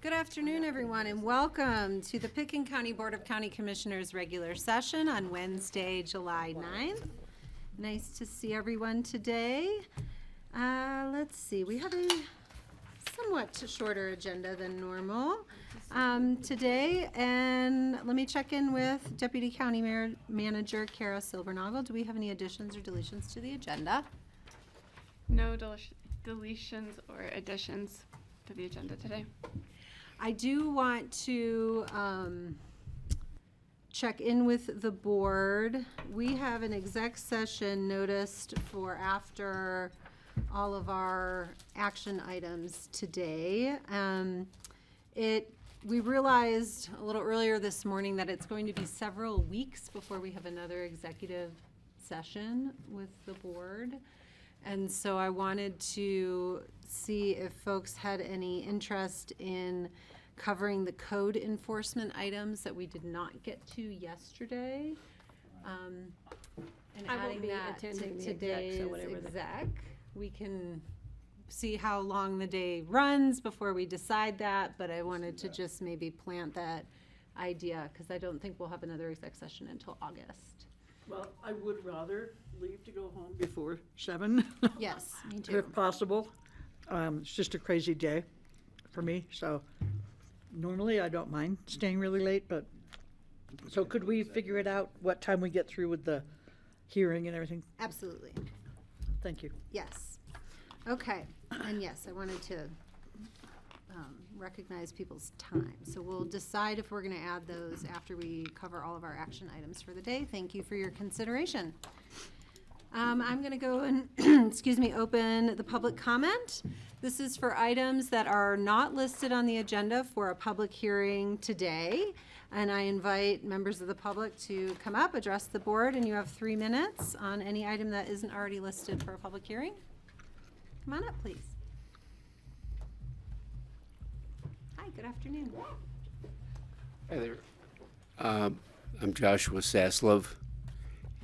Good afternoon, everyone, and welcome to the Pickens County Board of County Commissioners regular session on Wednesday, July 9th. Nice to see everyone today. Let's see, we have a somewhat shorter agenda than normal today, and let me check in with Deputy County Manager Kara Silbernagel. Do we have any additions or deletions to the agenda? No deletions or additions to the agenda today. I do want to check in with the board. We have an exec session noticed for after all of our action items today. We realized a little earlier this morning that it's going to be several weeks before we have another executive session with the board. And so I wanted to see if folks had any interest in covering the code enforcement items that we did not get to yesterday. And I won't adding be that attending to the exec, today's so whatever exec. We can see how long the day runs before we decide that, but I wanted to just maybe plant that idea because I don't think we'll have another exec session until August. Well, I would rather leave to go home before 7. Yes, me too. If possible. It's just a crazy day for me, so normally I don't mind staying really late, but, so could we figure it out what time we get through with the hearing and everything? Absolutely. Thank you. Yes. Okay. And yes, I wanted to recognize people's time. So we'll decide if we're going to add those after we cover all of our action items for the day. Thank you for your consideration. I'm going to go and, excuse me, open the public comment. This is for items that are not listed on the agenda for a public hearing today. And I invite members of the public to come up, address the board, and you have 3 minutes on any item that isn't already listed for a public hearing. Come on up, please. Hi, good afternoon. Hi there. I'm Joshua Saslov,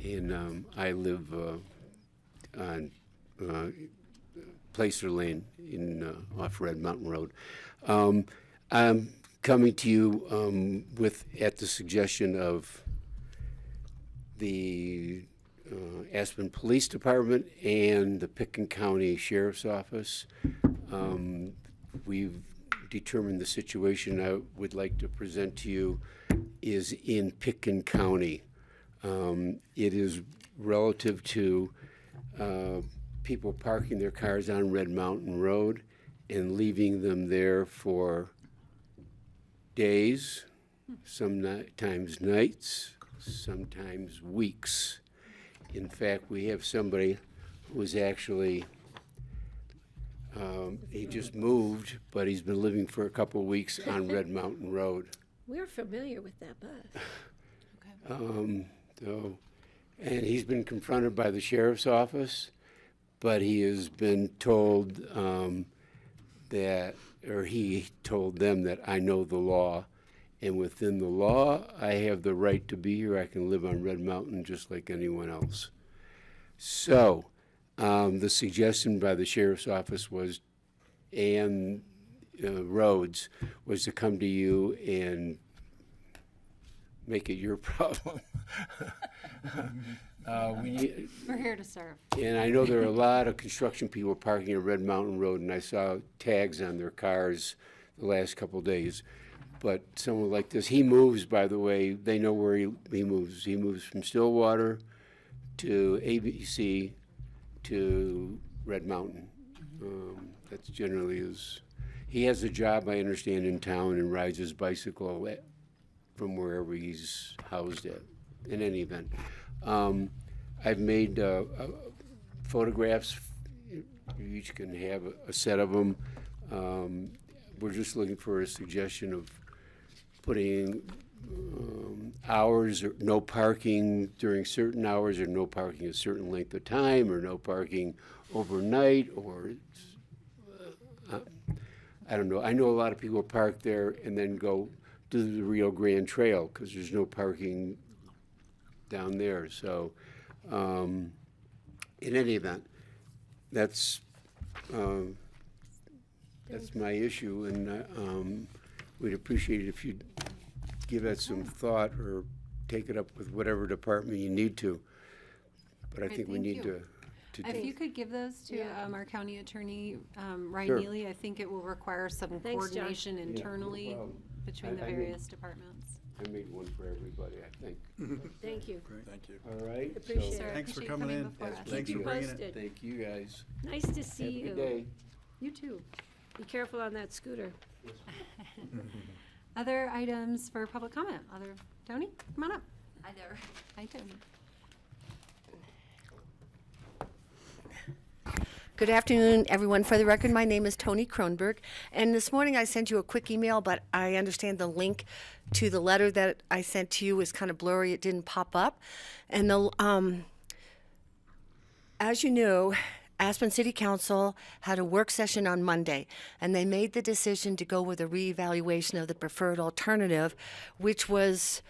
and I live on Placer Lane in off Red Mountain Road. I'm coming to you at the suggestion of the Aspen Police Department and the Pickens County Sheriff's Office. We've determined the situation I would like to present to you is in Pickens County. It is relative to people parking their cars on Red Mountain Road and leaving them there for days, sometimes nights, sometimes weeks. In fact, we have somebody who is actually, he just moved, but he's been living for a couple of weeks on Red Mountain Road. We're familiar with that bus. And he's been confronted by the sheriff's office, but he has been told he told them that I know the law, and within the law, I have the right to be here. I can live on Red Mountain just like anyone else. So the suggestion by the sheriff's office was, and roads, was to come to you and make it your problem. We're here to serve. And I know there are a lot of construction people parking at Red Mountain Road, and I saw tags on their cars the last couple of days. But someone like this, he moves, by the way, they know where he moves. He moves from Stillwater to ABC to Red Mountain. That's generally his. He has a job, I understand, in town and rides his bicycle from wherever he's housed at, in any event. I've made photographs. You each can have a set of them. We're just looking for a suggestion of putting hours, or no parking during certain hours, or no parking a certain length of time, or no parking overnight, or I don't know. I know a lot of people park there and then go to the Rio Grande Trail because there's no parking down there. So in any event, that's my issue, and we'd appreciate it if you'd give that some thought or take it up with whatever department you need to. But I Great, think we thank need you. to If you could give those to our county attorney, Ryan Sure. Neely, I think it will require some Thanks, John. coordination no internally problem. between the I made- various departments. I made one for everybody, I think. Thank you. Thank you. All right? Appreciate so- it. Thanks for Appreciate you coming in. before us. Thanks Keep for you bringing it. posted. Thank you, guys. Nice to see Have a you. good day. You too. Be careful on that scooter. Other items for public comment? Tony, come on up. Hi there. Hi, Tony. Good afternoon, everyone. For the record, my name is Tony Kronberg, and this morning I sent you a quick email, but I understand the link to the letter that I sent to you was kind of blurry. It didn't pop up. And as you know, Aspen City Council had a work session on Monday, and they made the decision to go with a reevaluation of the preferred alternative, which was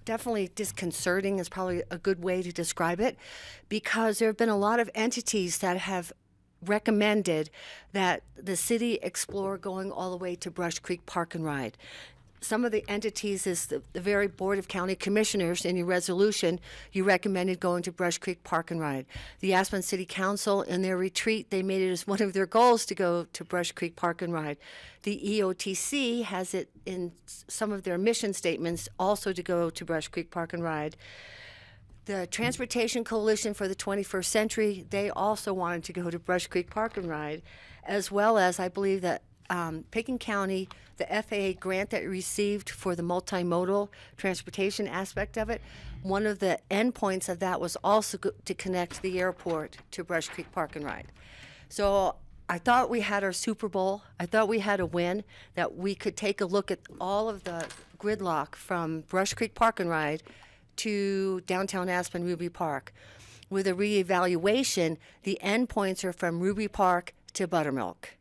definitely disconcerting is probably a good way to describe it, because there have been a lot of entities that have recommended that the city explore going all the way to Brush Creek Park and Ride. Some of the entities is the very Board of County Commissioners. In your resolution, you recommended going to Brush Creek Park and Ride. The Aspen City Council, in their retreat, they made it as one of their goals to go to Brush Creek Park and Ride. The EOTC has it in some of their mission statements also to go to Brush Creek Park and Ride. The Transportation Coalition for the 21st Century, they also wanted to go to Brush Creek Park and Ride, as well as I believe that Pickens County, the FAA grant that it received for the multimodal transportation aspect of it, one of the endpoints of that was also to connect the airport to Brush Creek Park and Ride. So I thought we had our Super Bowl. I thought we had a win, that we could take a look at all of the gridlock from Brush Creek Park and Ride to downtown Aspen Ruby Park. With a reevaluation, the endpoints are from Ruby Park to Buttermilk.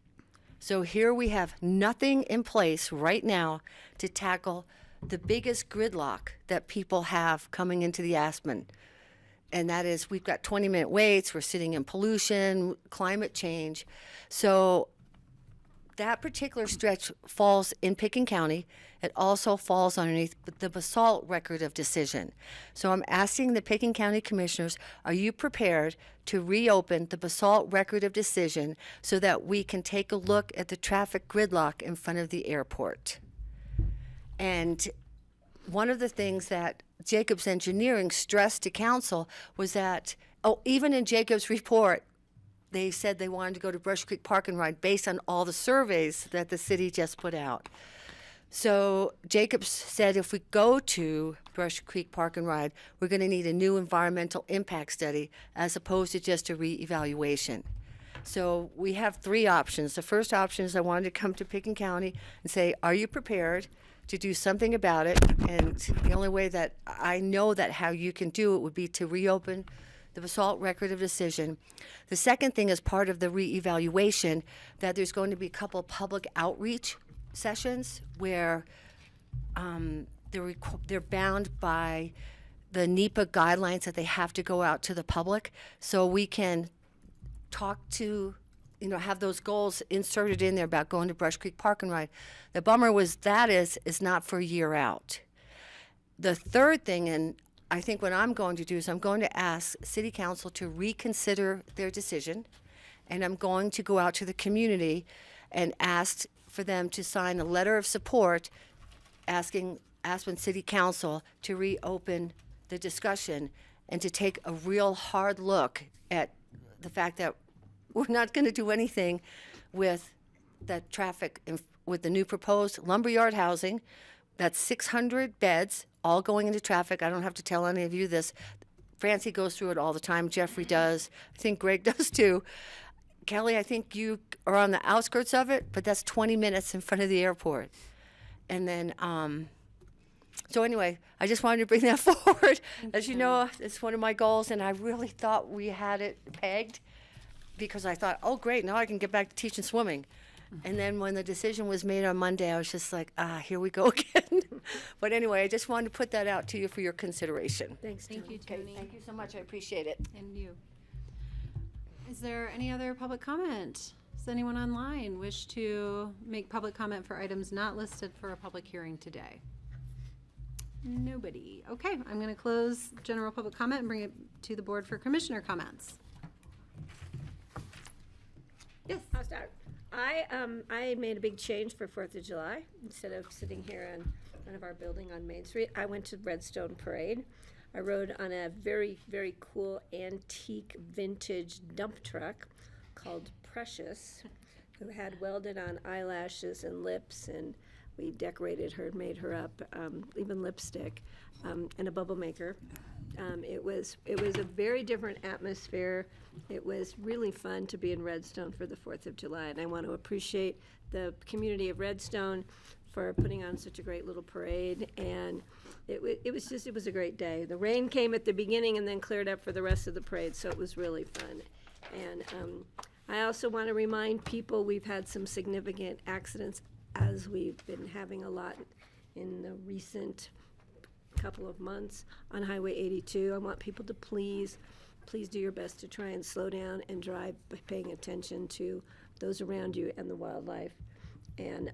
So here we have nothing in place right now to tackle the biggest gridlock that people have coming into the Aspen. And that is, we've got 20-minute waits, we're sitting in pollution, climate change. So that particular stretch falls in Pickens County. It also falls underneath the basalt record of decision. So I'm asking the Pickens County Commissioners, are you prepared to reopen the basalt record of decision so that we can take a look at the traffic gridlock in front of the airport? And one of the things that Jacobs Engineering stressed to council was that, even in Jacobs' report, they said they wanted to go to Brush Creek Park and Ride based on all the surveys that the city just put out. So Jacobs said if we go to Brush Creek Park and Ride, we're going to need a new environmental impact study as opposed to just a reevaluation. So we have three options. The first option is I wanted to come to Pickens County and say, are you prepared to do something about it? And the only way that I know that how you can do it would be to reopen the basalt record of decision. The second thing is part of the reevaluation, that there's going to be a couple public outreach sessions where they're bound by the NEPA guidelines that they have to go out to the public, so we can talk to, have those goals inserted in there about going to Brush Creek Park and Ride. The bummer was that is not for a year out. The third thing, and I think what I'm going to do is I'm going to ask City Council to reconsider their decision, and I'm going to go out to the community and ask for them to sign a letter of support asking Aspen City Council to reopen the discussion and to take a real hard look at the fact that we're not going to do anything with that traffic with the new proposed lumberyard housing. That's 600 beds, all going into traffic. I don't have to tell any of you this. Francie goes through it all the time. Jeffrey does. I think Greg does too. Kelly, I think you are on the outskirts of it, but that's 20 minutes in front of the airport. And then, so anyway, I just wanted to bring that forward. As you know, it's one of my goals, and I really thought we had it pegged because I thought, oh, great, now I can get back to teaching swimming. And then when the decision was made on Monday, I was just like, here we go again. But anyway, I just wanted to put that out to you for your consideration. Thanks, Thank Tony. you, Okay, Tony. thank you so much. I appreciate it. And you. Is there any other public comment? Does anyone online wish to make public comment for items not listed for a public hearing today? Nobody. Okay, I'm going to close general public comment and bring it to the board for commissioner comments. Yes. I'll start. I made a big change for 4th of July. Instead of sitting here in front of our building on Main Street, I went to Redstone Parade. I rode on a very, very cool antique vintage dump truck called Precious, who had welded on eyelashes and lips, and we decorated her, made her up, even lipstick, and a bubble maker. It was a very different atmosphere. It was really fun to be in Redstone for the 4th of July, and I want to appreciate the community of Redstone for putting on such a great little parade, and it was a great day. The rain came at the beginning and then cleared up for the rest of the parade, so it was really fun. And I also want to remind people we've had some significant accidents, as we've been having a lot in the recent couple of months on Highway 82. I want people to please do your best to try and slow down and drive by paying attention to those around you and the wildlife. And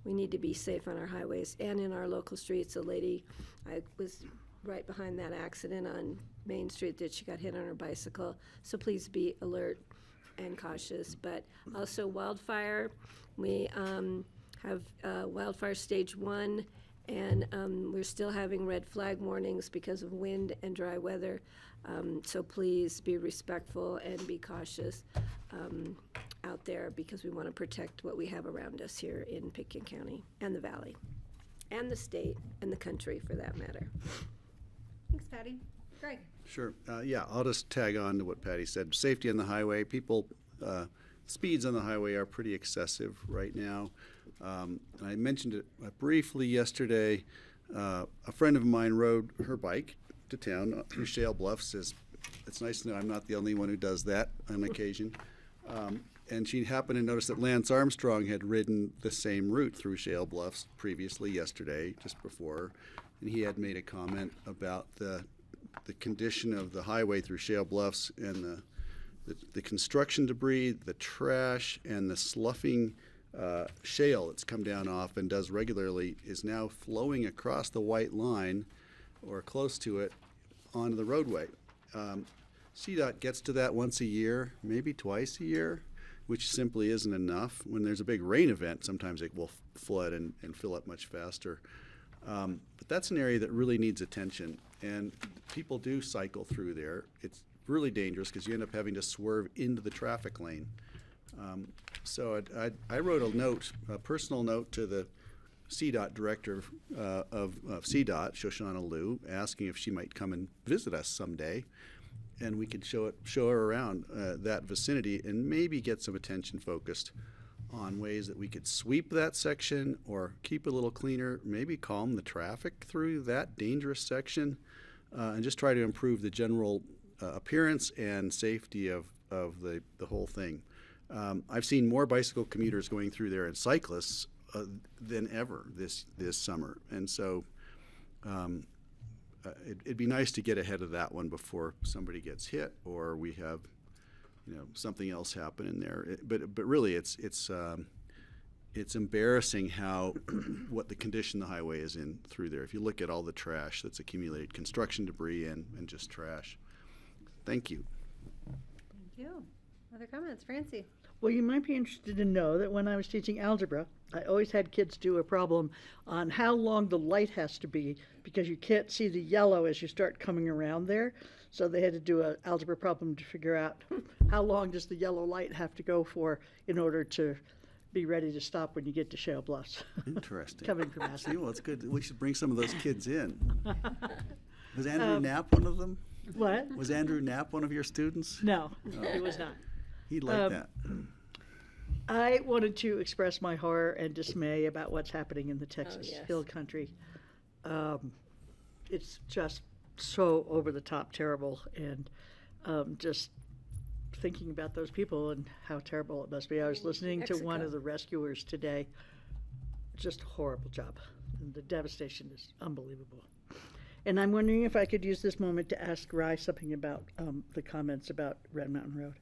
we need to be safe on our highways and in our local streets. I was right behind that accident on Main Street that she got hit on her bicycle. So please be alert and cautious. But also wildfire, we have wildfire stage 1, and we're still having red flag warnings because of wind and dry weather. So please be respectful and be cautious out there, because we want to protect what we have around us here in Pitkin County and the Valley and the state and the country for that matter. Thanks, Patty. Greg. Sure. Yeah, I'll just tag on to what Patty said. Safety on the highway. People, speeds on the highway are pretty excessive right now. And I mentioned it briefly yesterday. A friend of mine rode her bike to town through Shale Bluffs. It's nice to know I'm not the only one who does that on occasion. And she happened to notice that Lance Armstrong had ridden the same route through Shale Bluffs previously yesterday, just before, and he had made a comment about the condition of the highway through Shale Bluffs and the construction debris, the trash, and the sloughing shale that's come down off and does regularly is now flowing across the white line or close to it onto the roadway. CDOT gets to that once a year, maybe twice a year, which simply isn't enough. When there's a big rain event, sometimes it will flood and fill up much faster. But that's an area that really needs attention, and people do cycle through there. It's really dangerous because you end up having to swerve into the traffic lane. So I wrote a personal note to the CDOT director of CDOT, Shoshana Liu, asking if she might come and visit us someday, and we could show her around that vicinity and maybe get some attention focused on ways that we could sweep that section or keep it a little cleaner, maybe calm the traffic through that dangerous section, and just try to improve the general appearance and safety of the whole thing. I've seen more bicycle commuters going through there and cyclists than ever this summer, and so it'd be nice to get ahead of that one before somebody gets hit or we have something else happen in there. But really, it's embarrassing how what the condition the highway is in through there. If you look at all the trash that's accumulated, construction debris and just trash. Thank you. Thank you. Other comments? Francie? Well, you might be interested to know that when I was teaching algebra, I always had kids do a problem on how long the light has to be because you can't see the yellow as you start coming around there. So they had to do an algebra problem to figure out how long does the yellow light have to go for in order to be ready to stop when you get to Shale Bluffs. Interesting. Coming from us. See, well, it's good. We should bring some of those kids in. Was Andrew Knapp one of them? What? Was Andrew Knapp one of your students? No, it was not. He'd like that. I wanted to express my horror and dismay about what's happening in the Texas yes. Hill Country. It's just so over the top terrible, and just thinking about those people and how terrible it must be. I was listening to one Mexico. of the rescuers today. Just a horrible job. And the devastation is unbelievable. And I'm wondering if I could use this moment to ask Rye something about the comments about Red Mountain Road.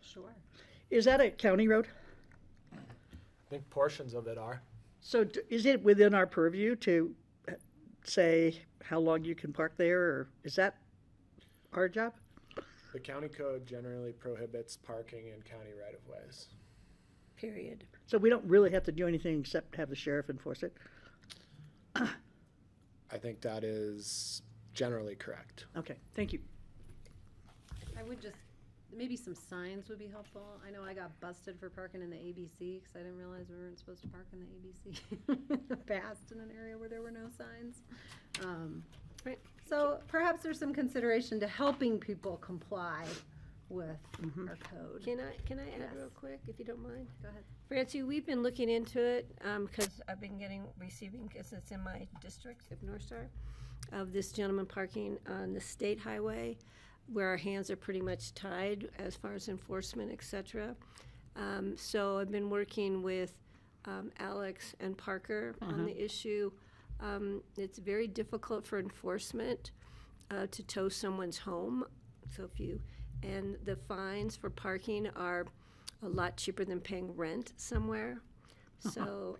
Sure. Is that a county road? I think portions of it are. So is it within our purview to say how long you can park there, or is that our job? The county code generally prohibits parking in county right-of-ways. Period. So we don't really have to do anything except have the sheriff enforce it? I think that is generally correct. Okay, thank you. I would just, maybe some signs would be helpful. I know I got busted for parking in the ABC because I didn't realize we weren't supposed to park in the ABC. Passed in an area where there were no signs. Right. So perhaps there's some consideration to helping people comply with our code. Can I add Yes. real quick, if you don't mind? Go ahead. Francie, we've been looking into it, because I've been receiving, because it's in my district of North Star, of this gentleman parking on the state highway, where our hands are pretty much tied as far as enforcement, et cetera. So I've been working with Alex and Parker on the issue. It's very difficult for enforcement to tow someone's home. So and the fines for parking are a lot cheaper than paying rent somewhere. So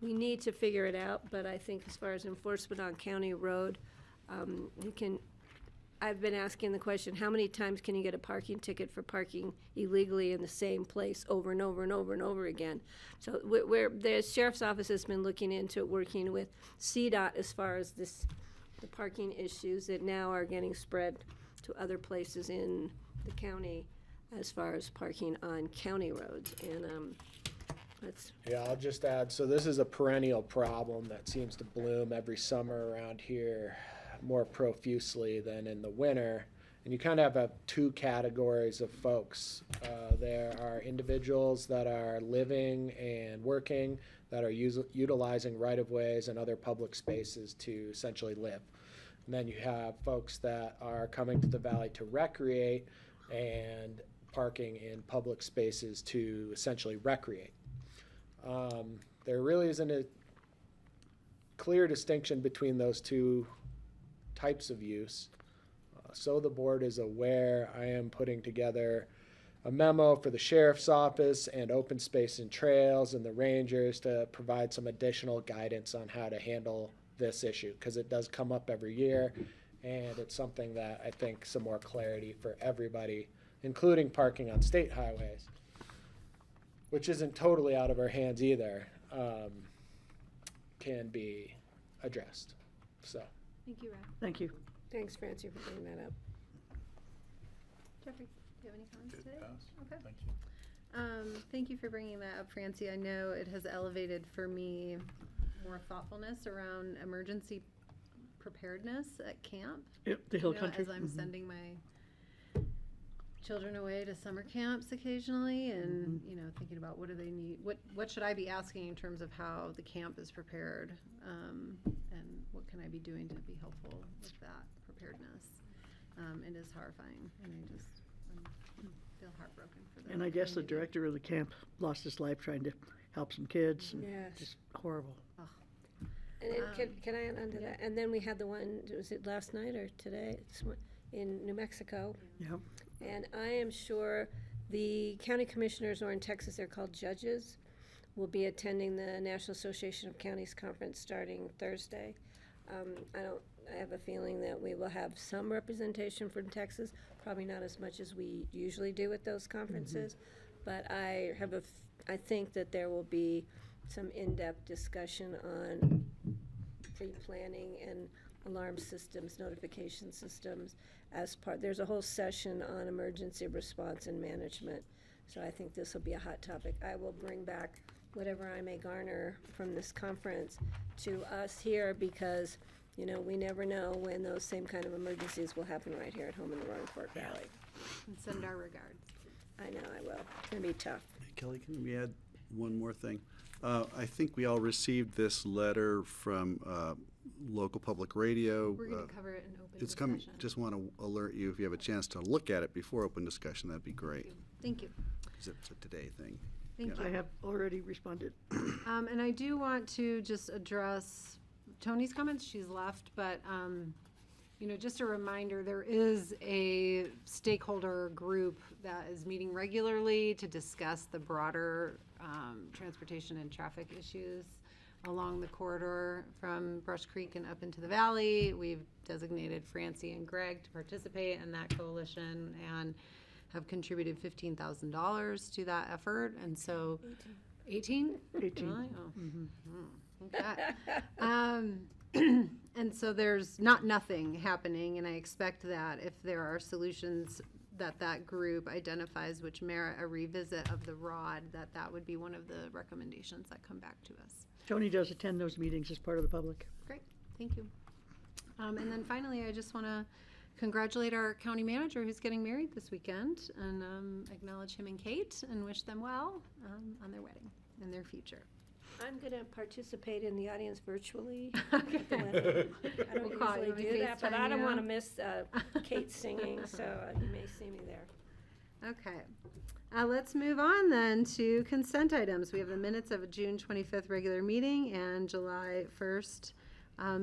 we need to figure it out, but I think as far as enforcement on county road, I've been asking the question, how many times can you get a parking ticket for parking illegally in the same place over and over and over and over again? So the sheriff's office has been looking into it, working with CDOT as far as the parking issues that now are getting spread to other places in the county as far as parking on county roads. And that's, Yeah, I'll just add, so this is a perennial problem that seems to bloom every summer around here more profusely than in the winter. And you kind of have two categories of folks. There are individuals that are living and working, that are utilizing right-of-ways and other public spaces to essentially live. And then you have folks that are coming to the valley to recreate and parking in public spaces to essentially recreate. There really isn't a clear distinction between those two types of use. So the board is aware, I am putting together a memo for the sheriff's office and open space and trails and the rangers to provide some additional guidance on how to handle this issue, because it does come up every year, and it's something that I think some more clarity for everybody, including parking on state highways, which isn't totally out of our hands either, can be addressed. So. Thank you, Rod. Thank you. thanks, Francie, for bringing that up. Jeffrey, do you have any comments today? Okay. Thank you. Thank you for bringing that up, Francie. I know it has elevated for me more thoughtfulness around emergency preparedness at camp. Yep, the hill You know, country. as I'm sending my children away to summer camps occasionally, and you know, thinking about what do they need, what should I be asking in terms of how the camp is prepared, and what can I be doing to be helpful with that preparedness. It is horrifying, and I feel heartbroken for them. And I guess the director of the camp lost his life trying to help some kids. And Yes. Just horrible. And then, can I add on to that? And then we had the one, was it last night or today? In New Mexico. Yeah. And I am sure the county commissioners, or in Texas they're called judges, will be attending the National Association of Counties Conference starting Thursday. I have a feeling that we will have some representation from Texas, probably not as much as we usually do at those conferences, but I think that there will be some in-depth discussion on pre-planning and alarm systems, notification systems as part. There's a whole session on emergency response and management, so I think this will be a hot topic. I will bring back whatever I may garner from this conference to us here, because you know, we never know when those same kind of emergencies will happen right here at home in the Roaring Fork Valley. And send our regards. I know I will. It's gonna be tough. Hey, Kelly, can we add one more thing? I think we all received this letter from local public radio. We're gonna cover it in open It's coming, discussion. just want to alert you, if you have a chance to look at it before open discussion, that'd be great. Thank you. 'Cause it's a today thing. Thank Yeah. you. I have already responded. And I do want to just address Tony's comments. She's left, but just a reminder, there is a stakeholder group that is meeting regularly to discuss the broader transportation and traffic issues along the corridor from Brush Creek and up into the valley. We've designated Francie and Greg to participate in that coalition and have contributed $15,000 to that effort. And so 18? 18. Really? Oh. Okay. And so there's nothing happening, and I expect that if there are solutions that group identifies which merit a revisit of the ROD, that would be one of the recommendations that come back to us. Tony does attend those meetings as part of the public. Great, thank you. And then finally, I just want to congratulate our county manager who's getting married this weekend, and acknowledge him and Kate and wish them well on their wedding and their future. I'm going to participate in the audience virtually. Okay. I don't We'll call you usually and do that, but FaceTime I don't you. want to miss Kate singing, so you may see me there. Okay. Let's move on then to consent items. We have the minutes of a June 25th regular meeting and July 1st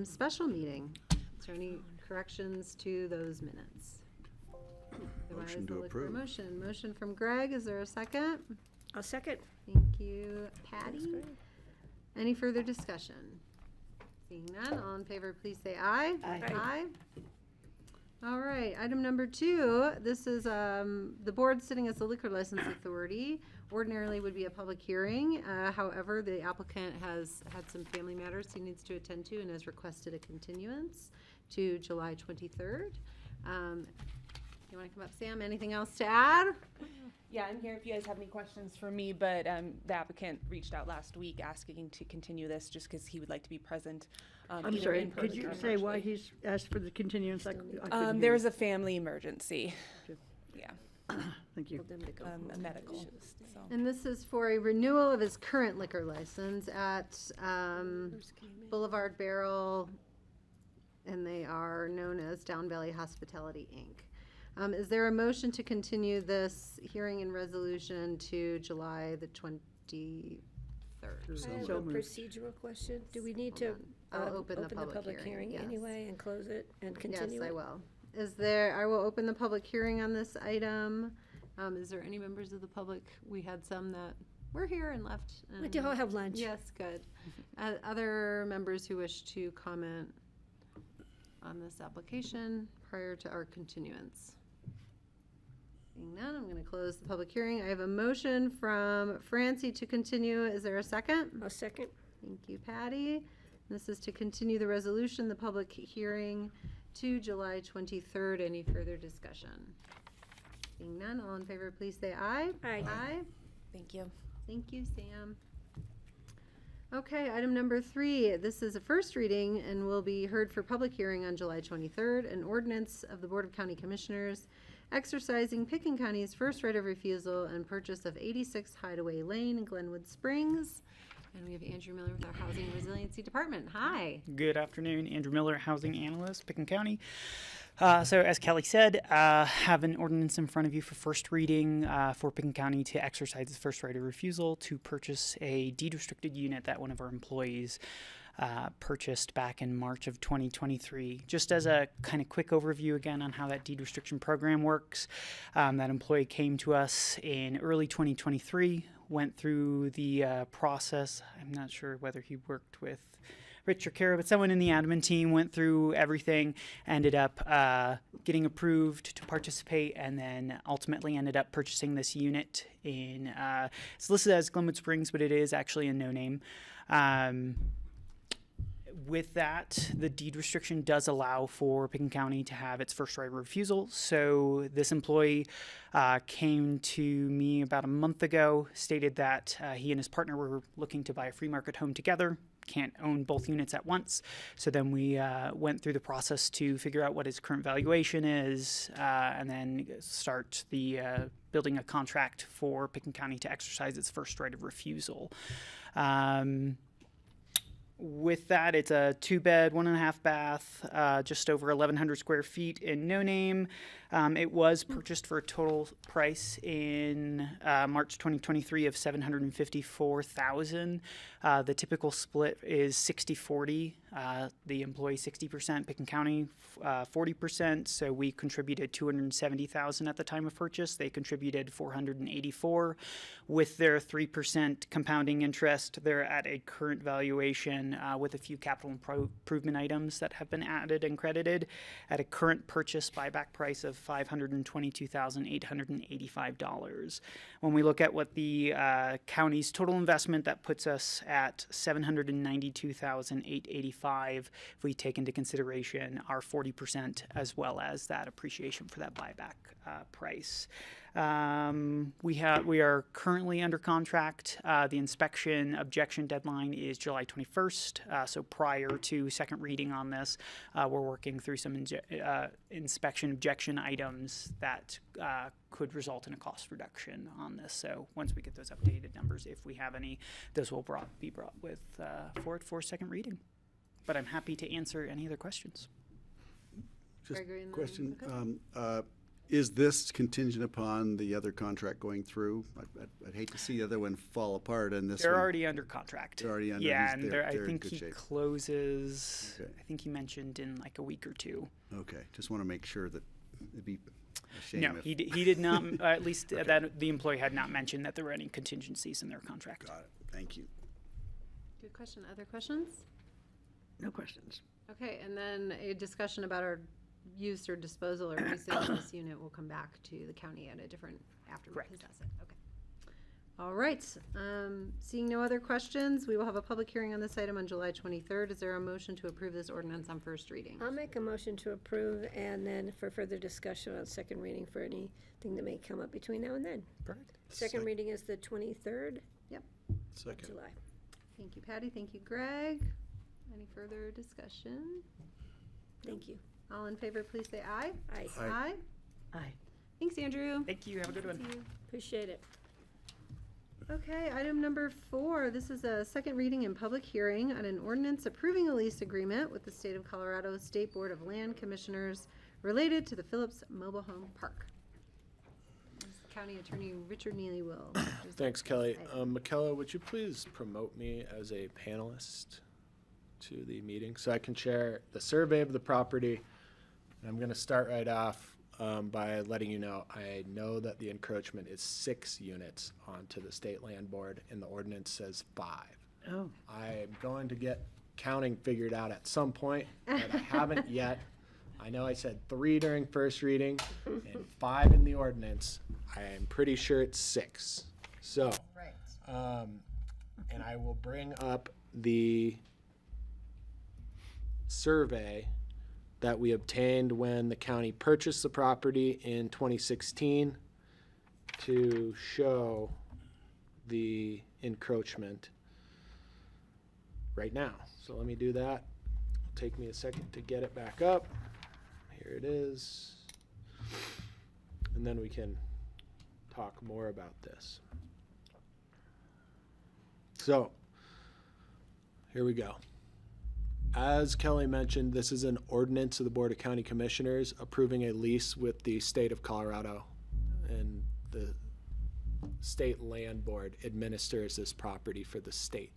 special meeting. Is there any corrections to those minutes? Otherwise, Motion to I'll look for a approve. Motion from Greg. Is there a second? I'll second. Thank you, Patty. Any further discussion? Seeing none, all in favor, please say aye. Aye. Aye. All right, item number 2, this is the board sitting as the liquor license authority. Ordinarily would be a public hearing. However, the applicant has had some family matters he needs to attend to and has requested a continuance to July 23rd. You want to come up, Sam? Anything else to add? Yeah, I'm here if you guys have any questions for me, but the applicant reached out last week asking to continue this just because he would like to be present. I'm either sorry, in could person you or say why virtually. he's asked for the continuance? I couldn't There hear was a family emergency. Okay. Yeah, you. Thank you. Told them to go home. a medical. They should've stayed. So. And this is for a renewal of his current liquor license at First came in. Boulevard Barrel, and they are known as Down Valley Hospitality, Inc. Is there a motion to continue this hearing and resolution to July the 23rd? I have So a moved. procedural question. Do we need Hold to on. I'll open the public public hearing, hearing yes. anyway and close it and continue Yes, it? I will. I will open the public hearing on this item. Is there any members of the public? We had some that were here and left. We do have lunch. Yes, good. Other members who wish to comment on this application prior to our continuance? Seeing none, I'm going to close the public hearing. I have a motion from Francie to continue. Is there a second? I'll second. Thank you, Patty. This is to continue the resolution, the public hearing to July 23rd. Any further discussion? Seeing none, all in favor, please say aye. Aye. Aye. Thank you. Thank you, Sam. Okay, item number 3. This is a first reading and will be heard for public hearing on July 23rd. An ordinance of the Board of County Commissioners exercising Pickens County's first right of refusal and purchase of 86 Hideaway Lane in Glenwood Springs. And we have Andrew Miller with our Housing and Resiliency Department. Hi. Good afternoon, Andrew Miller, Housing Analyst, Pickens County. So as Kelly said, have an ordinance in front of you for first reading for Pickens County to exercise its first right of refusal to purchase a deed-restricted unit that one of our employees purchased back in March of 2023. Just as a kind of quick overview again on how that deed restriction program works, that employee came to us in early 2023, went through the process. I'm not sure whether he worked with Rich or Kara, but someone in the admin team went through everything, ended up getting approved to participate, and then ultimately ended up purchasing this unit in, it's listed as Glenwood Springs, but it is actually a no-name. With that, the deed restriction does allow for Pickens County to have its first right of refusal. So this employee came to me about a month ago, stated that he and his partner were looking to buy a free market home together, can't own both units at once. So then we went through the process to figure out what his current valuation is, and then start the building a contract for Pickens County to exercise its first right of refusal. With that, it's a 2-bed, 1.5 bath, just over 1,100 square feet in no name. It was purchased for a total price in March 2023 of $754,000. The typical split is 60-40. The employee 60%, Picken County 40%. So we contributed $270,000 at the time of purchase. They contributed $484,000. With their 3% compounding interest, they're at a current valuation with a few capital improvement items that have been added and credited at a current purchase buyback price of $522,885. When we look at what the county's total investment, that puts us at $792,885 if we take into consideration our 40% as well as that appreciation for that buyback price. We are currently under contract. The inspection objection deadline is July 21st. So prior to second reading on this, we're working through some inspection objection items that could result in a cost reduction on this. So once we get those updated numbers, if we have any, those will be brought with forward for second reading. But I'm happy to answer any other questions. Just Gregory and then- question, okay. is this contingent upon the other contract going through? I'd hate to see the other one fall apart and this They're one. already under contract. They're already under. Yeah, he's- and they're I in think good he shape. closes. Okay. I think he mentioned in like a week or two. Okay, just want to make sure that it'd be a shame No, if. he did not. At least that the employee had not mentioned that there were any contingencies in their contract. Got it, thank you. Good question. Other questions? No questions. Okay, and then a discussion about our use or disposal or resale of this unit will come back to the county at a different, after we Correct. possess it. Okay. All right, seeing no other questions, we will have a public hearing on this item on July 23rd. Is there a motion to approve this ordinance on first reading? I'll make a motion to approve and then for further discussion on second reading for anything that may come up between now and then. Perfect. Second reading is the 23rd of Second. July. Thank you, Patty. Thank you, Greg. Any further discussion? Thank you. All in favor, please say aye. Aye. Aye. Aye. Thanks, Andrew. Thank you. Have a good one. See you. Appreciate it. Okay, item number 4, this is a second reading and public hearing on an ordinance approving a lease agreement with the State of Colorado State Board of Land Commissioners related to the Phillips Mobile Home Park. County Attorney Richard Neely will. Thanks, Kelly. Item. Michaela, would you please promote me as a panelist to the meeting so I can share the survey of the property? And I'm going to start right off by letting you know, I know that the encroachment is 6 units onto the state land board, and the ordinance says 5. Oh. I'm going to get counting figured out at some point, but I haven't yet. I know I said 3 during first reading and 5 in the ordinance. I am pretty sure it's 6. So, and I will bring up the survey that we obtained when the county purchased the property in 2016 to show the encroachment right now. So let me do that. It'll take me a second to get it back up. Here it is. And then we can talk more about this. So, here we go. As Kelly mentioned, this is an ordinance of the Board of County Commissioners approving a lease with the state of Colorado, and the state land board administers this property for the state.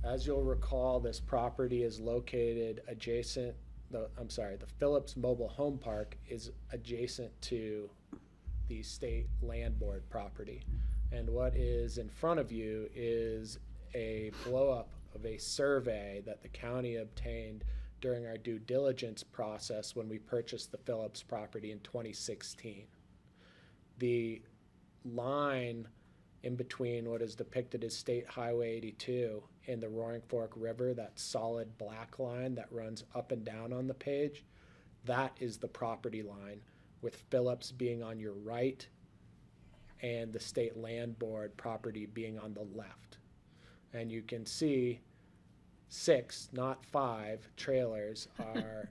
As you'll recall, this property is located adjacent, the Phillips Mobile Home Park is adjacent to the state land board property. And what is in front of you is a blow-up of a survey that the county obtained during our due diligence process when we purchased the Phillips property in 2016. The line in between what is depicted as State Highway 82 and the Roaring Fork River, that solid black line that runs up and down on the page, that is the property line, with Phillips being on your right and the state land board property being on the left. And you can see 6, not 5, trailers are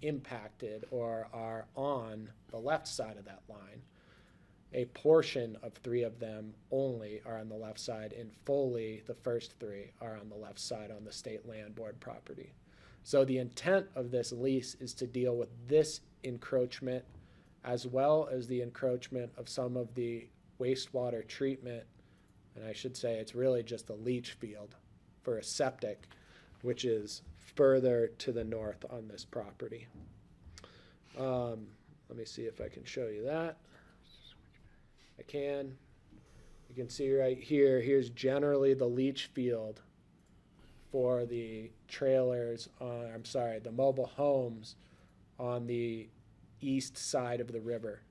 impacted or are on the left side of that line. A portion of 3 of them only are on the left side, and fully the first 3 are on the left side on the state land board property. So the intent of this lease is to deal with this encroachment as well as the encroachment of some of the wastewater treatment. And I should say it's really just a leach field for a septic, which is further to the north on this property. Let me see if I can show you that. I can. You can see right here, here's generally the leach field for the trailers on, I'm sorry, the mobile homes on the east side of the river.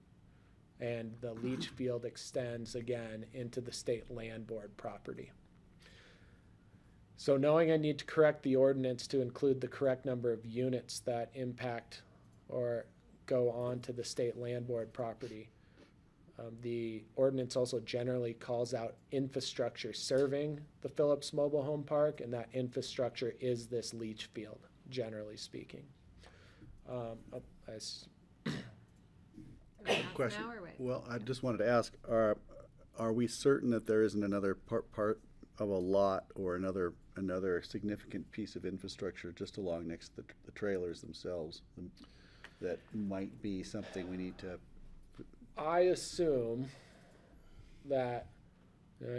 And the leach field extends again into the state land board property. So knowing I need to correct the ordinance to include the correct number of units that impact or go on to the state land board property, the ordinance also generally calls out infrastructure serving the Phillips Mobile Home Park, and that infrastructure is this leach field, generally speaking. Question. Now or wait? Well, I just wanted to ask, are we certain that there isn't another part of a lot or another significant piece of infrastructure just along next to the trailers themselves that might be something we need to? I assume that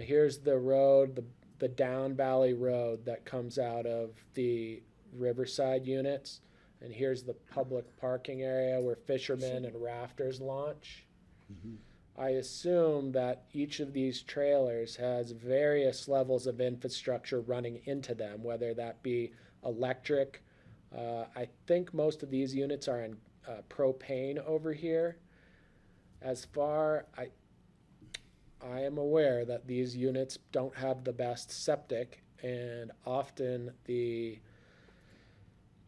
here's the road, the down valley road that comes out of the Riverside units, and here's the public parking area where fishermen and rafters launch. Mm-hmm. I assume that each of these trailers has various levels of infrastructure running into them, whether that be electric. I think most of these units are in propane over here. As far I am aware that these units don't have the best septic, and often the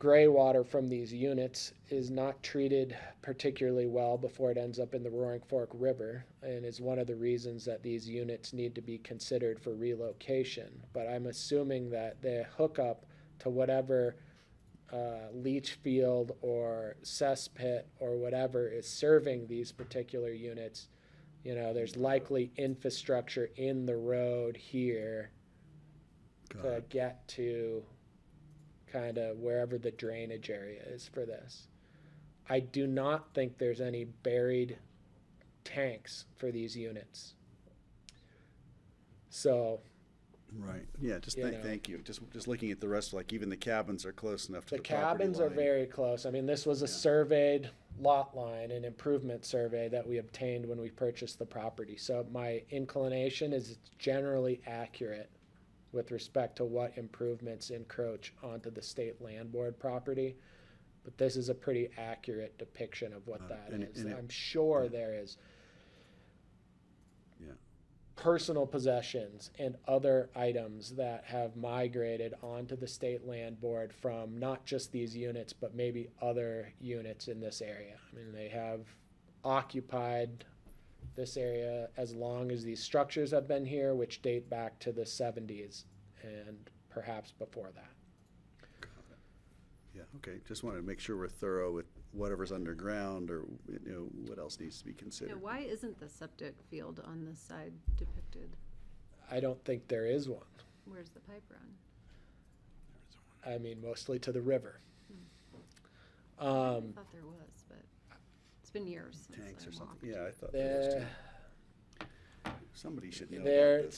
gray water from these units is not treated particularly well before it ends up in the Roaring Fork River, and is one of the reasons that these units need to be considered for relocation. But I'm assuming that the hookup to whatever leach field or cesspit or whatever is serving these particular units, there's likely infrastructure in the road here to get to kind of wherever the drainage area is for this. I do not think there's any buried tanks for these units. So Right. Yeah. Just You know. thank you. Just looking at the rest, like even the cabins are close enough to the the property cabins are line. very close. I mean, this was a surveyed lot line, an improvement survey that we obtained when we purchased the property. So my inclination is it's generally accurate with respect to what improvements encroach onto the state land board property. But this is a pretty accurate depiction of what that is. I'm sure there is personal possessions and other items that have migrated onto the state land board from not just these units, but maybe other units in this area. I mean, they have occupied this area as long as these structures have been here, which date back to the 70s and perhaps before that. Yeah. Okay. Just wanted to make sure we're thorough with whatever's underground or what else needs to be considered. Now, why isn't the septic field on this side depicted? I don't think there is one. Where's the pipe run? I mean, mostly to the river. I thought there was, but it's been years since Tanks I or something. walked. Yeah, I thought there was There, too. Somebody should know about there, this.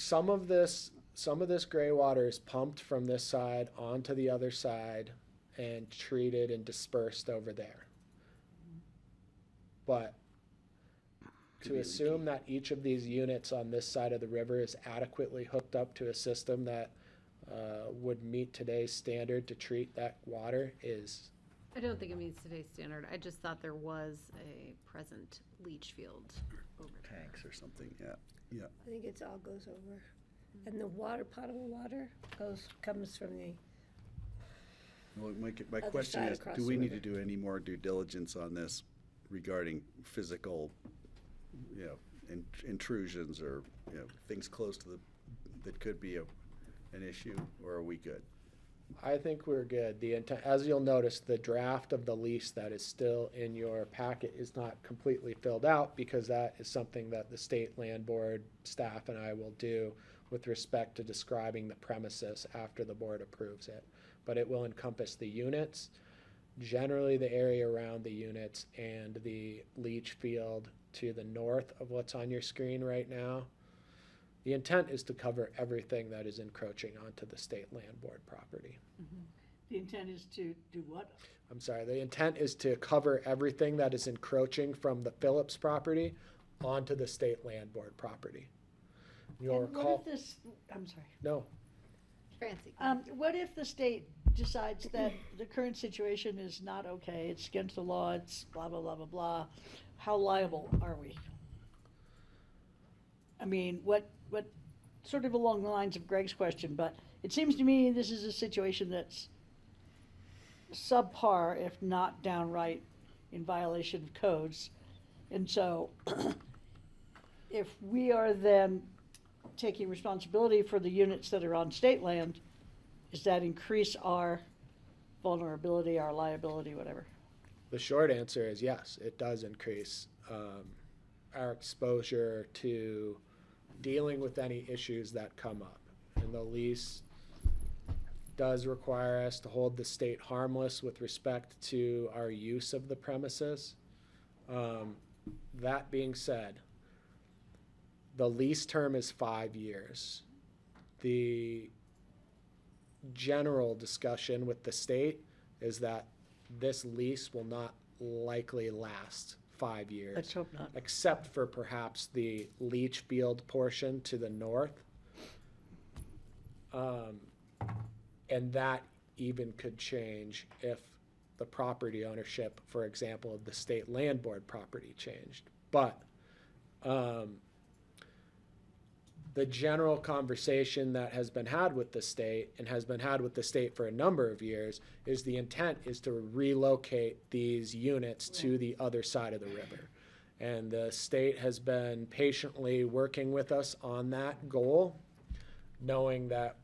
some of this gray water is pumped from this side onto the other side and treated and dispersed over there. But Could to be assume that each of these units on this side of the river is adequately hooked up to a system that would meet today's standard to treat that water is, I don't think it meets today's standard. I just thought there was a present leach field over there. Tanks or something. Yeah. Yeah. I think it's all goes over. And the potable water comes from the, Well, my Other question side is, across do the we need to river. do any more due diligence on this regarding physical, intrusions or, things close to that could be an issue, or are we good? I think we're good. The intent, as you'll notice, the draft of the lease that is still in your packet is not completely filled out because that is something that the state land board staff and I will do with respect to describing the premises after the board approves it. But it will encompass the units, generally the area around the units, and the leach field to the north of what's on your screen right now. The intent is to cover everything that is encroaching onto the state land board property. The intent is to do what? I'm sorry, the intent is to cover everything that is encroaching from the Phillips property onto the state land board property. You'll And recall, what if this, I'm sorry. no, Francie. What if the state decides that the current situation is not okay, it's against the law, it's blah, blah, blah, blah, blah? How liable are we? I mean, what, sort of along the lines of Greg's question, but it seems to me this is a situation that's subpar, if not downright in violation of codes. And so, if we are then taking responsibility for the units that are on state land, does that increase our vulnerability, our liability, whatever? the short answer is yes, it does increase our exposure to dealing with any issues that come up. And the lease does require us to hold the state harmless with respect to our use of the premises. That being said, the lease term is 5 years. The general discussion with the state is that this lease will not likely last 5 years. Let's hope not. Except for perhaps the leach field portion to the north. And that even could change if the property ownership, for example, of the state land board property changed. But the general conversation that has been had with the state and has been had with the state for a number of years is the intent is to relocate these units to the other side of the river. And the state has been patiently working with us on that goal, knowing that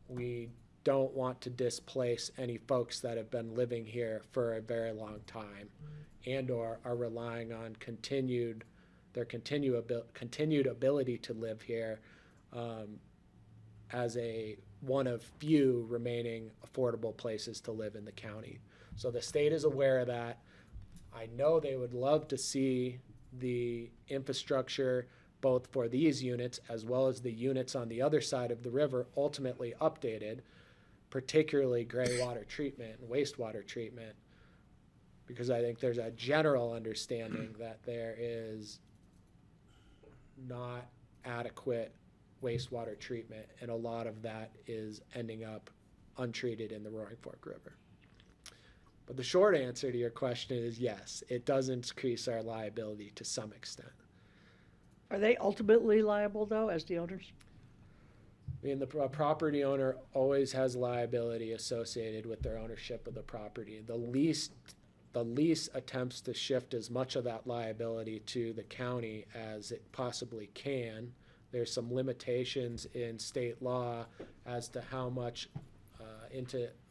we don't want to displace any folks that have been living here for a very long time and or are relying on continued ability to live here as one of few remaining affordable places to live in the county. So the state is aware of that. I know they would love to see the infrastructure both for these units as well as the units on the other side of the river ultimately updated, particularly gray water treatment and wastewater treatment, because I think there's a general understanding that there is not adequate wastewater treatment, and a lot of that is ending up untreated in the Roaring Fork River. But the short answer to your question is yes, it does increase our liability to some extent. Are they ultimately liable, though, as the owners? I mean, the property owner always has liability associated with their ownership of the property. The lease attempts to shift as much of that liability to the county as it possibly can. There's some limitations in state law as to how much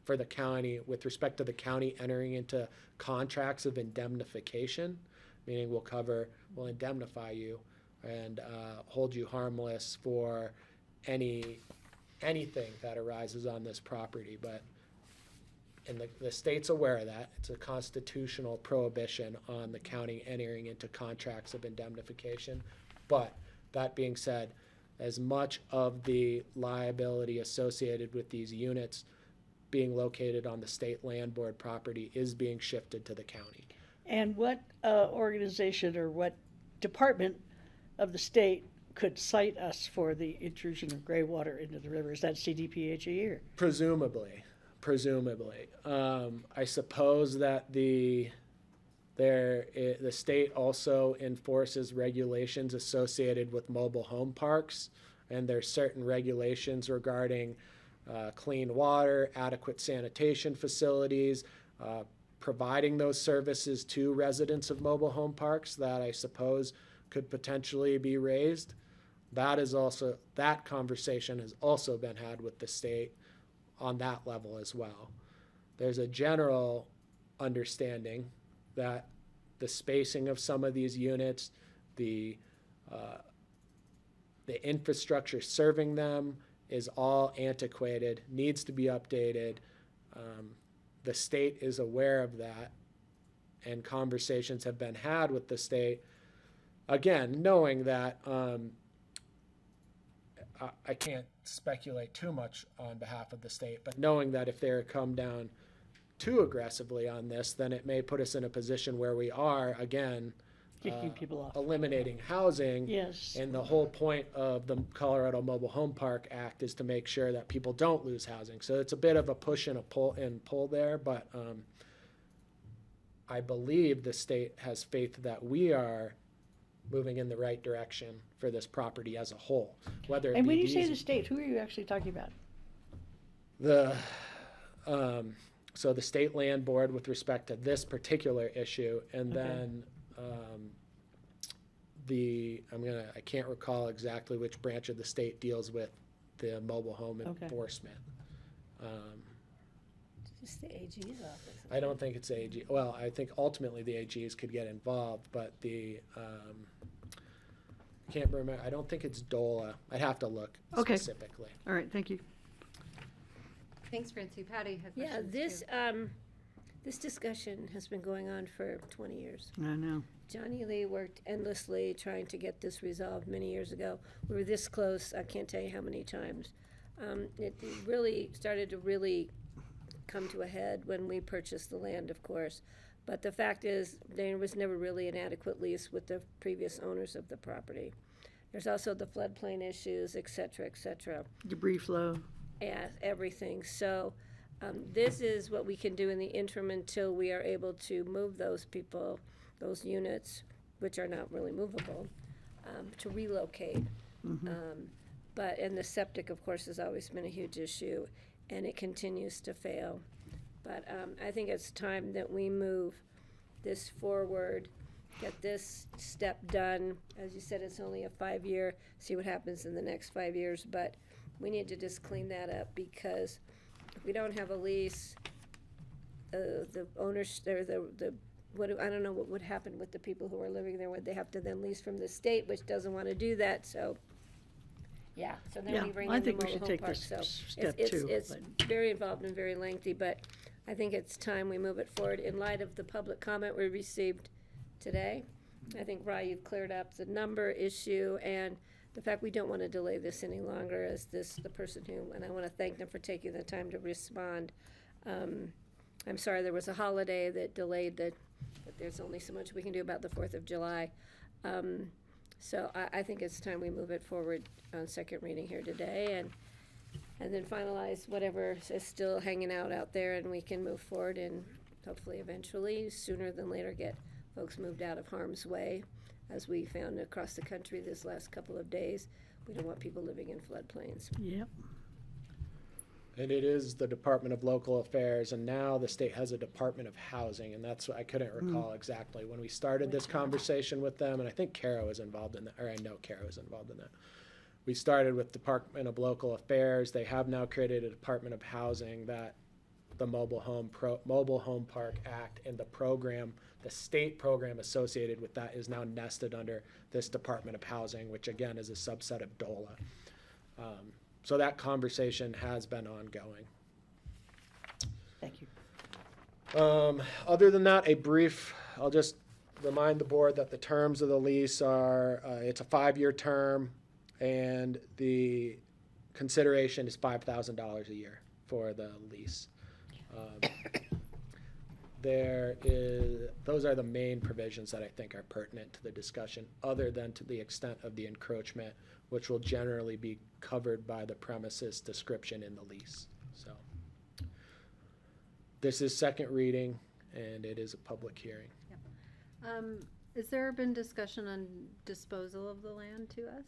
for the county, with respect to the county entering into contracts of indemnification, meaning we'll indemnify you and hold you harmless for anything that arises on this property. But and the state's aware of that. It's a constitutional prohibition on the county entering into contracts of indemnification. But that being said, as much of the liability associated with these units being located on the state land board property is being shifted to the county. And what organization or what department of the state could cite us for the intrusion of gray water into the river? Is that CDPHE or? Presumably. I suppose that the state also enforces regulations associated with mobile home parks, and there's certain regulations regarding clean water, adequate sanitation facilities, providing those services to residents of mobile home parks that I suppose could potentially be raised. That conversation has also been had with the state on that level as well. There's a general understanding that the spacing of some of these units, the infrastructure serving them is all antiquated, needs to be updated. The state is aware of that, and conversations have been had with the state. Again, knowing that I can't speculate too much on behalf of the state, but knowing that if they come down too aggressively on this, then it may put us in a position where we are, again, Kicking people off. eliminating housing. Yes. And the whole point of the Colorado Mobile Home Park Act is to make sure that people don't lose housing. So it's a bit of a push and a pull there, but I believe the state has faith that we are moving in the right direction for this property as a whole. Whether it And be when you say these- the state, who are you actually talking about? the so the state land board with respect to this particular issue, and Okay. then I can't recall exactly which branch of the state deals with the mobile home Okay. enforcement. Just the AG's office. I don't think it's AG. Well, I think ultimately the AGs could get involved, but the can't remember. I don't think it's DOLA. I'd have to look Okay. specifically. All right, thank you. Thanks, Francie. Patty had Yeah, questions too. this discussion has been going on for 20 years. I know. Johnny Lee worked endlessly trying to get this resolved many years ago. We were this close, I can't tell you how many times. It really started to really come to a head when we purchased the land, of course. But the fact is, there was never really an adequate lease with the previous owners of the property. There's also the floodplain issues, et cetera, Debris flow. everything. So this is what we can do in the interim until we are able to move those people, those units, which are not really movable, to relocate. And the septic, of course, has always been a huge issue, and it continues to fail. But I think it's time that we move this forward, get this step done. As you said, it's only a 5-year, see what happens in the next 5 years, but we need to just clean that up, because if we don't have a lease, the owners, or I don't know what would happen with the people who are living there. Would they have to then lease from the state, which doesn't want to do that, so. Yeah, so then Yeah, we bring I in the think we mobile should home take park, this so. step it's- too, It's but- very involved and very lengthy, but I think it's time we move it forward in light of the public comment we received today. I think, Rye, you've cleared up the number issue and the fact we don't want to delay this any longer, as the person who, and I want to thank them for taking the time to respond. I'm sorry there was a holiday that delayed but there's only so much we can do about the 4th of July. So I think it's time we move it forward on second reading here today, and then finalize whatever is still hanging out there, and we can move forward and hopefully eventually, sooner than later, get folks moved out of harm's way. As we found across the country this last couple of days, we don't want people living in floodplains. Yep. And it is the Department of Local Affairs, and now the state has a Department of Housing, and that's what I couldn't recall exactly. When we started this conversation with them, and I think Kara was involved in that, or I know Kara was involved in that. We started with Department of Local Affairs. They have now created a Department of Housing that the Mobile Home Park Act and the program, the state program associated with that, is now nested under this Department of Housing, which again is a subset of DOLA. So that conversation has been ongoing. Thank you. Other than that, I'll just remind the board that the terms of the lease are, it's a 5-year term, and the consideration is $5,000 a year for the lease. Those are the main provisions that I think are pertinent to the discussion, other than to the extent of the encroachment, which will generally be covered by the premises description in the lease. So this is second reading, and it is a public hearing. Has there been discussion on disposal of the land to us?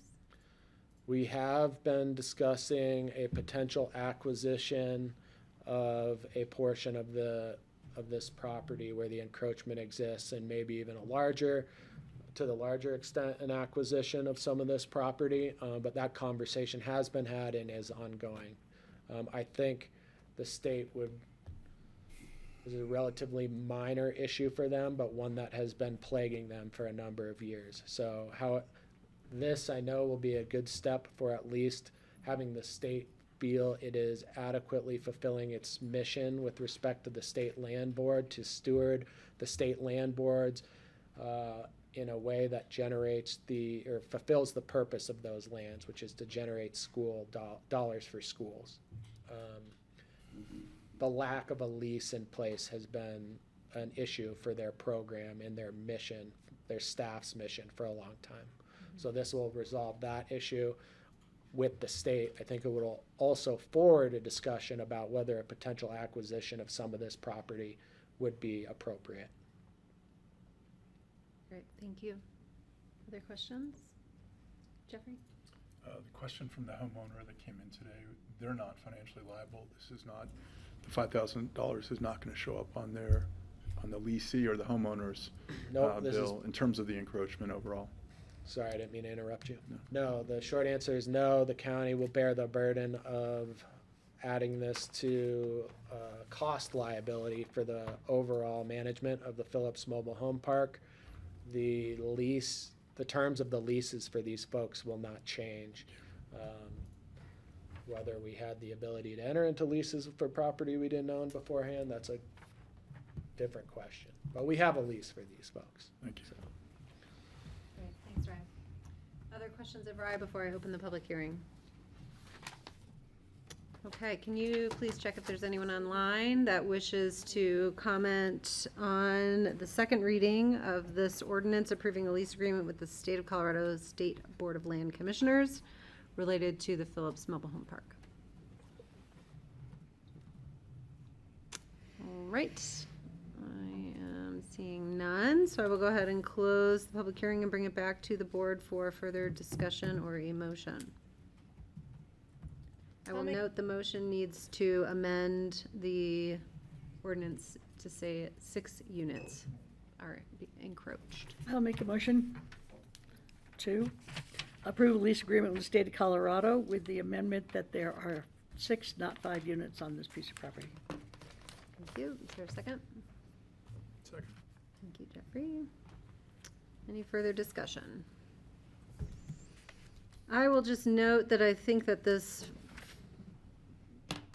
We have been discussing a potential acquisition of a portion of this property where the encroachment exists, and maybe even to the larger extent, an acquisition of some of this property. But that conversation has been had and is ongoing. I think the state is a relatively minor issue for them, but one that has been plaguing them for a number of years. So this, I know, will be a good step for at least having the state feel it is adequately fulfilling its mission with respect to the state land board to steward the state land boards in a way that generates or fulfills the purpose of those lands, which is to generate dollars for schools. The lack of a lease in place has been an issue for their program and their mission, their staff's mission, for a long time. So this will resolve that issue with the state. I think it will also forward a discussion about whether a potential acquisition of some of this property would be appropriate. Great, thank you. Other questions? Jeffrey? The question from the homeowner that came in today, they're not financially liable. This is not, the $5,000 is not going to show up on the leasee or the homeowner's bill in terms of the encroachment overall. Sorry, I didn't mean to interrupt you. No, the short answer is no. The county will bear the burden of adding this to cost liability for the overall management of the Phillips Mobile Home Park. The terms of the leases for these folks will not change. Whether we had the ability to enter into leases for property we didn't own beforehand, that's a different question. But we have a lease for these folks. Thank you. So. Great, thanks, Ryan. Other questions of Ryan before I open the public hearing? Okay, can you please check if there's anyone online that wishes to comment on the second reading of this ordinance approving a lease agreement with the State of Colorado State Board of Land Commissioners related to the Phillips Mobile Home Park? All right, I am seeing none, so I will go ahead and close the public hearing and bring it back to the board for further discussion or a motion. I will note the motion needs to amend the ordinance to say 6 units are encroached. I'll make a motion to approve a lease agreement with the state of Colorado with the amendment that there are 6, not 5 units on this piece of property. Thank you. Is there a second? Second. Thank you, Jeffrey. Any further discussion? I will just note that I think that this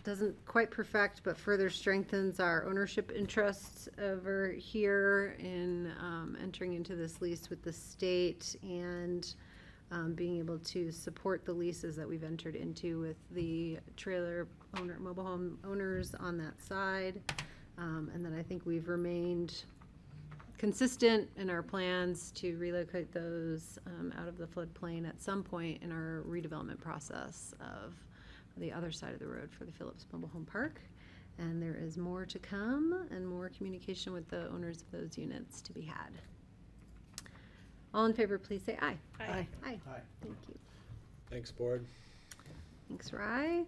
doesn't quite perfect, but further strengthens our ownership interests over here in entering into this lease with the state and being able to support the leases that we've entered into with the mobile home owners on that side. And then I think we've remained consistent in our plans to relocate those out of the floodplain at some point in our redevelopment process of the other side of the road for the Phillips Mobile Home Park. And there is more to come and more communication with the owners of those units to be had. All in favor, please say aye. Aye. Aye. Thank you. Thanks, board. Thanks, Rye.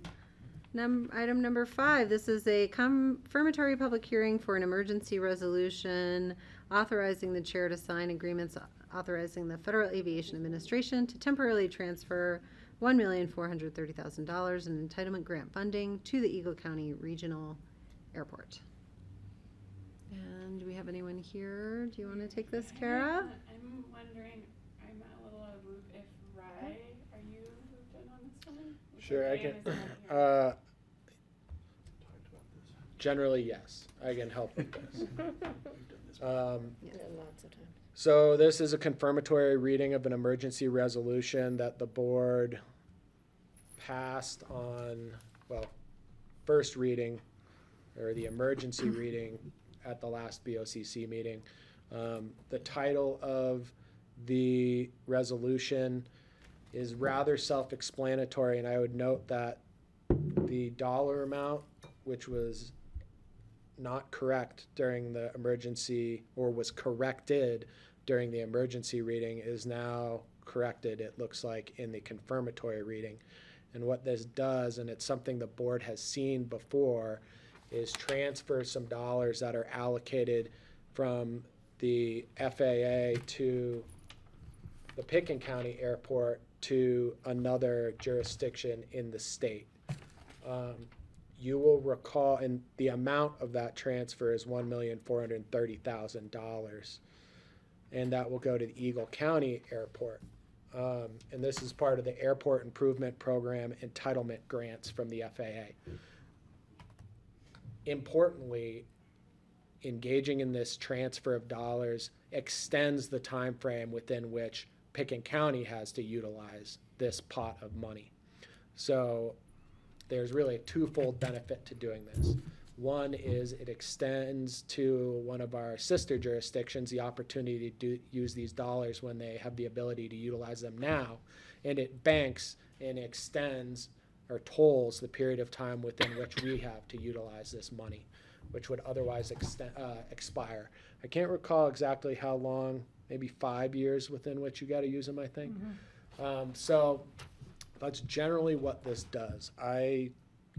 Item number 5, this is a confirmatory public hearing for an emergency resolution authorizing the chair to sign agreements authorizing the Federal Aviation Administration to temporarily transfer $1,430,000 in entitlement grant funding to the Eagle County Regional Airport. And do we have anyone here? Do you want to take this, Kara? I'm wondering, I'm a little out of loop if Rye, are you moved in on this one? Sure, I Ryan can. is not here. Generally, yes, I can help with this. Lots of times. So this is a confirmatory reading of an emergency resolution that the board passed on, well, first reading, or the emergency reading at the last BoCC meeting. The title of the resolution is rather self-explanatory, and I would note that the dollar amount, which was not correct during the emergency, or was corrected during the emergency reading, is now corrected, it looks like, in the confirmatory reading. And what this does, and it's something the board has seen before, is transfer some dollars that are allocated from the FAA to the Pickens County Airport to another jurisdiction in the state. you will recall, and the amount of that transfer is $1,430,000. And that will go to the Eagle County Airport. And this is part of the Airport Improvement Program entitlement grants from the FAA. Importantly, engaging in this transfer of dollars extends the time frame within which Pickens County has to utilize this pot of money. So there's really a twofold benefit to doing this. One is it extends to one of our sister jurisdictions the opportunity to use these dollars when they have the ability to utilize them now, and it banks and extends or tolls the period of time within which we have to utilize this money, which would otherwise expire. I can't recall exactly how long, maybe 5 years within which you got to use them, I think. So that's generally what this does. I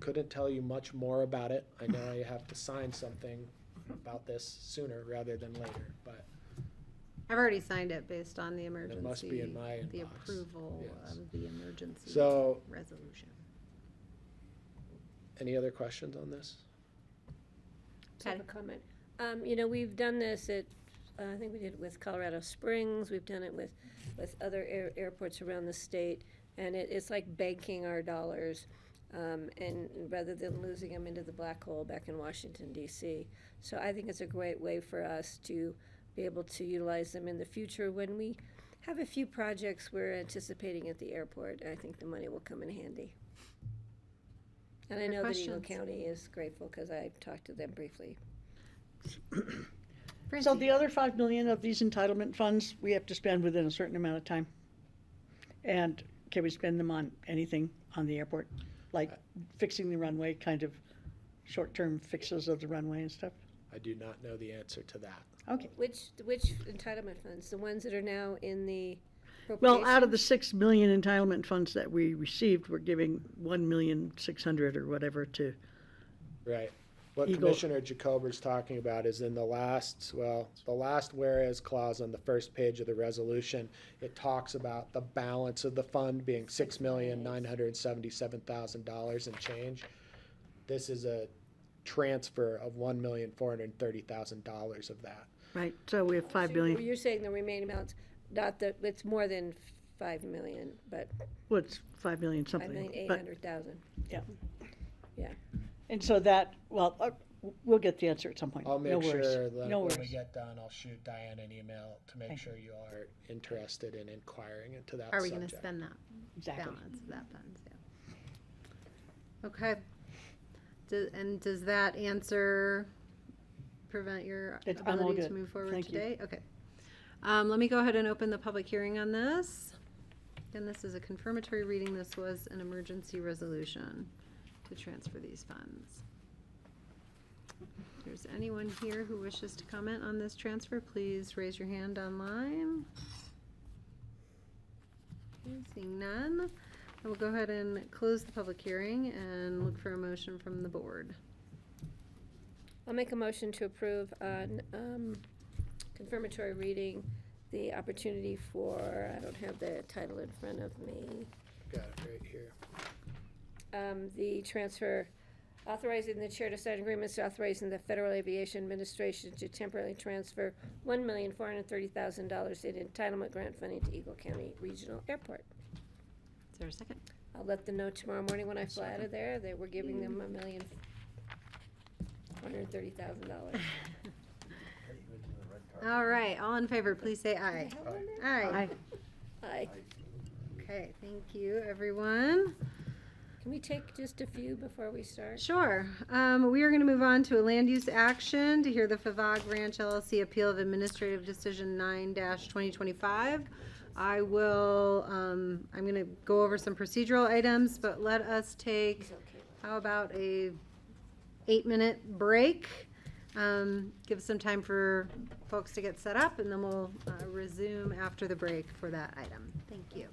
couldn't tell you much more about it. I know I have to sign something about this sooner rather than later, but I've already signed it based on the emergency. it must be in my The inbox. approval Yes. of the emergency So, resolution. any other questions on this? Just have a comment. You know, we've done this at, I think we did it with Colorado Springs, we've done it with other airports around the state, and it's like banking our dollars, and rather than losing them into the black hole back in Washington DC. So I think it's a great way for us to be able to utilize them in the future when we have a few projects we're anticipating at the airport. I think the money will come in handy. And I Other know that Eagle questions? County is grateful because I talked to them briefly. So the other 5 million of these entitlement funds, we have to spend within a certain amount of time? And can we spend them on anything on the airport? Like fixing the runway, kind of short-term fixes of the runway and stuff? I do not know the answer to that. Okay. Which entitlement funds? The ones that are now in the Well, out of the appropriations? 6 million entitlement funds that we received, we're giving 1,600,000 or whatever to, Right. What Eagle. Commissioner Jacober's talking about is in the last whereas clause on the first page of the resolution, it talks about the balance of the fund being $6,977,000 and change. This is a transfer of $1,430,000 of that. right? So we have 5 So million. You're saying the remaining amounts, not the, it's more than 5 million, but What's 5 million something? but- 5,800,000. Yeah. Yeah. And so that, well, we'll get the answer at some point. I'll No make worries. sure that No when we worries. get done, I'll shoot Diane an email to make Thank sure you are interested in inquiring into that Are we subject. gonna spend that Exactly. balance of that funds, yeah. Okay. And does that answer prevent your I'm all ability to good. move forward Thank you. today? Okay. Let me go ahead and open the public hearing on this. Again, this is a confirmatory reading. This was an emergency resolution to transfer these funds. If there's anyone here who wishes to comment on this transfer, please raise your hand online. Okay, seeing none, I will go ahead and close the public hearing and look for a motion from the board. I'll make a motion to approve on confirmatory reading the opportunity for, I don't have the title in front of me, Got it right here. the transfer, authorizing the chair to sign agreements authorizing the Federal Aviation Administration to temporarily transfer $1,430,000 in entitlement grant funding to Eagle County Regional Airport. Is there a second? I'll let them know tomorrow morning when I fly out of there that we're giving them $1,430,000. All right, all in favor, please say aye. Aye. Aye. Okay, thank you, everyone. Can we take just a few before we start? Sure. We are going to move on to a land use action to hear the Favog Ranch LLC appeal of administrative decision 9-2025. I will, I'm going to go over some procedural items, but let us take, how about a 8-minute break? Give some time for folks to get set up, and then we'll resume after the break for that item. Thank you.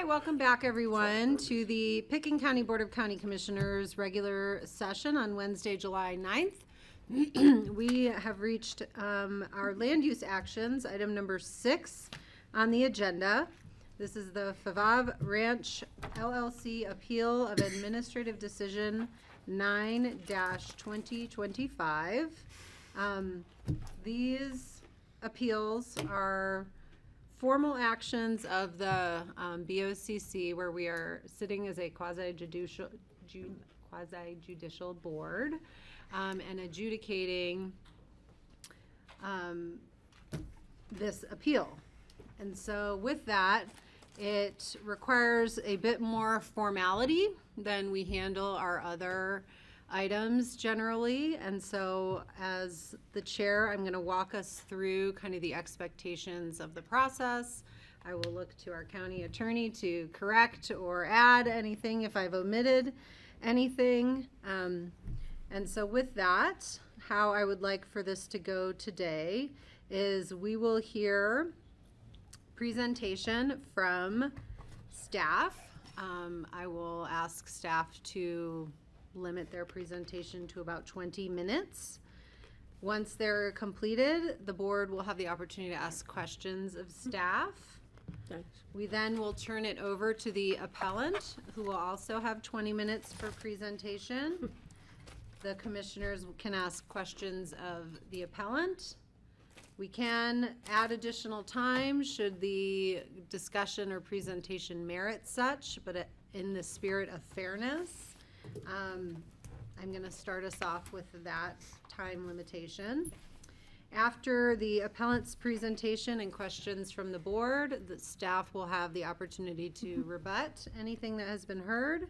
welcome back everyone to the Pickens County Board of County Commissioners regular session on Wednesday, July 9th. We have reached our land use actions, item number 6 on the agenda. This is the Favav Ranch LLC appeal of administrative decision 9-2025. These appeals are formal actions of the BoCC, where we are sitting as a quasi-judicial board and adjudicating this appeal. And so with that, it requires a bit more formality than we handle our other items generally. And so as the chair, I'm going to walk us through kind of the expectations of the process. I will look to our county attorney to correct or add anything if I've omitted anything. And so with that, how I would like for this to go today is we will hear presentation from staff. I will ask staff to limit their presentation to about 20 minutes. Once they're completed, the board will have the opportunity to ask questions of staff. We then will turn it over to the appellant, who will also have 20 minutes for presentation. The commissioners can ask questions of the appellant. We can add additional time should the discussion or presentation merit such, but in the spirit of fairness, I'm going to start us off with that time limitation. After the appellant's presentation and questions from the board, the staff will have the opportunity to rebut anything that has been heard.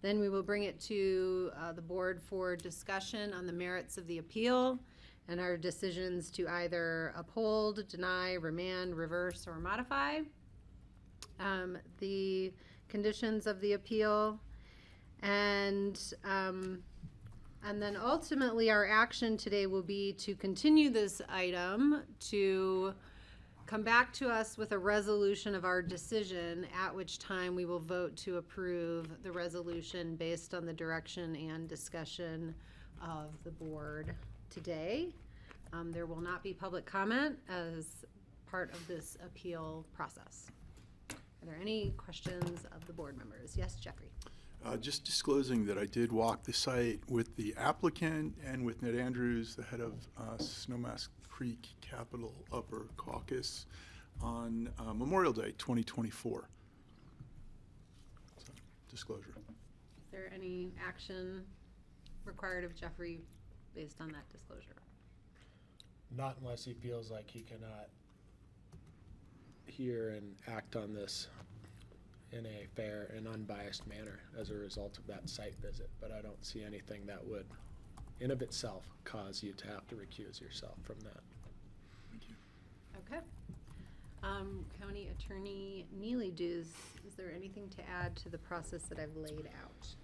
Then we will bring it to the board for discussion on the merits of the appeal and our decisions to either uphold, deny, remand, reverse, or modify the conditions of the appeal. And then ultimately our action today will be to continue this item to come back to us with a resolution of our decision, at which time we will vote to approve the resolution based on the direction and discussion of the board today. There will not be public comment as part of this appeal process. Are there any questions of the board members? Yes, Jeffrey. Just disclosing that I did walk the site with the applicant and with Ned Andrews, the head of Snowmass Creek Capital Upper Caucus, on Memorial Day 2024. So, disclosure. Is there any action required of Jeffrey based on that disclosure? Not unless he feels like he cannot hear and act on this in a fair and unbiased manner as a result of that site visit. But I don't see anything that would, in of itself, cause you to have to recuse yourself from that. Thank you. Okay. County Attorney Neely, is there anything to add to the process that I've laid out?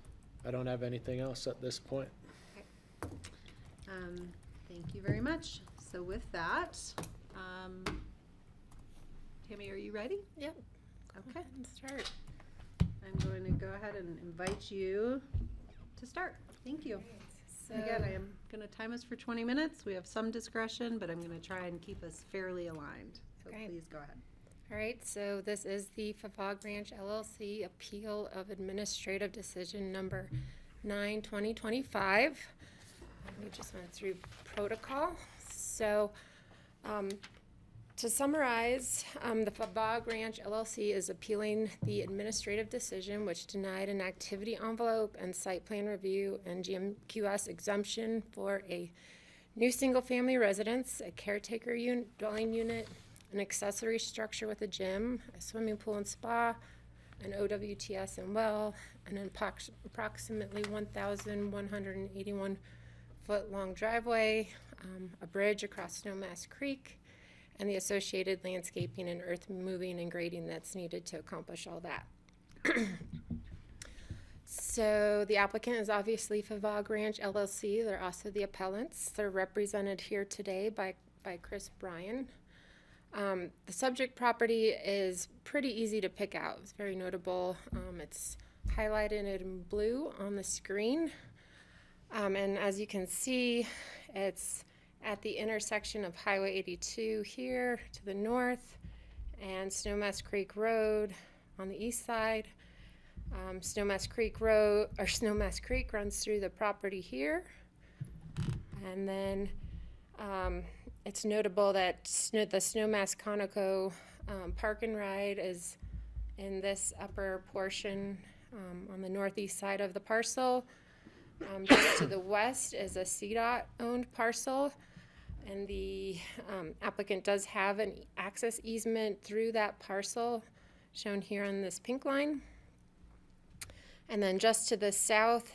I don't have anything else at this point. Okay. Thank you very much. So with that, Tammy, are you ready? Yep. Okay. Start. I'm going to go ahead and invite you to start. Thank you. So, Again, I am going to time us for 20 minutes. We have some discretion, but I'm going to try and keep us fairly aligned. So Okay. please go ahead. all right, so this is the Favav Ranch LLC appeal of administrative decision number 9/2025. We just went through protocol. So, to summarize, the Favav Ranch LLC is appealing the administrative decision which denied an activity envelope and site plan review and GMQS exemption for a new single-family residence, a caretaker dwelling unit, an accessory structure with a gym, a swimming pool and spa, an OWTS and well, and an approximately 1,181 foot long driveway, a bridge across Snowmass Creek, and the associated landscaping and earth moving and grading that's needed to accomplish all that. So the applicant is obviously Favav Ranch LLC. They're also the appellants. They're represented here today by Chris Bryan. The subject property is pretty easy to pick out. It's very notable. It's highlighted in blue on the screen. And as you can see, it's at the intersection of Highway 82 here to the north and Snowmass Creek Road on the east side. Snowmass Creek runs through the property here. And then it's notable that the Snowmass Conoco Park and Ride is in this upper portion on the northeast side of the parcel. Just to the west is a CDOT owned parcel, and the applicant does have an access easement through that parcel shown here on this pink line. And then just to the south,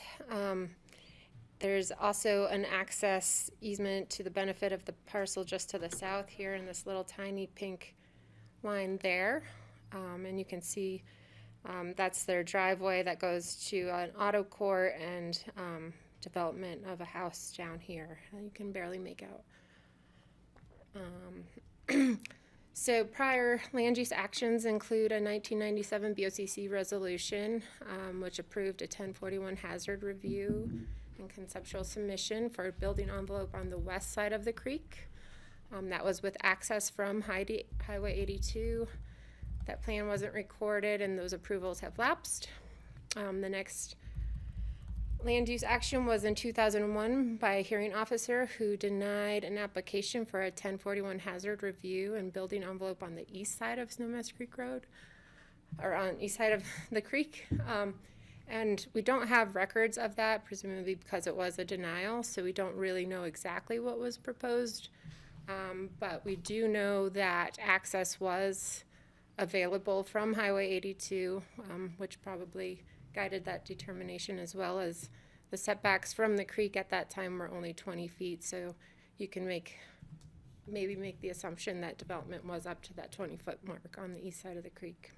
there's also an access easement to the benefit of the parcel just to the south here in this little tiny pink line there. And you can see that's their driveway that goes to an auto court and development of a house down here. You can barely make out. So prior land use actions include a 1997 BoCC resolution, which approved a 1041 hazard review and conceptual submission for a building envelope on the west side of the creek. That was with access from Highway 82. That plan wasn't recorded and those approvals have lapsed. The next land use action was in 2001 by a hearing officer who denied an application for a 1041 hazard review and building envelope on the east side of Snowmass Creek Road, or on east side of the creek. And we don't have records of that, presumably because it was a denial, so we don't really know exactly what was proposed. But we do know that access was available from Highway 82, which probably guided that determination, as well as the setbacks from the creek at that time were only 20 feet, so you can maybe make the assumption that development was up to that 20-foot mark on the east side of the creek.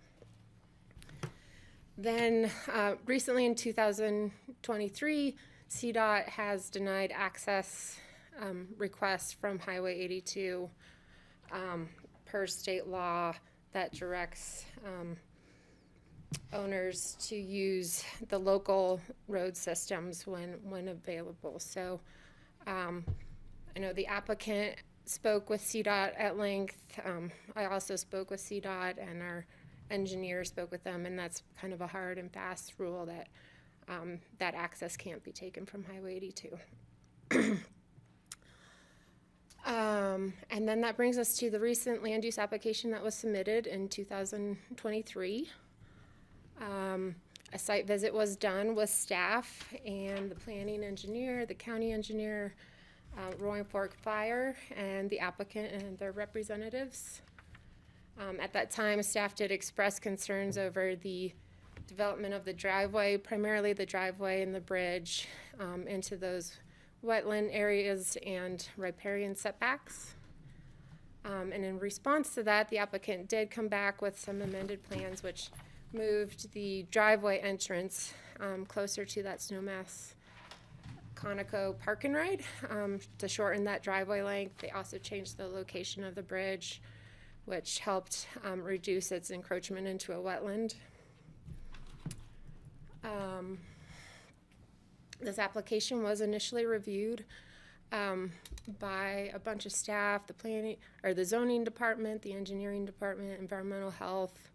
Then recently in 2023, CDOT has denied access requests from Highway 82 per state law that directs owners to use the local road systems when available. So I know the applicant spoke with CDOT at length. I also spoke with CDOT, and our engineer spoke with them, and that's kind of a hard and fast rule that that access can't be taken from Highway 82. And then that brings us to the recent land use application that was submitted in 2023. A site visit was done with staff and the planning engineer, the county engineer, Roaring Fork Fire, and the applicant and their representatives. At that time, staff did express concerns over the development of the driveway, primarily the driveway and the bridge, into those wetland areas and riparian setbacks. And in response to that, the applicant did come back with some amended plans which moved the driveway entrance closer to that Snowmass Conoco Park and Ride to shorten that driveway length. They also changed the location of the bridge, which helped reduce its encroachment into a wetland. This application was initially reviewed by a bunch of staff, the zoning department, the engineering department, environmental health.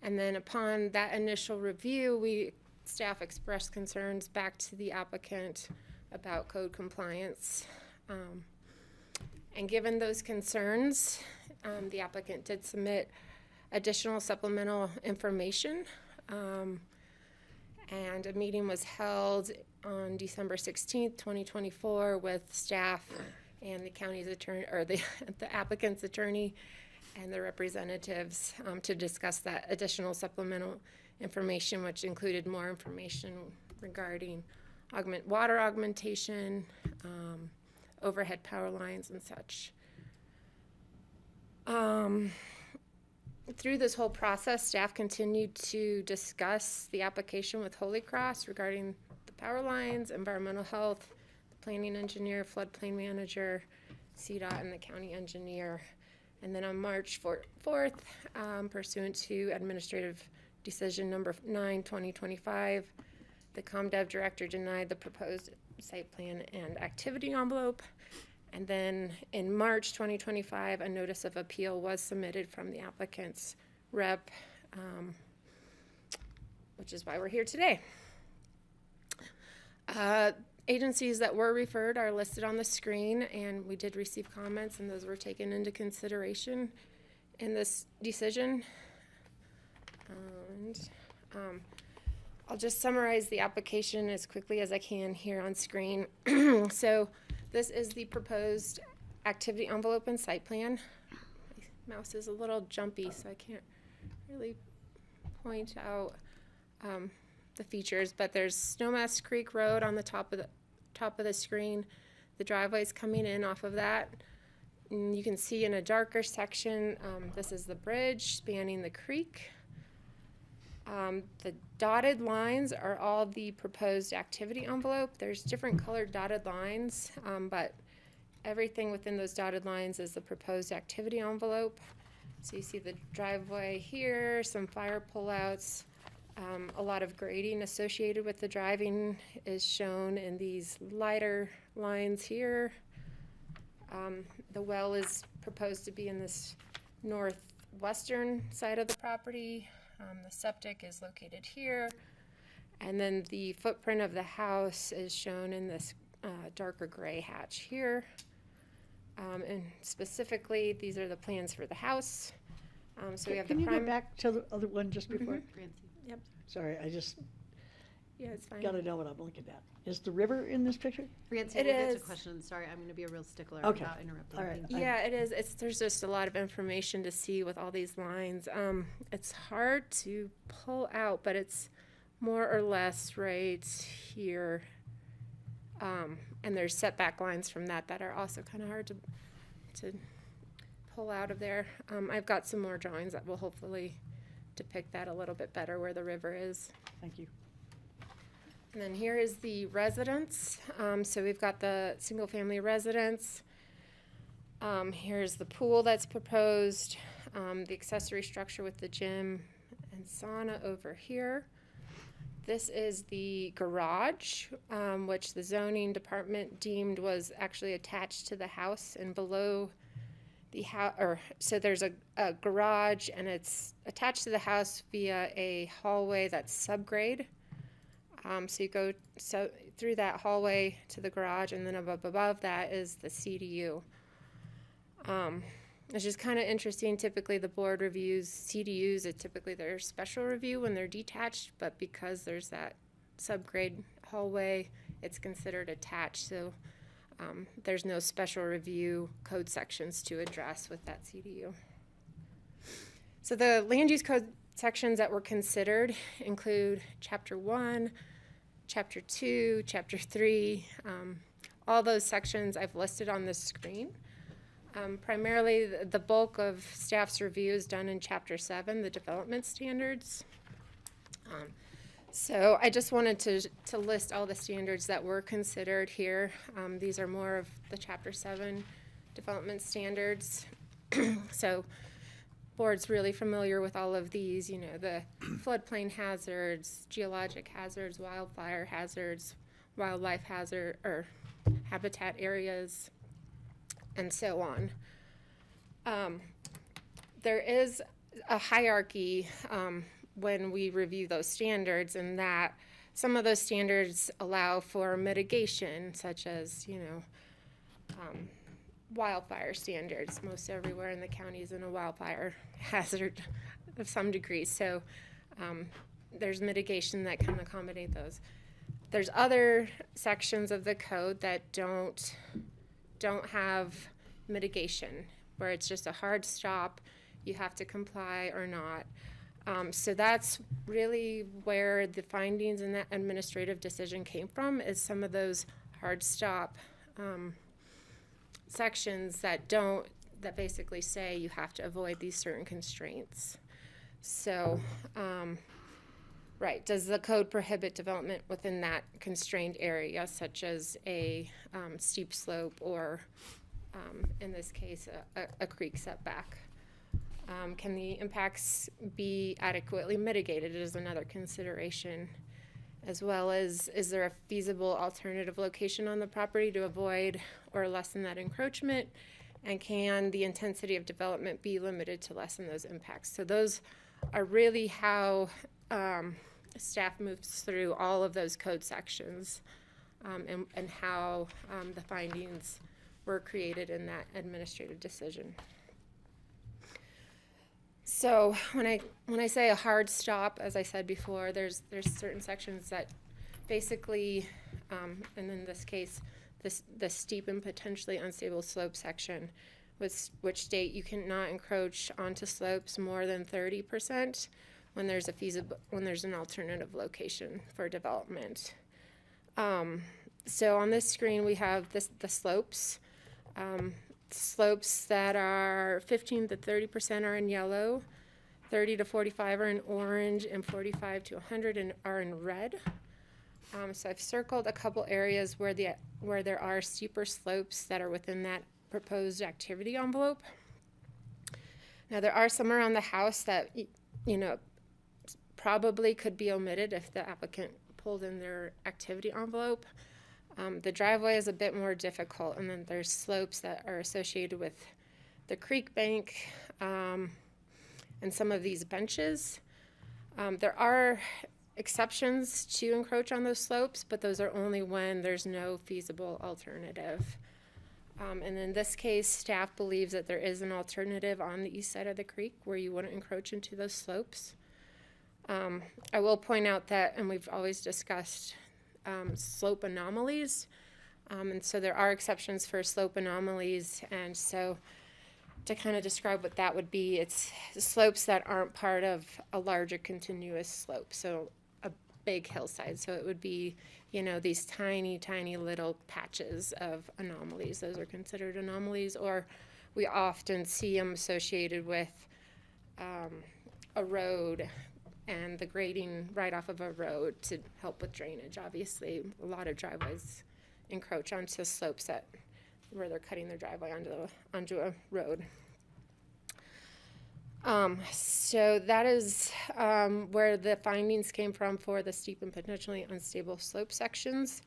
And then upon that initial review, staff expressed concerns back to the applicant about code compliance. And given those concerns, the applicant did submit additional supplemental information. And a meeting was held on December 16th, 2024 with staff and the county's attorney, or the applicant's attorney and the representatives to discuss that additional supplemental information, which included more information regarding water augmentation, overhead power lines and such. Through this whole process, staff continued to discuss the application with Holy Cross regarding the power lines, environmental health, the planning engineer, floodplain manager, CDOT, and the county engineer. And then on March 4th, pursuant to Administrative Decision Number 9, 2025, the ComDev Director denied the proposed site plan and activity envelope. And then in March 2025, a notice of appeal was submitted from the applicant's rep, which is why we're here today. Agencies that were referred are listed on the screen, and we did receive comments, and those were taken into consideration in this decision. And I'll just summarize the application as quickly as I can here on screen. So this is the proposed activity envelope and site plan. My mouse is a little jumpy, so I can't really point out the features, but there's Snowmass Creek Road on the top of the screen. The driveway's coming in off of that. And you can see in a darker section, this is the bridge spanning the creek. The dotted lines are all the proposed activity envelope. There's different colored dotted lines, but everything within those dotted lines is the proposed activity envelope. So you see the driveway here, some fire pullouts. A lot of grading associated with the driving is shown in these lighter lines here. The well is proposed to be in this northwestern side of the property. The septic is located here. And then the footprint of the house is shown in this darker gray hatch here. And specifically, these are the plans for the house. So we have Can the you go back to the other one just before? Yep. Sorry, I just Yeah, it's fine. gotta know what I'm looking at. Is the river in this picture? Francie, It we'll get to is. questions. Sorry, I'm gonna be a real stickler Okay. about interrupting. All right. Thank you. Yeah, it is. There's just a lot of information to see with all these lines. It's hard to pull out, but it's more or less right here. And there's setback lines from that are also kind of hard to pull out of there. I've got some more drawings that will hopefully depict that a little bit better where the river is. Thank you. And then here is the residence. So we've got the single-family residence. Here's the pool that's proposed, the accessory structure with the gym and sauna over here. This is the garage, which the zoning department deemed was actually attached to the house, and below the house, so there's a garage, and it's attached to the house via a hallway that's subgrade. So you go through that hallway to the garage, and then above that is the CDU. It's just kind of interesting. Typically, the board reviews CDUs. Typically their special review when they're detached, but because there's that subgrade hallway, it's considered attached. So there's no special review code sections to address with that CDU. So the land use code sections that were considered include Chapter 1, Chapter 2, Chapter 3. All those sections I've listed on the screen. Primarily, the bulk of staff's review is done in Chapter 7, the development standards. So I just wanted to list all the standards that were considered here. These are more of the Chapter 7 development standards. So board's really familiar with all of these, you know, the floodplain hazards, geologic hazards, wildfire hazards, wildlife hazard or habitat areas, and so on. There is a hierarchy when we review those standards, and that some of those standards allow for mitigation, such as, you know, wildfire standards. Most everywhere in the county is in a wildfire hazard of some degree, so there's mitigation that can accommodate those. There's other sections of the code that don't have mitigation, where it's just a hard stop, you have to comply or not. So that's really where the findings in that administrative decision came from, is some of those hard stop sections that basically say you have to avoid these certain constraints. So, right, does the code prohibit development within that constrained area, such as a steep slope or in this case, a creek setback. Can the impacts be adequately mitigated is another consideration, as well as is there a feasible alternative location on the property to avoid or lessen that encroachment, and can the intensity of development be limited to lessen those impacts. So those are really how staff moves through all of those code sections, and how the findings were created in that administrative decision. So when I say a hard stop, as I said before, there's certain sections that basically, and in this case, the steep and potentially unstable slope section, which state you cannot encroach onto slopes more than 30% when there's an alternative location for development. So on this screen we have the slopes. Slopes that are 15 to 30% are in yellow, 30 to 45 are in orange, and 45 to 100 are in red. So I've circled a couple areas where there are steeper slopes that are within that proposed activity envelope. Now there are some around the house that probably could be omitted if the applicant pulled in their activity envelope. The driveway is a bit more difficult, and then there's slopes that are associated with the creek bank and some of these benches. There are exceptions to encroach on those slopes, but those are only when there's no feasible alternative. And in this case, staff believes that there is an alternative on the east side of the creek where you wouldn't encroach into those slopes. I will point out that, and we've always discussed slope anomalies, and so there are exceptions for slope anomalies, and so to kind of describe what that would be, it's slopes that aren't part of a larger continuous slope, so a big hillside. So it would be, these tiny, tiny little patches of anomalies. Those are considered anomalies, or we often see them associated with a road and the grading right off of a road to help with drainage. Obviously, a lot of driveways encroach onto slopes where they're cutting their driveway onto a road. So that is where the findings came from for the steep and potentially unstable slope sections.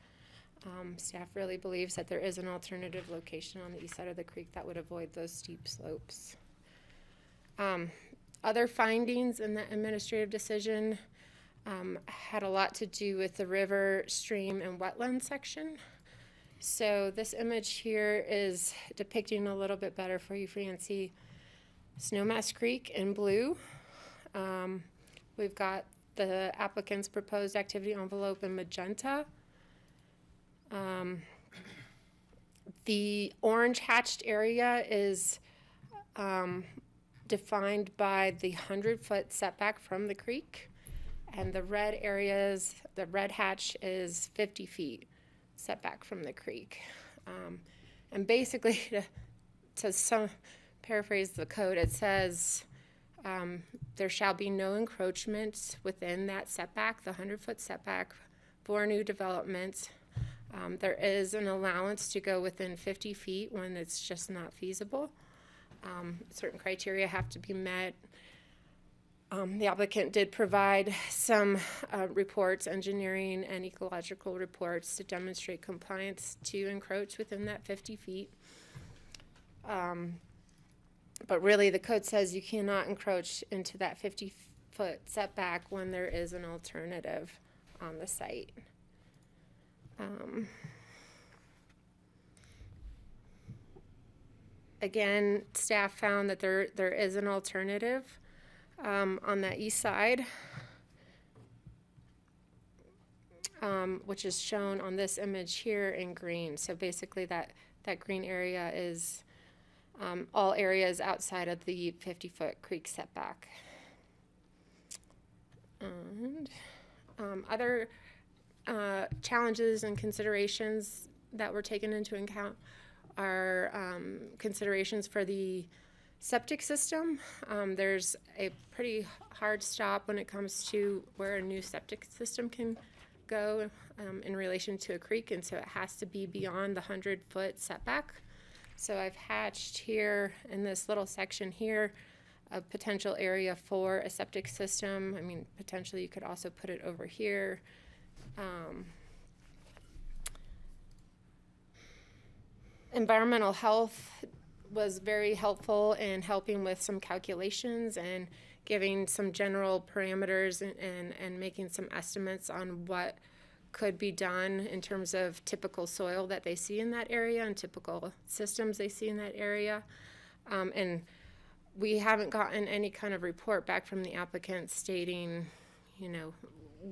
Staff really believes that there is an alternative location on the east side of the creek that would avoid those steep slopes. Other findings in the administrative decision had a lot to do with the river, stream, and wetland section. So this image here is depicting a little bit better for you, Francie. Snowmass Creek in blue. We've got the applicant's proposed activity envelope in magenta. The orange hatched area is defined by the 100-foot setback from the creek, and the red hatch is 50 feet setback from the creek. And basically, to paraphrase the code, it says there shall be no encroachment within that setback, the 100-foot setback, for new development. There is an allowance to go within 50 feet when it's just not feasible. Certain criteria have to be met. The applicant did provide some reports, engineering and ecological reports, to demonstrate compliance to encroach within that 50 feet. But really, the code says you cannot encroach into that 50-foot setback when there is an alternative on the site. Again, staff found that there is an alternative on that east side, which is shown on this image here in green. So basically that green area is all areas outside of the 50-foot creek setback. And other challenges and considerations that were taken into account are considerations for the septic system. There's a pretty hard stop when it comes to where a new septic system can go in relation to a creek, and so it has to be beyond the 100-foot setback. So I've hatched here in this little section here a potential area for a septic system. I mean, potentially you could also put it over here. Environmental health was very helpful in helping with some calculations and giving some general parameters and making some estimates on what could be done in terms of typical soil that they see in that area and typical systems they see in that area. And we haven't gotten any kind of report back from the applicant stating,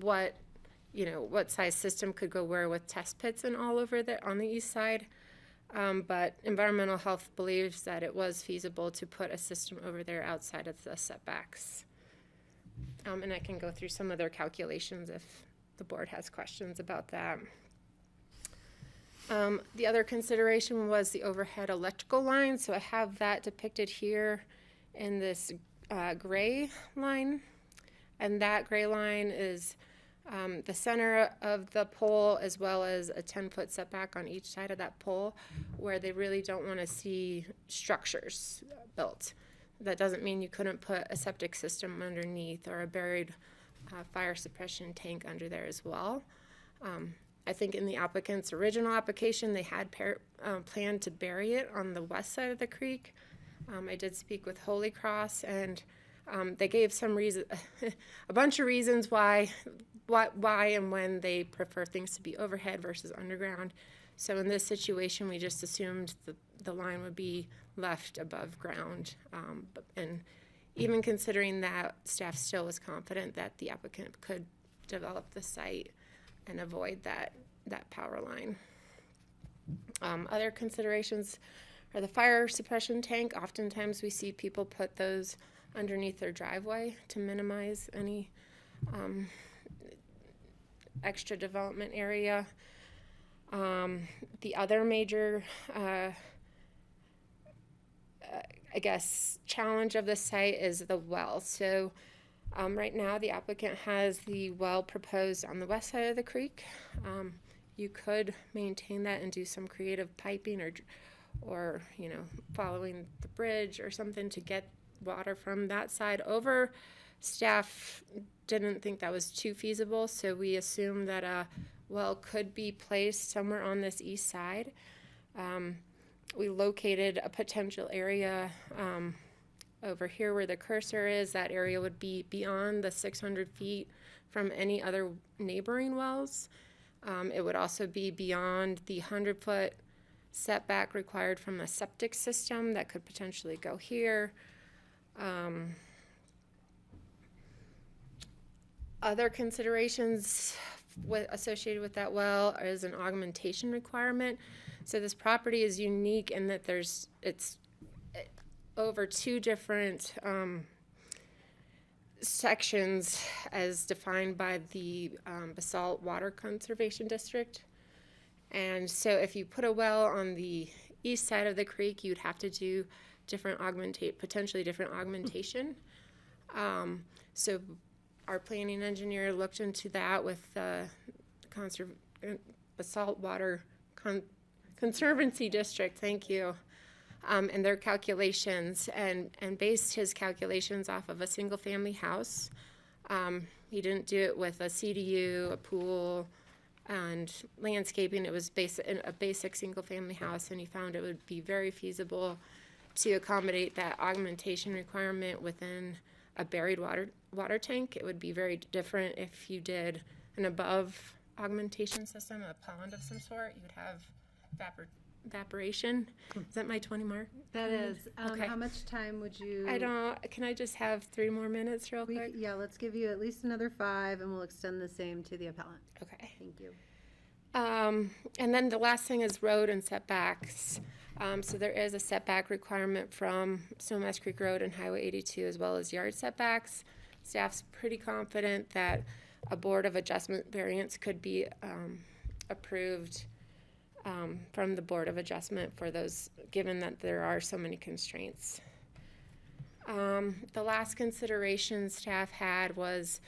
what size system could go where with test pits and all over there on the east side. But environmental health believes that it was feasible to put a system over there outside of the setbacks. And I can go through some of their calculations if the board has questions about that. The other consideration was the overhead electrical line. So I have that depicted here in this gray line. And that gray line is the center of the pole, as well as a 10-foot setback on each side of that pole, where they really don't want to see structures built. That doesn't mean you couldn't put a septic system underneath or a buried fire suppression tank under there as well. I think in the applicant's original application, they had planned to bury it on the west side of the creek. I did speak with Holy Cross, and they gave some reason, a bunch of reasons why and when they prefer things to be overhead versus underground. So in this situation, we just assumed the line would be left above ground. And even considering that, staff still was confident that the applicant could develop the site and avoid that power line. Other considerations are the fire suppression tank. Oftentimes we see people put those underneath their driveway to minimize any extra development area. The other major challenge of the site is the well. So right now the applicant has the well proposed on the west side of the creek. You could maintain that and do some creative piping or following the bridge or something to get water from that side over. Staff didn't think that was too feasible, so we assumed that a well could be placed somewhere on this east side. We located a potential area over here where the cursor is. That area would be beyond the 600 feet from any other neighboring wells. It would also be beyond the 100-foot setback required from a septic system that could potentially go here. Other considerations associated with that well is an augmentation requirement. So this property is unique in that it's over two different sections as defined by the Basalt Water Conservation District. And so if you put a well on the east side of the creek, you'd have to do potentially different augmentation. So our planning engineer looked into that with the Basalt Water Conservancy District, thank you, and their calculations, and based his calculations off of a single-family house. He didn't do it with a CDU, a pool, and landscaping. It was a basic single-family house, and he found it would be very feasible to accommodate that augmentation requirement within a buried water tank. It would be very different if you did an above augmentation system, a pond of some sort. You would have evaporation. Is that my 20 mark? That is. Okay. How much time would you? Can I just have 3 more minutes real quick? Yeah, let's give you at least another 5, and we'll extend the same to the appellant. Okay. Thank you. And then the last thing is road and setbacks. So there is a setback requirement from Snowmass Creek Road and Highway 82, as well as yard setbacks. Staff's pretty confident that a Board of Adjustment variance could be approved from the Board of Adjustment for those, given that there are so many constraints. The last consideration staff had was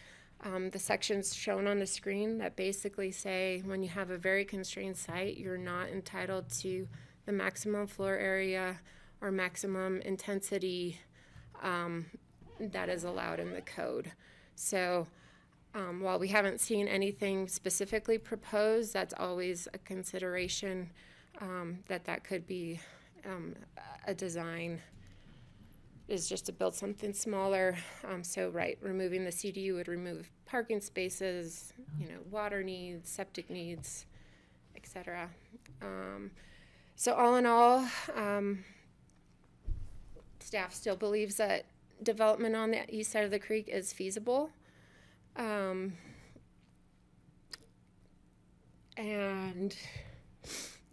the sections shown on the screen that basically say when you have a very constrained site, you're not entitled to the maximum floor area or maximum intensity that is allowed in the code. So while we haven't seen anything specifically proposed, that's always a consideration, that could be a design is just to build something smaller. So right, removing the CDU would remove parking spaces, water needs, septic needs, etc. So all in all, staff still believes that development on the east side of the creek is feasible. And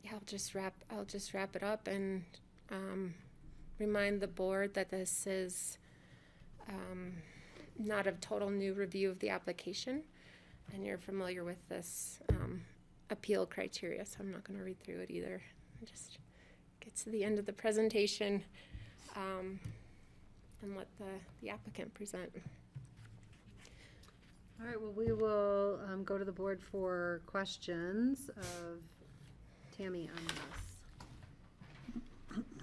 yeah, I'll just wrap it up and remind the board that this is not a total new review of the application, and you're familiar with this appeal criteria, so I'm not going to read through it either. I'll just get to the end of the presentation and let the applicant present. All right, well, we will go to the board for questions of Tammy on this.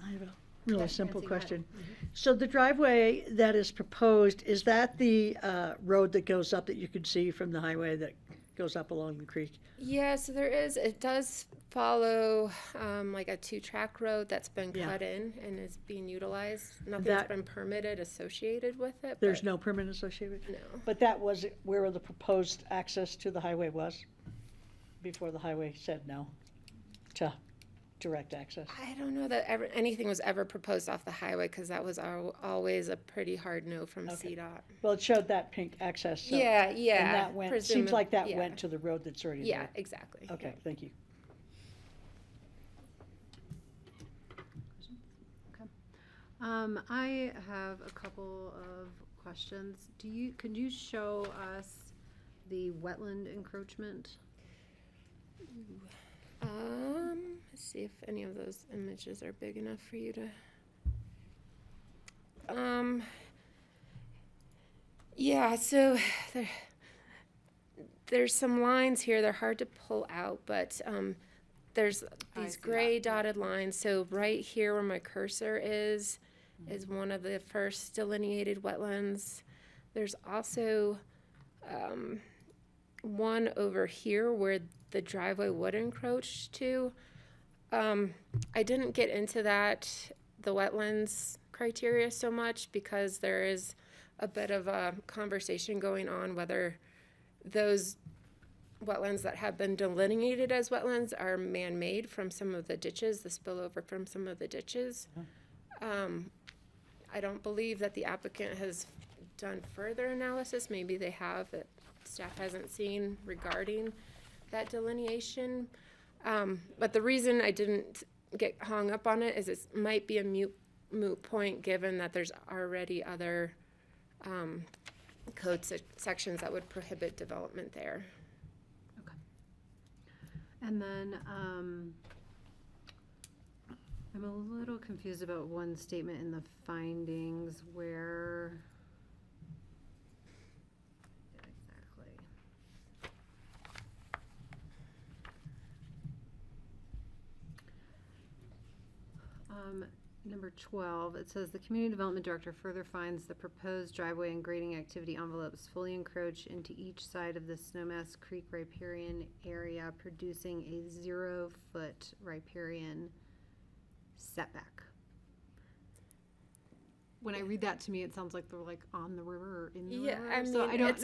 I have a really Yeah, simple Nancy, go ahead. question. So the driveway that is proposed, is that the road that goes up that you can see from the highway that goes up along the creek? Yeah, so it does follow like a 2-track road that's been Yeah. cut in and is being utilized. Nothing's That- been permitted associated with it. There's but no permit associated with it? No. But that was where the proposed access to the highway was, before the highway said no to direct access? I don't know that anything was ever proposed off the highway, because that was always a pretty hard no from Okay. CDOT. Well, it showed that pink access, so. Yeah, And yeah. that went, seems like that yeah. went to the road that's already Yeah, there. exactly. Okay, thank you. I have a couple of questions. Could you show us the wetland encroachment? Let's see if any of those images are big enough for you to. Yeah, so there's some lines here. They're hard to pull out, but there's these gray dotted lines. So right here where my cursor is one of the first delineated wetlands. There's also one over here where the driveway would encroach to. I didn't get into the wetlands criteria so much, because there is a bit of a conversation going on whether those wetlands that have been delineated as wetlands are man-made from some of the ditches, the spillover from some of the ditches. I don't believe that the applicant has done further analysis. Maybe they have, that staff hasn't seen regarding that delineation. But the reason I didn't get hung up on it is it might be a moot point, given that there's already other code sections that would prohibit development there. Okay. And then, I'm a little confused about one statement in the findings where. Exactly. Number 12, it says the community development director further finds the proposed driveway and grading activity envelopes fully encroach into each side of the Snowmass Creek riparian area, producing a 0-foot riparian setback. When I read that, to me, it sounds like they're like on the river or in the river. I mean, So I don't it's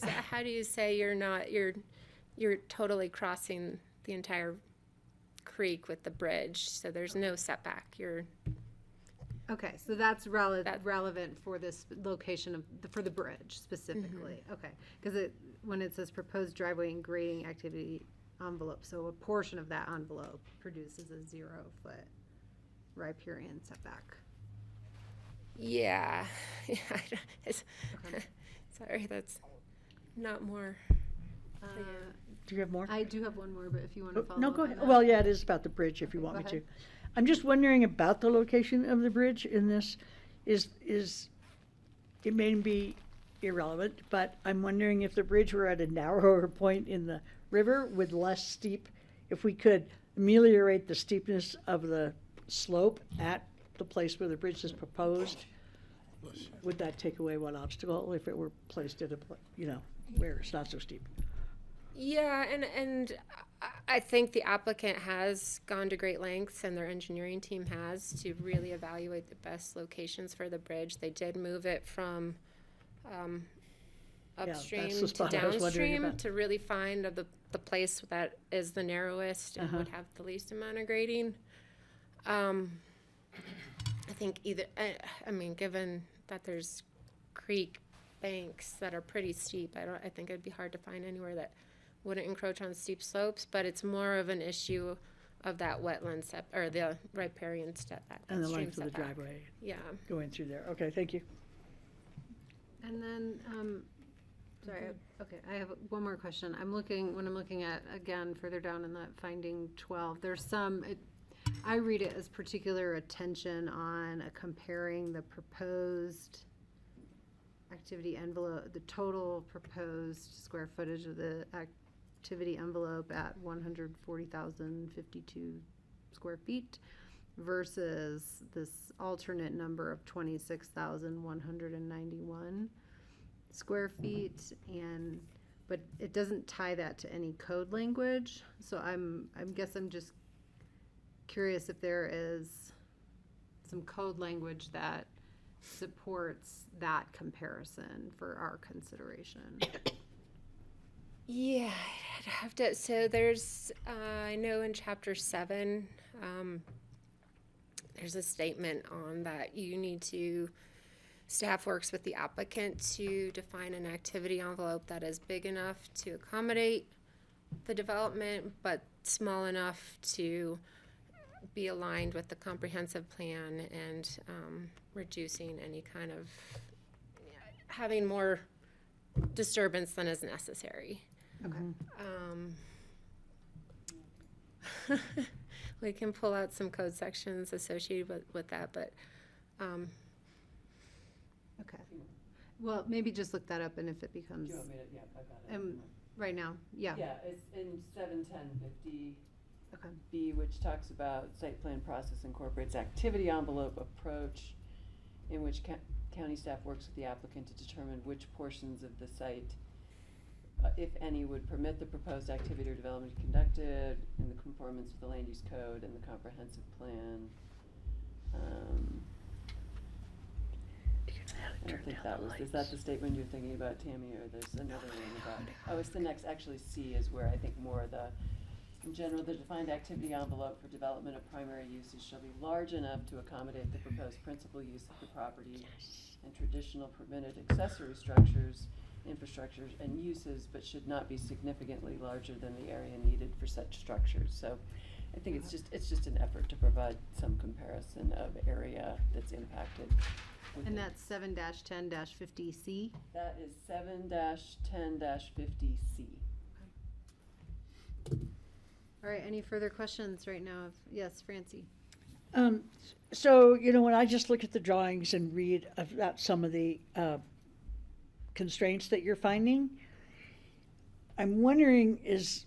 know. how do you say you're totally crossing the entire creek with the bridge, so there's no setback. Okay, so that's relevant for this location for the bridge specifically. Okay, because when it says proposed driveway and grading activity envelope, so a portion of that envelope produces a 0-foot riparian setback. Yeah. Okay. Sorry, that's not more clear. Do you have more? I do have one more, but if you want to follow No, up go on ahead. that. Well, yeah, it is about the bridge, if you Okay, want me go to. ahead. I'm just wondering about the location of the bridge in this. Is it may be irrelevant, but I'm wondering if the bridge were at a narrower point in the river with less steep, if we could ameliorate the steepness of the slope at the place where the bridge is proposed? Would that take away one obstacle if it were placed at a, where it's not so steep? Yeah, and I think the applicant has gone to great lengths, and their engineering team has, to really evaluate the best locations for the bridge. They did move it from that's upstream the to spot I was wondering downstream about. to really find the place that is the narrowest and would have the least amount of grading. I think I mean, given that there's creek banks that are pretty steep, I think it'd be hard to find anywhere that wouldn't encroach on steep slopes, but it's more of an issue of that wetland or the riparian setback. And the stream length of the setback. driveway Yeah. going through there. Okay, thank you. And then, sorry, okay, I have one more question. When I'm looking at, again, further down in that finding 12, there's I read it as particular attention on comparing the proposed activity envelope, the total proposed square footage of the activity envelope at 140,052 square feet versus this alternate number of 26,191 square feet, but it doesn't tie that to any code language. So I'm just curious if there is some code language that supports that comparison for our consideration. Yeah, I'd have to. So there's, I know in chapter 7, there's a statement on that staff works with the applicant to define an activity envelope that is big enough to accommodate the development, but small enough to be aligned with the comprehensive plan and reducing any kind of having more disturbance than is necessary. Okay. We can pull out some code sections associated with that, but Okay. Well, maybe just look that up, and if it becomes. Do you want me to, yeah, I got it. Right now, yeah. Yeah, it's in 71050. Okay. B, which talks about site plan process incorporates activity envelope approach, in which county staff works with the applicant to determine which portions of the site, if any, would permit the proposed activity or development conducted in the conformance with the land use code and the comprehensive plan. I don't think that was, is that the statement you're thinking about, Tammy, or there's another one about, it's the next, actually C is where I think more of in general, the defined activity envelope for development of primary uses shall be large enough to accommodate the proposed principal use of the property and traditional permitted accessory structures, infrastructures, and uses, but should not be significantly larger than the area needed for such structures. So I think it's just an effort to provide some comparison of area that's impacted. And that's 7-10-50C? That is 7-10-50C. All right, any further questions right now? Yes, Francie? So, when I just look at the drawings and read about some of the constraints that you're finding, I'm wondering, is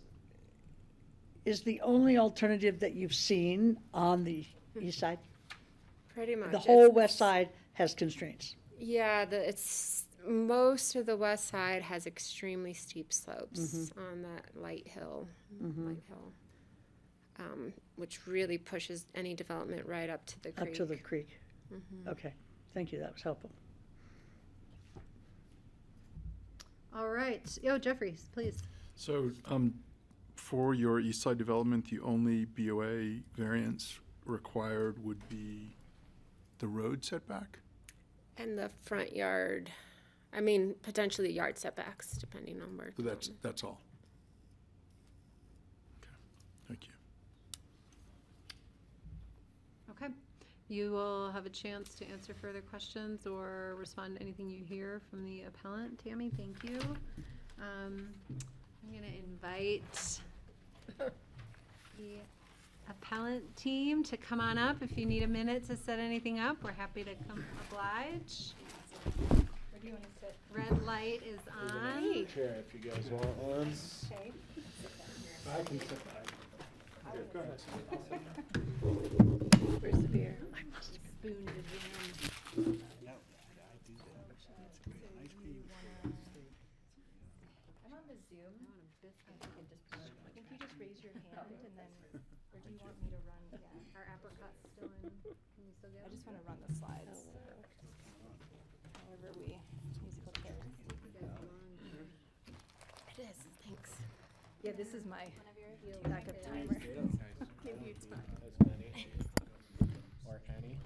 the only alternative that you've seen on the east side? pretty much. The whole west side has constraints. Yeah, most of the west side has extremely steep slopes on that light hill, which really pushes any development right up to the creek. Up to the creek. Okay, thank you, that was helpful. All right. Jeffrey, please. So, for your east side development, the only BOA variance required would be the road setback? And the front yard, potentially yard setbacks, depending on where. So that's all. Okay, thank you. Okay. You will have a chance to answer further questions or respond to anything you hear from the appellant. Tammy, thank you. I'm going to invite the appellant team to come on up. If you need a minute to set anything up, we're happy to come oblige. Where do you want to sit? Red light is on. Chair if you guys want one. Okay. I can sit back. I Where's the beer? Spoon to jam. I'm on the Zoom. I think you just raise your hand and then, or do you want me to run? Yeah. Our apricot's still in. Can you still get I them? just want to run the slides. However we, musical chairs. It is, thanks. Yeah, this is my backup timer. Give you time. As many or any.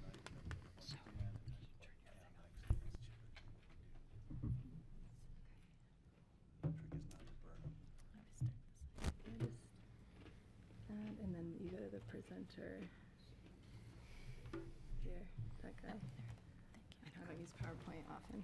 And then you go to the presenter. Here, that guy. I don't use PowerPoint often.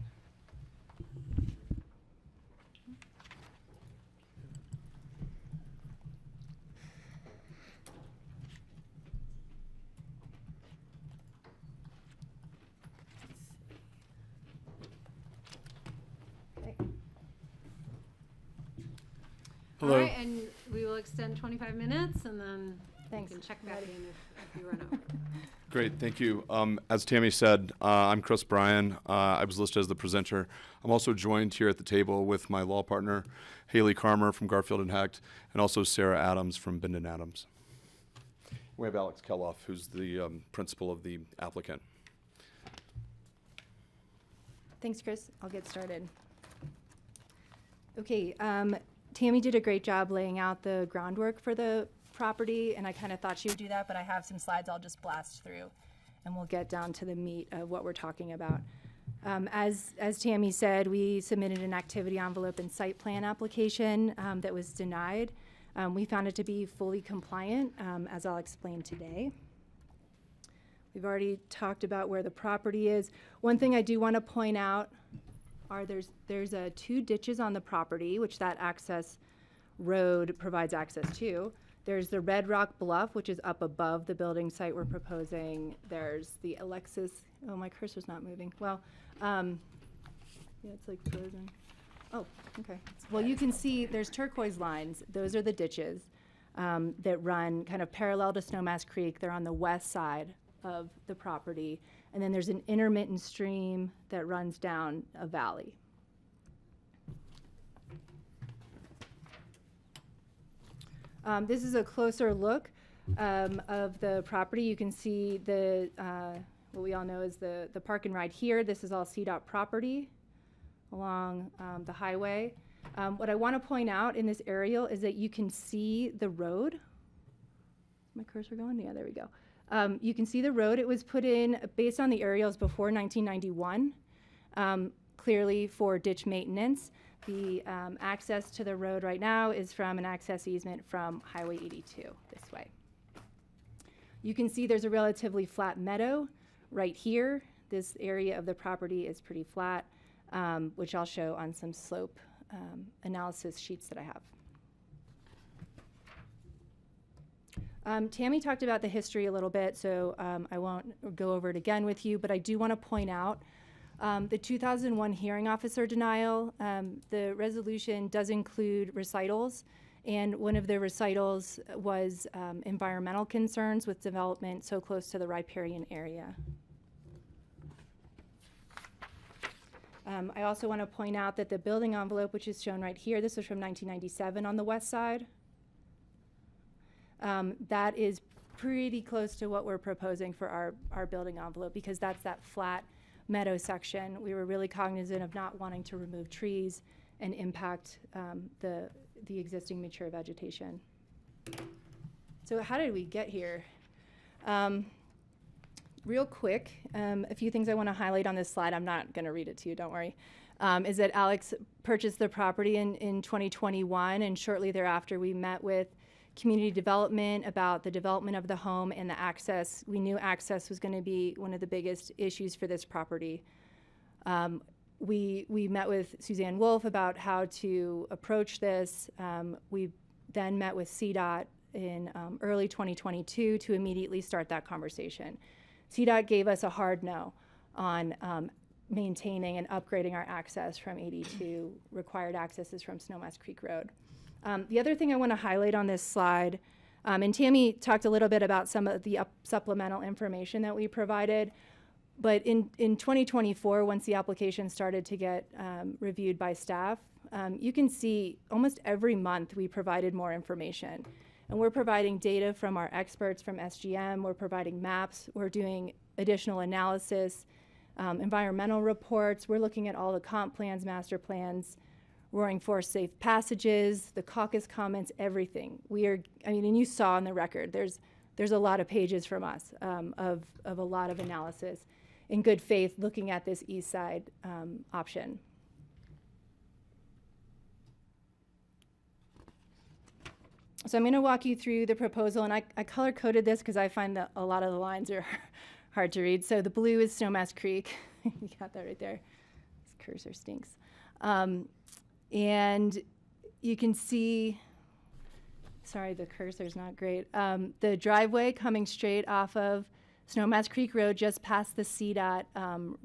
Okay. All right, and we will extend 25 minutes, and then Thanks. you can check back in if you run over. Great, thank you. As Tammy said, I'm Chris Bryan. I was listed as the presenter. I'm also joined here at the table with my law partner, Haley Carmer from Garfield and Hecht, and also Sarah Adams from Bindon Adams. We have Alex Keloff, who's the principal of the applicant. Thanks, Chris. I'll get started. Okay, Tammy did a great job laying out the groundwork for the property, and I kind of thought she would do that, but I have some slides I'll just blast through, and we'll get down to the meat of what we're talking about. As Tammy said, we submitted an activity envelope and site plan application that was denied. We found it to be fully compliant, as I'll explain today. We've already talked about where the property is. One thing I do want to point out are there's 2 ditches on the property, which that access road provides access to. There's the Red Rock Bluff, which is up above the building site we're proposing. There's the Alexis, oh, my cursor's not moving. Well, yeah, it's like frozen. Oh, okay. Well, you can see there's turquoise lines. Those are the ditches that run kind of parallel to Snowmass Creek. They're on the west side of the property. And then there's an intermittent stream that runs down a valley. This is a closer look of the property. You can see the what we all know is the park and ride here. This is all CDOT property along the highway. What I want to point out in this aerial is that you can see the road. Is my cursor going? Yeah, there we go. You can see the road. It was put in based on the aerials before 1991, clearly for ditch maintenance. The access to the road right now is from an access easement from Highway 82 this way. You can see there's a relatively flat meadow right here. This area of the property is pretty flat, which I'll show on some slope analysis sheets that I have. Tammy talked about the history a little bit, so I won't go over it again with you, but I do want to point out the 2001 hearing officer denial. The resolution does include recitals, and one of the recitals was environmental concerns with development so close to the riparian area. I also want to point out that the building envelope, which is shown right here, this was from 1997 on the west side. That is pretty close to what we're proposing for our building envelope, because that's that flat meadow section. We were really cognizant of not wanting to remove trees and impact the existing mature vegetation. So how did we get here? Real quick, a few things I want to highlight on this slide. I'm not going to read it to you, don't worry. Is that Alex purchased the property in 2021, and shortly thereafter we met with community development about the development of the home and the access. We knew access was going to be one of the biggest issues for this property. We met with Suzanne Wolf about how to approach this. We then met with CDOT in early 2022 to immediately start that conversation. CDOT gave us a hard no on maintaining and upgrading our access from 82 required accesses from Snowmass Creek Road. The other thing I want to highlight on this slide And Tammy talked a little bit about some of the supplemental information that we provided. But in 2024, once the application started to get reviewed by staff, you can see almost every month we provided more information. And we're providing data from our experts from SGM, we're providing maps, we're doing additional analysis, environmental reports, we're looking at all the comp plans, master plans, Roaring Forest safe passages, the caucus comments, everything. And you saw on the record, there's a lot of pages from us of a lot of analysis in good faith looking at this east side option. So I'm going to walk you through the proposal, and I color-coded this because I find that a lot of the lines are hard to read. So the blue is Snowmass Creek. You got that right there. This cursor stinks. And you can see, sorry, the cursor's not great, the driveway coming straight off of Snowmass Creek Road just past the CDOT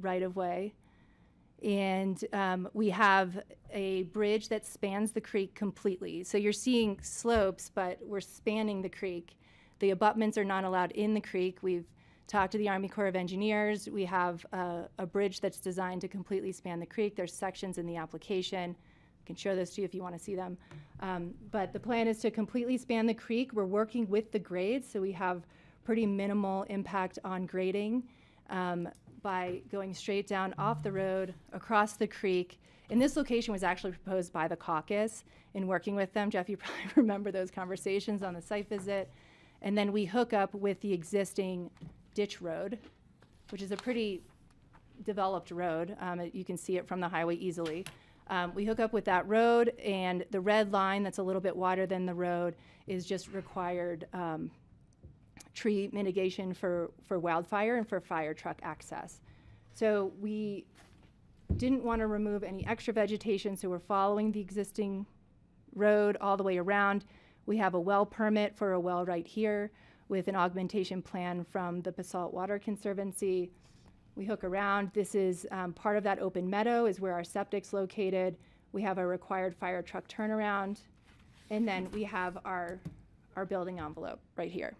right-of-way. And we have a bridge that spans the creek completely. So you're seeing slopes, but we're spanning the creek. The abutments are not allowed in the creek. We've talked to the Army Corps of Engineers. We have a bridge that's designed to completely span the creek. There's sections in the application. I can show those to you if you want to see them. But the plan is to completely span the creek. We're working with the grades, so we have pretty minimal impact on grading. By going straight down off the road, across the creek. And this location was actually proposed by the caucus in working with them. Jeff, you probably remember those conversations on the site visit. And then we hook up with the existing ditch road, which is a pretty developed road. You can see it from the highway easily. We hook up with that road, and the red line that's a little bit wider than the road is just required tree mitigation for wildfire and for fire truck access. So we didn't want to remove any extra vegetation, so we're following the existing road all the way around. We have a well permit for a well right here with an augmentation plan from the Basalt Water Conservancy. We hook around. This is part of that open meadow is where our septic's located. We have a required fire truck turnaround. And then we have our building envelope right here.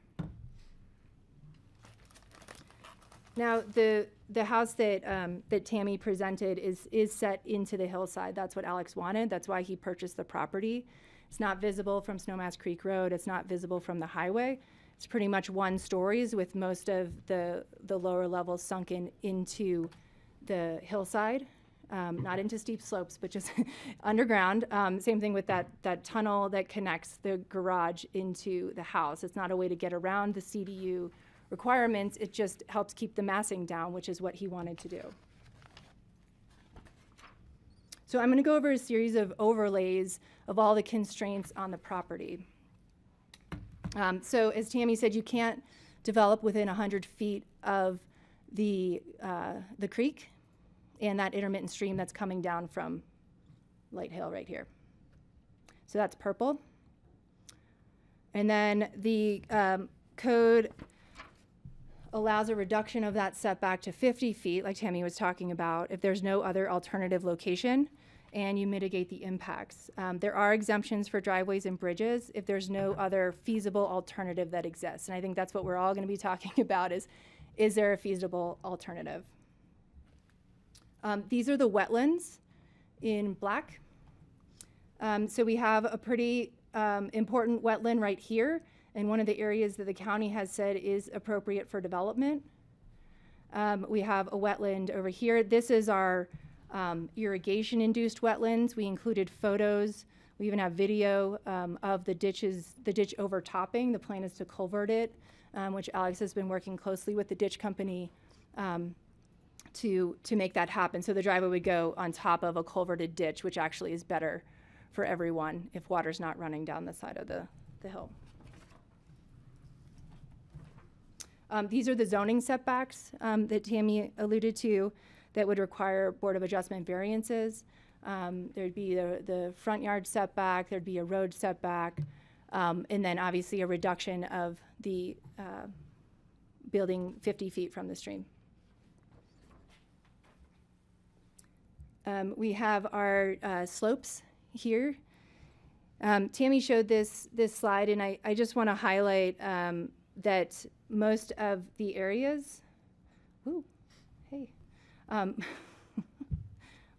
Now, the house that Tammy presented is set into the hillside. That's what Alex wanted. That's why he purchased the property. It's not visible from Snowmass Creek Road. It's not visible from the highway. It's pretty much one stories with most of the lower levels sunken into the hillside, not into steep slopes, but just underground. Same thing with that tunnel that connects the garage into the house. It's not a way to get around the CDU requirements. It just helps keep the massing down, which is what he wanted to do. So I'm going to go over a series of overlays of all the constraints on the property. So as Tammy said, you can't develop within 100 feet of the creek and that intermittent stream that's coming down from Light Hill right here. So that's purple. And then the code allows a reduction of that setback to 50 feet, like Tammy was talking about, if there's no other alternative location, and you mitigate the impacts. There are exemptions for driveways and bridges if there's no other feasible alternative that exists. And I think that's what we're all going to be talking about is there a feasible alternative? These are the wetlands in black. So we have a pretty important wetland right here, and one of the areas that the county has said is appropriate for development. We have a wetland over here. This is our irrigation-induced wetlands. We included photos. We even have video of the ditch overtopping. The plan is to culvert it, which Alex has been working closely with the ditch company to make that happen. So the driveway would go on top of a culverted ditch, which actually is better for everyone if water's not running down the side of the hill. These are the zoning setbacks that Tammy alluded to that would require Board of Adjustment variances. There'd be the front yard setback, there'd be a road setback, and then obviously a reduction of the building 50 feet from the stream. We have our slopes here. Tammy showed this slide, and I just want to highlight that most of the areas,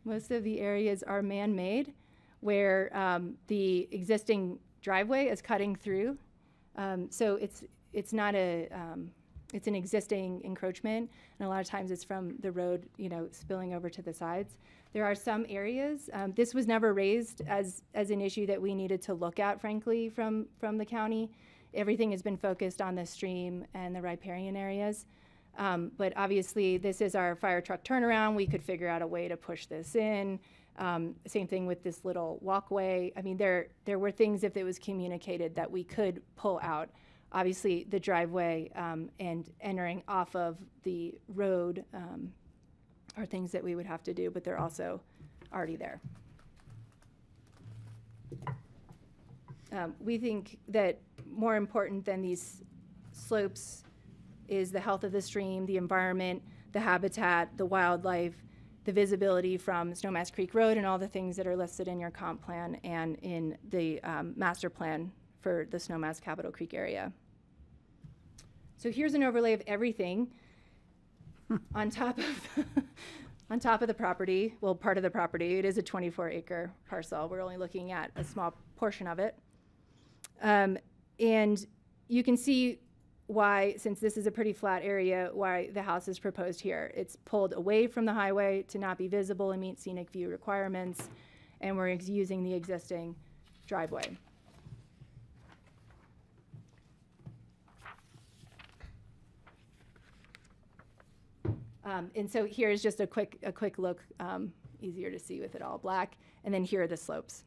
most of the areas are man-made, where the existing driveway is cutting through. So it's not it's an existing encroachment, and a lot of times it's from the road, spilling over to the sides. There are some areas, this was never raised as an issue that we needed to look at, frankly, from the county. Everything has been focused on the stream and the riparian areas. But obviously, this is our fire truck turnaround. We could figure out a way to push this in. Same thing with this little walkway. I mean, there were things, if it was communicated, that we could pull out. Obviously, the driveway and entering off of the road are things that we would have to do, but they're also already there. We think that more important than these slopes is the health of the stream, the environment, the habitat, the wildlife, the visibility from Snowmass Creek Road, and all the things that are listed in your comp plan and in the master plan for the Snowmass Capitol Creek area. So here's an overlay of everything on top of the property, well, part of the property. It is a 24-acre parcel. We're only looking at a small portion of it. And you can see why, since this is a pretty flat area, why the house is proposed here. It's pulled away from the highway to not be visible and meet scenic view requirements, and we're using the existing driveway. And so here's just a quick look, easier to see with it all black, and then here are the slopes.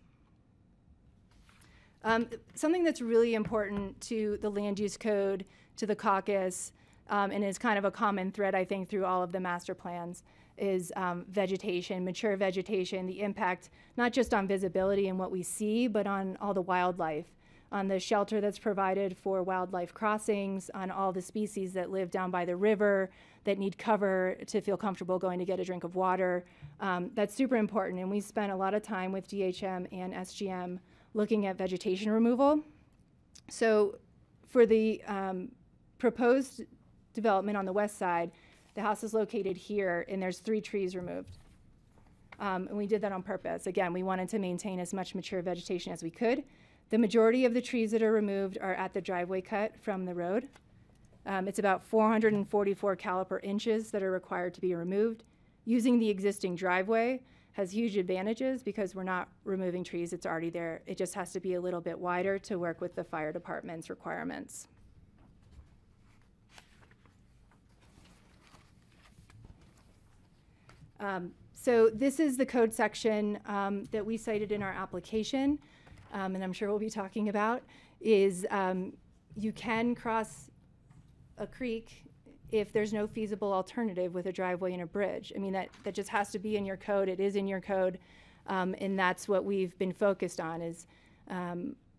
Something that's really important to the land use code, to the caucus, and is kind of a common thread, I think, through all of the master plans, is vegetation, mature vegetation, the impact not just on visibility and what we see, but on all the wildlife, on the shelter that's provided for wildlife crossings, on all the species that live down by the river that need cover to feel comfortable going to get a drink of water. That's super important, and we spent a lot of time with DHM and SGM looking at vegetation removal. So for the proposed development on the west side, the house is located here, and there's 3 trees removed. And we did that on purpose. Again, we wanted to maintain as much mature vegetation as we could. The majority of the trees that are removed are at the driveway cut from the road. It's about 444 caliper inches that are required to be removed. Using the existing driveway has huge advantages because we're not removing trees, it's already there. It just has to be a little bit wider to work with the fire department's requirements. So this is the code section that we cited in our application, and I'm sure we'll be talking about, is you can cross a creek if there's no feasible alternative with a driveway and a bridge. I mean, that just has to be in your code. It is in your code, and that's what we've been focused on, is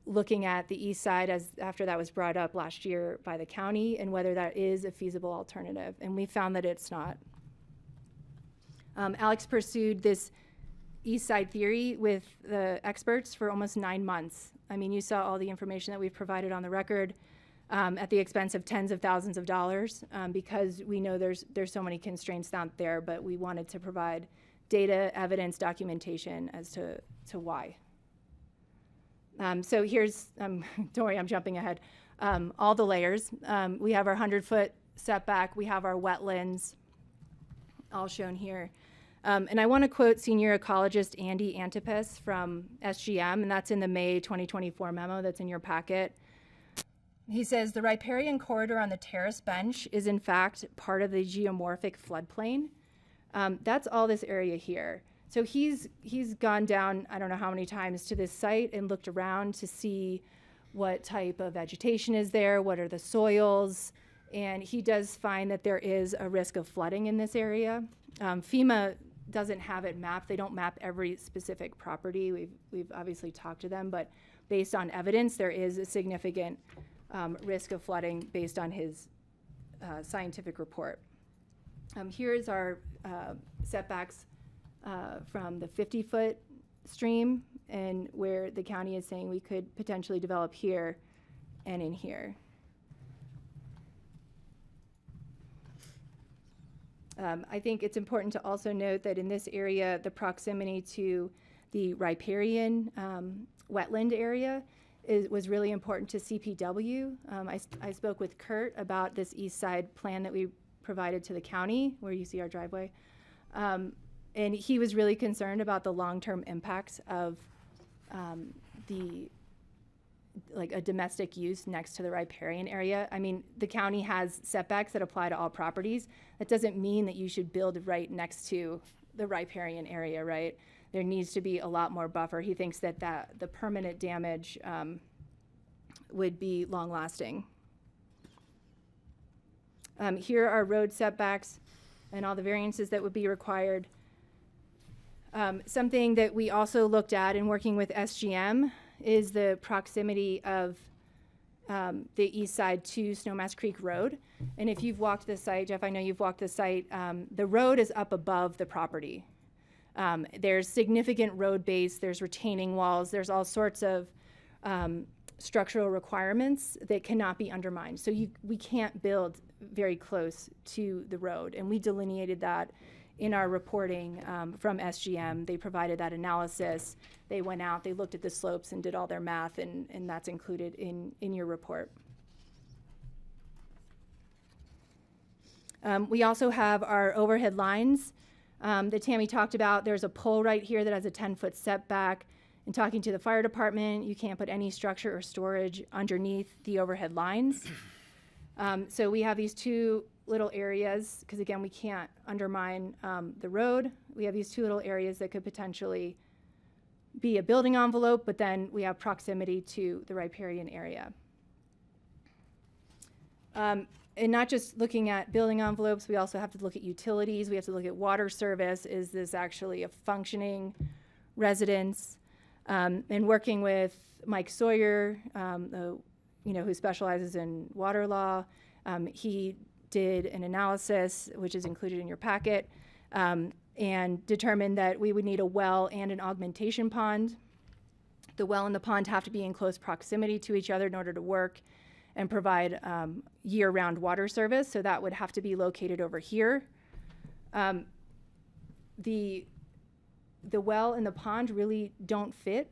looking at the east side after that was brought up last year by the county, and whether that is a feasible alternative. And we found that it's not. Alex pursued this east side theory with the experts for almost 9 months. I mean, you saw all the information that we've provided on the record, at the expense of tens of thousands of dollars, because we know there's so many constraints out there, but we wanted to provide data, evidence, documentation as to why. So here's, don't worry, I'm jumping ahead. All the layers. We have our 100-foot setback. We have our wetlands, all shown here. And I want to quote senior ecologist Andy Antipas from SGM, and that's in the May 2024 memo that's in your packet. He says, the riparian corridor on the terrace bench is in fact part of the geomorphic floodplain. That's all this area here. So he's gone down, I don't know how many times, to this site and looked around to see what type of vegetation is there, what are the soils, and he does find that there is a risk of flooding in this area. FEMA doesn't have it mapped. They don't map every specific property. We've obviously talked to them, but based on evidence, there is a significant risk of flooding based on his scientific report. Here is our setbacks from the 50-foot stream and where the county is saying we could potentially develop here and in here. I think it's important to also note that in this area, the proximity to the riparian wetland area was really important to CPW. I spoke with Kurt about this east side plan that we provided to the county, where you see our driveway. And he was really concerned about the long-term impacts of a domestic use next to the riparian area. I mean, the county has setbacks that apply to all properties. That doesn't mean that you should build right next to the riparian area, right? There needs to be a lot more buffer. He thinks that the permanent damage would be long-lasting. Here are road setbacks and all the variances that would be required. Something that we also looked at in working with SGM is the proximity of the east side to Snowmass Creek Road. And if you've walked the site, Jeff, I know you've walked the site, the road is up above the property. There's significant road base, there's retaining walls, there's all sorts of structural requirements that cannot be undermined. So we can't build very close to the road. And we delineated that in our reporting from SGM. They provided that analysis. They went out, they looked at the slopes and did all their math, and that's included in your report. We also have our overhead lines that Tammy talked about. There's a pole right here that has a 10-foot setback. In talking to the fire department, you can't put any structure or storage underneath the overhead lines. So we have these two little areas, because again, we can't undermine the road. We have these two little areas that could potentially be a building envelope, but then we have proximity to the riparian area. And not just looking at building envelopes, we also have to look at utilities. We have to look at water service. Is this actually a functioning residence? And working with Mike Sawyer, who specializes in water law, he did an analysis, which is included in your packet, and determined that we would need a well and an augmentation pond. The well and the pond have to be in close proximity to each other in order to work and provide year-round water service, so that would have to be located over here. The well and the pond really don't fit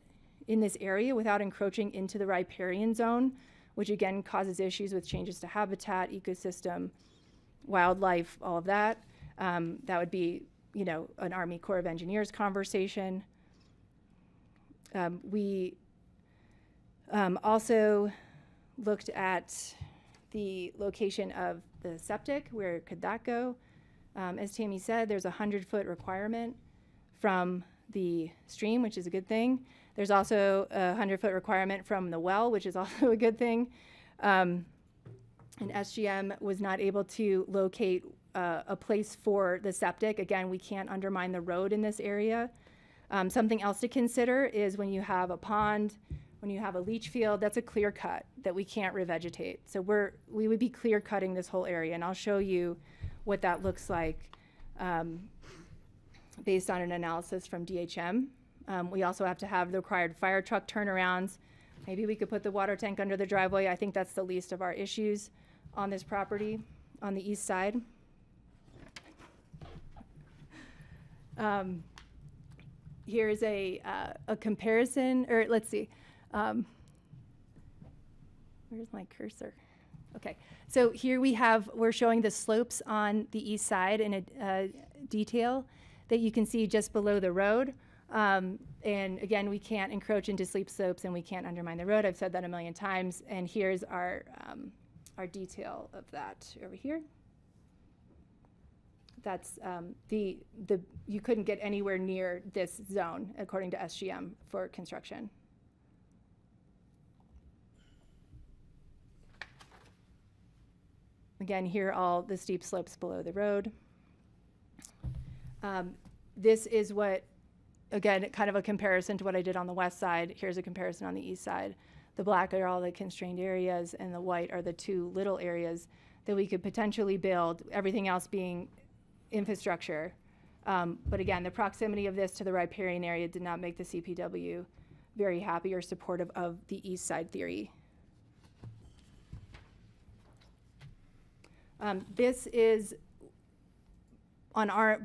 in this area without encroaching into the riparian zone, which again causes issues with changes to habitat, ecosystem, wildlife, all of that. That would be, an Army Corps of Engineers conversation. We also looked at the location of the septic. Where could that go? As Tammy said, there's a 100-foot requirement from the stream, which is a good thing. There's also a 100-foot requirement from the well, which is also a good thing. And SGM was not able to locate a place for the septic. Again, we can't undermine the road in this area. Something else to consider is when you have a pond, when you have a leach field, that's a clear cut that we can't revegetate. So we would be clear cutting this whole area, and I'll show you what that looks like based on an analysis from DHM. We also have to have the required fire truck turnarounds. Maybe we could put the water tank under the driveway. I think that's the least of our issues on this property on the east side. Here's a comparison, or let's see. Where's my cursor? Okay, so here we're showing the slopes on the east side in a detail that you can see just below the road. And again, we can't encroach into steep slopes and we can't undermine the road. I've said that a million times. And here's our detail of that over here. That's you couldn't get anywhere near this zone according to SGM for construction. Again, here are all the steep slopes below the road. This is what, again, kind of a comparison to what I did on the west side. Here's a comparison on the east side. The black are all the constrained areas, and the white are the two little areas that we could potentially build, everything else being infrastructure But again, the proximity of this to the riparian area did not make the CPW very happy or supportive of the east side theory. This is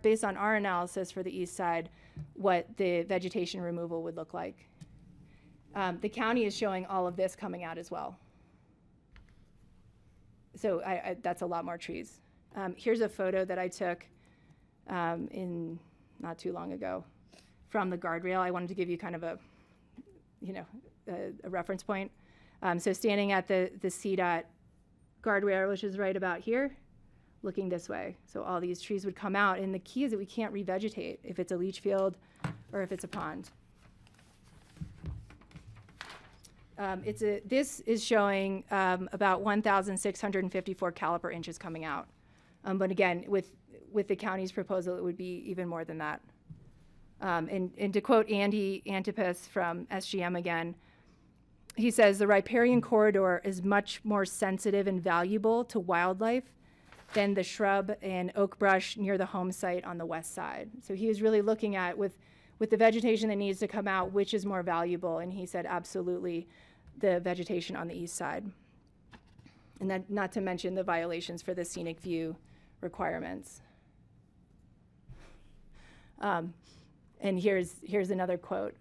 based on our analysis for the east side, what the vegetation removal would look like. The county is showing all of this coming out as well. So that's a lot more trees. Here's a photo that I took in not too long ago from the guardrail. I wanted to give you kind of a reference point. So standing at the CDOT guardrail, which is right about here, looking this way. So all these trees would come out, and the key is that we can't revegetate if it's a leach field or if it's a pond. This is showing about 1,654 caliper inches coming out. But again, with the county's proposal, it would be even more than that. And to quote Andy Antipas from SGM again, he says, the riparian corridor is much more sensitive and valuable to wildlife than the shrub and oak brush near the home site on the west side. So he was really looking at, with the vegetation that needs to come out, which is more valuable, and he said absolutely the vegetation on the east side. And then not to mention the violations for the scenic view requirements. And here's another quote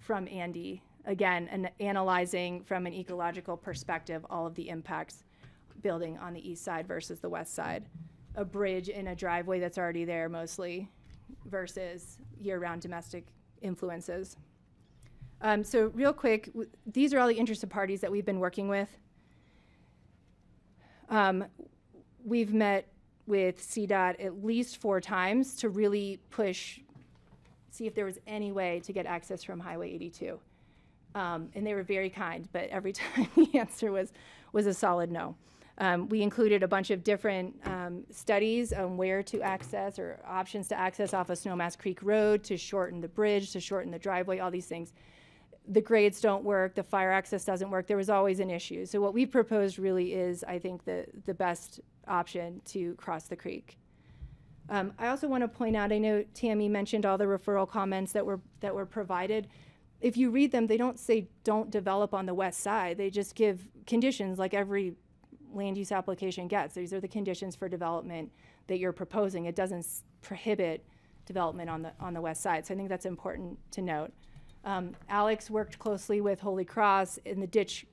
from Andy, again, analyzing from an ecological perspective all of the impacts building on the east side versus the west side. A bridge in a driveway that's already there mostly versus year-round domestic influences. So real quick, these are all the interested parties that we've been working with. We've met with CDOT at least 4 times to really see if there was any way to get access from Highway 82. And they were very kind, but every time the answer was a solid no. We included a bunch of different studies on where to access or options to access off of Snowmass Creek Road to shorten the bridge, to shorten the driveway, all these things. The grades don't work, the fire access doesn't work, there was always an issue. So what we proposed really is, I think, the best option to cross the creek. I also want to point out, I know Tammy mentioned all the referral comments that were provided. If you read them, they don't say don't develop on the west side. They just give conditions like every land use application gets. These are the conditions for development that you're proposing. It doesn't prohibit development on the west side. So I think that's important to note. Alex worked closely with Holy Cross in the ditch,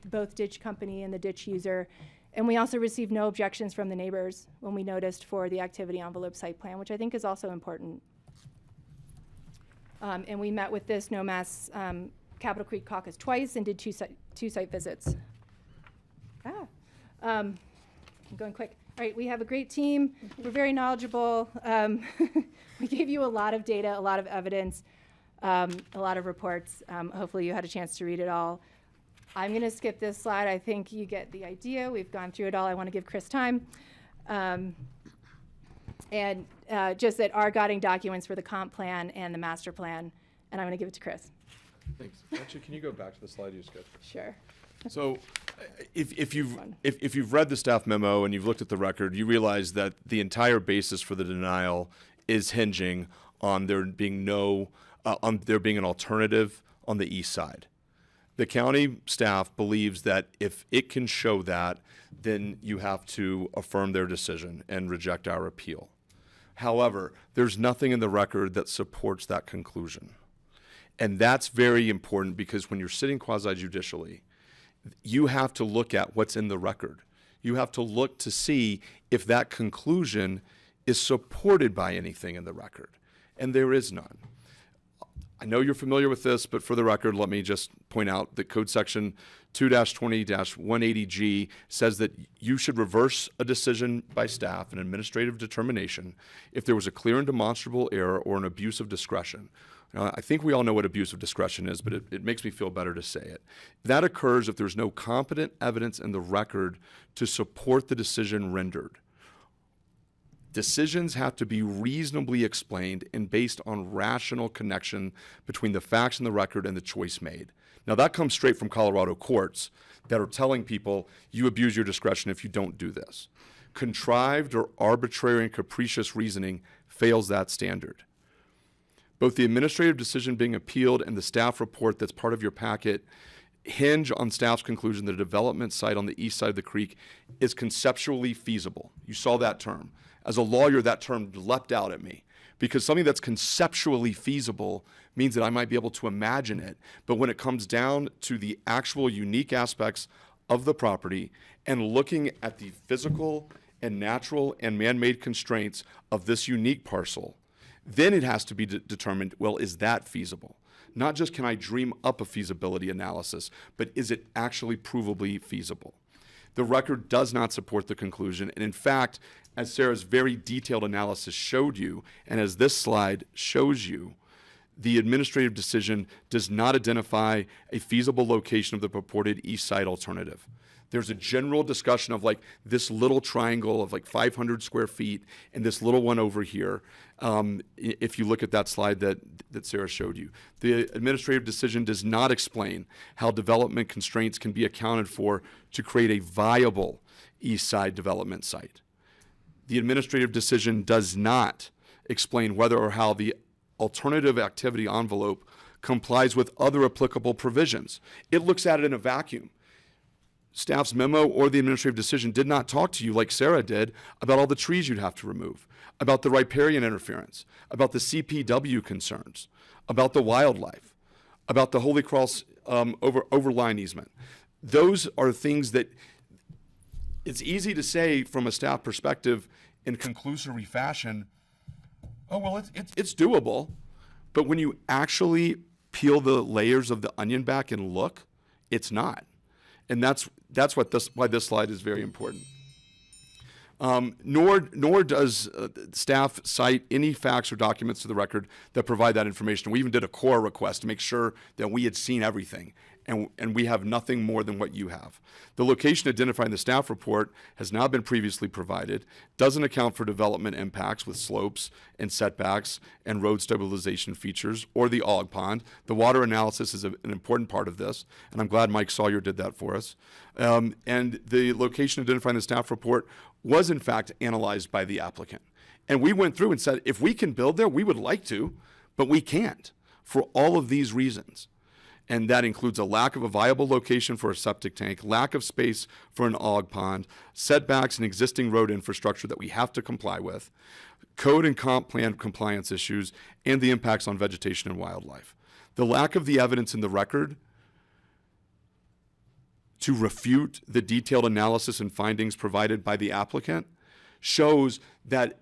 both ditch company and the ditch user. And we also received no objections from the neighbors when we noticed for the activity envelope site plan, which I think is also important. And we met with this Snowmass Capitol Creek Caucus twice and did two site visits. I'm going quick. All right, we have a great team. We're very knowledgeable. We gave you a lot of data, a lot of evidence, a lot of reports. Hopefully you had a chance to read it all. I'm going to skip this slide. I think you get the idea. We've gone through it all. I want to give Chris time. And just that our guiding documents for the comp plan and the master plan, and I'm going to give it to Chris. Thanks. Actually, can you go back to the slide you skipped? Sure. So if you've read the staff memo and you've looked at the record, you realize that the entire basis for the denial is hinging on there being an alternative on the east side. The county staff believes that if it can show that, then you have to affirm their decision and reject our appeal. However, there's nothing in the record that supports that conclusion. And that's very important because when you're sitting quasi-judicially, you have to look at what's in the record. You have to look to see if that conclusion is supported by anything in the record. And there is none. I know you're familiar with this, but for the record, let me just point out that Code Section 2-20-180G says that you should reverse a decision by staff, an administrative determination, if there was a clear and demonstrable error or an abuse of discretion. Now, I think we all know what abuse of discretion is, but it makes me feel better to say it. That occurs if there's no competent evidence in the record to support the decision rendered. Decisions have to be reasonably explained and based on rational connection between the facts in the record and the choice made. Now, that comes straight from Colorado courts that are telling people you abuse your discretion if you don't do this. Contrived or arbitrary and capricious reasoning fails that standard. Both the administrative decision being appealed and the staff report that's part of your packet hinge on staff's conclusion that a development site on the east side of the creek is conceptually feasible. You saw that term. As a lawyer, that term leapt out at me, because something that's conceptually feasible means that I might be able to imagine it. But when it comes down to the actual unique aspects of the property and looking at the physical and natural and man-made constraints of this unique parcel, then it has to be determined, well, is that feasible? Not just can I dream up a feasibility analysis, but is it actually provably feasible? The record does not support the conclusion, and in fact, as Sarah's very detailed analysis showed you, and as this slide shows you, the administrative decision does not identify a feasible location of the purported east side alternative. There's a general discussion of like this little triangle of like 500 square feet and this little one over here. If you look at that slide that Sarah showed you, the administrative decision does not explain how development constraints can be accounted for to create a viable east side development site. The administrative decision does not explain whether or how the alternative activity envelope complies with other applicable provisions. It looks at it in a vacuum. Staff's memo or the administrative decision did not talk to you like Sarah did about all the trees you'd have to remove, about the riparian interference, about the CPW concerns, about the wildlife, about the Holy Cross overline easement. Those are things that it's easy to say from a staff perspective in conclusory fashion, oh, well, it's doable. But when you actually peel the layers of the onion back and look, it's not. And that's why this slide is very important. Nor does staff cite any facts or documents to the record that provide that information. We even did a core request to make sure that we had seen everything, and we have nothing more than what you have. The location identified in the staff report has not been previously provided, doesn't account for development impacts with slopes and setbacks and road stabilization features, or the Og Pond. The water analysis is an important part of this, and I'm glad Mike Sawyer did that for us. And the location identified in the staff report was in fact analyzed by the applicant. And we went through and said, if we can build there, we would like to, but we can't for all of these reasons. And that includes a lack of a viable location for a septic tank, lack of space for an Og Pond, setbacks and existing road infrastructure that we have to comply with, code and comp plan compliance issues, and the impacts on vegetation and wildlife. The lack of the evidence in the record to refute the detailed analysis and findings provided by the applicant shows that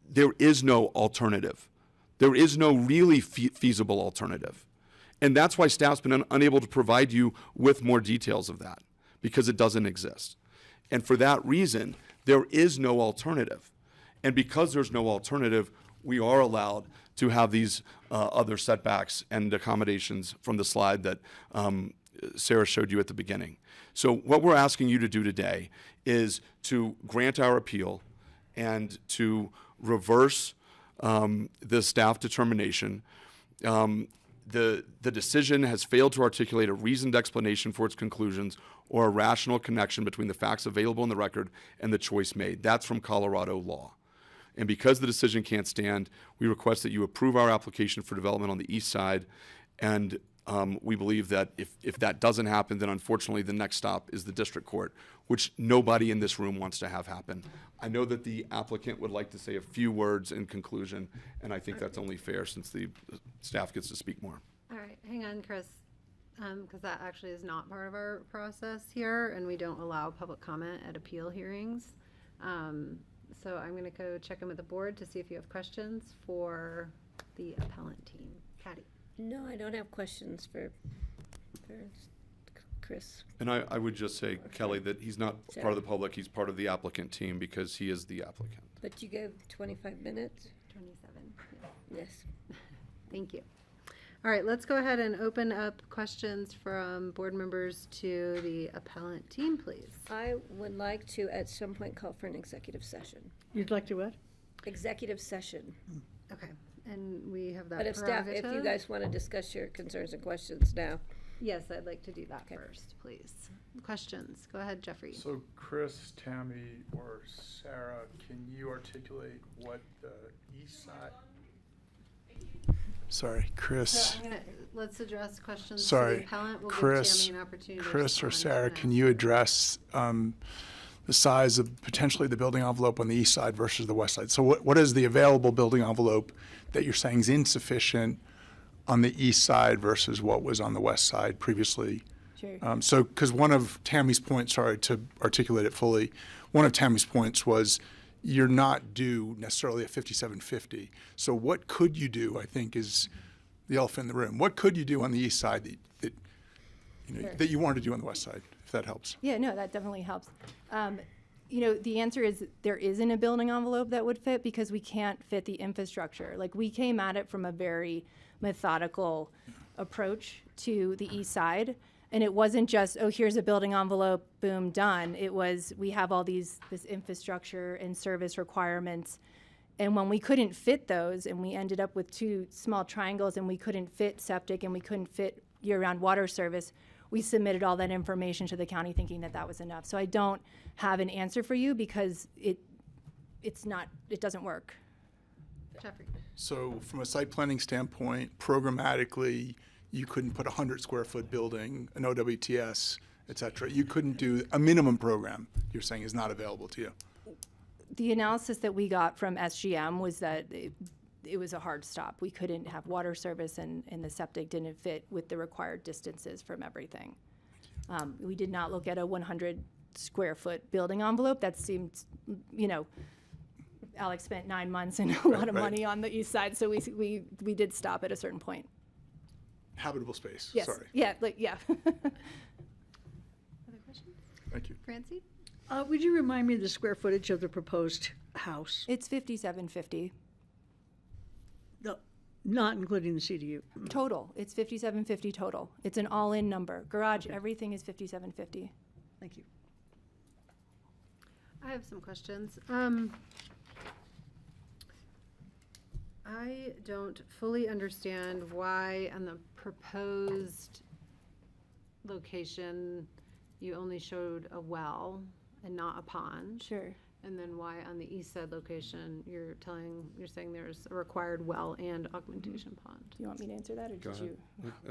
there is no alternative. There is no really feasible alternative. And that's why staff's been unable to provide you with more details of that, because it doesn't exist. And for that reason, there is no alternative. And because there's no alternative, we are allowed to have these other setbacks and accommodations from the slide that Sarah showed you at the beginning. So what we're asking you to do today is to grant our appeal and to reverse the staff determination. The decision has failed to articulate a reasoned explanation for its conclusions or a rational connection between the facts available in the record and the choice made. That's from Colorado law. And because the decision can't stand, we request that you approve our application for development on the east side. And we believe that if that doesn't happen, then unfortunately the next stop is the district court, which nobody in this room wants to have happen. I know that the applicant would like to say a few words in conclusion, and I think that's only fair since the staff gets to speak more. All right, hang on, Chris, because that actually is not part of our process here, and we don't allow public comment at appeal hearings. So I'm going to go check in with the board to see if you have questions for the appellant team. Patty. No, I don't have questions for Chris. And I would just say, Kelly, that he's not part of the public, he's part of the applicant team because he is the applicant. But you gave 25 minutes? 27. Yes. Thank you. All right, let's go ahead and open up questions from board members to the appellant team, please. I would like to, at some point, call for an executive session. You'd like to what? Executive session. Okay, and we have that But if staff, if you guys want to discuss your concerns and questions now. Yes, I'd like to do that first, please. Questions? Go ahead, Jeffrey. So Chris, Tammy, or Sarah, can you articulate what the east side? Sorry, Chris. So let's address questions to the Sorry, appellant. We'll give Chris. Tammy an opportunity to Chris or respond Sarah, and can ask. you address the size of potentially the building envelope on the east side versus the west side? So what is the available building envelope that you're saying is insufficient on the east side versus what was on the west side previously? Sure. So, because one of Tammy's points, sorry to articulate it fully, one of Tammy's points was you're not due necessarily a 5750. So what could you do, I think, is the elephant in the room. What could you do on the east side that Sure. that you wanted to do on the west side, if that helps? Yeah, no, that definitely helps. The answer is there isn't a building envelope that would fit because we can't fit the infrastructure. Like, we came at it from a very methodical approach to the east side. And it wasn't just, oh, here's a building envelope, boom, done. It was, we have all this infrastructure and service requirements. And when we couldn't fit those, and we ended up with 2 small triangles, and we couldn't fit septic, and we couldn't fit year-round water service, we submitted all that information to the county thinking that that was enough. So I don't have an answer for you because it doesn't work. Jeffrey. So from a site planning standpoint, programmatically, you couldn't put a 100 square foot building, an OWTS, et cetera. You couldn't do a minimum program, you're saying is not available to you. The analysis that we got from SGM was that it was a hard stop. We couldn't have water service, and the septic didn't fit with the required distances from everything. We did not look at a 100 square foot building envelope. That seemed, Alex spent 9 months and a lot of money on the east side, so we did stop at a certain point. Habitable space, Yes. sorry. Yeah, yeah. Other questions? Thank you. Francie? Would you remind me of the square footage of the proposed house? It's 5750 No, not including the CDU. total. It's 5750 total. It's an all-in number. Garage, everything is 5750. Thank you. I have some questions. I don't fully understand why on the proposed location, you only showed a well and not a pond. Sure. And then why on the east side location, you're saying there's a required well and augmentation pond. Do you want me to answer that, or Go did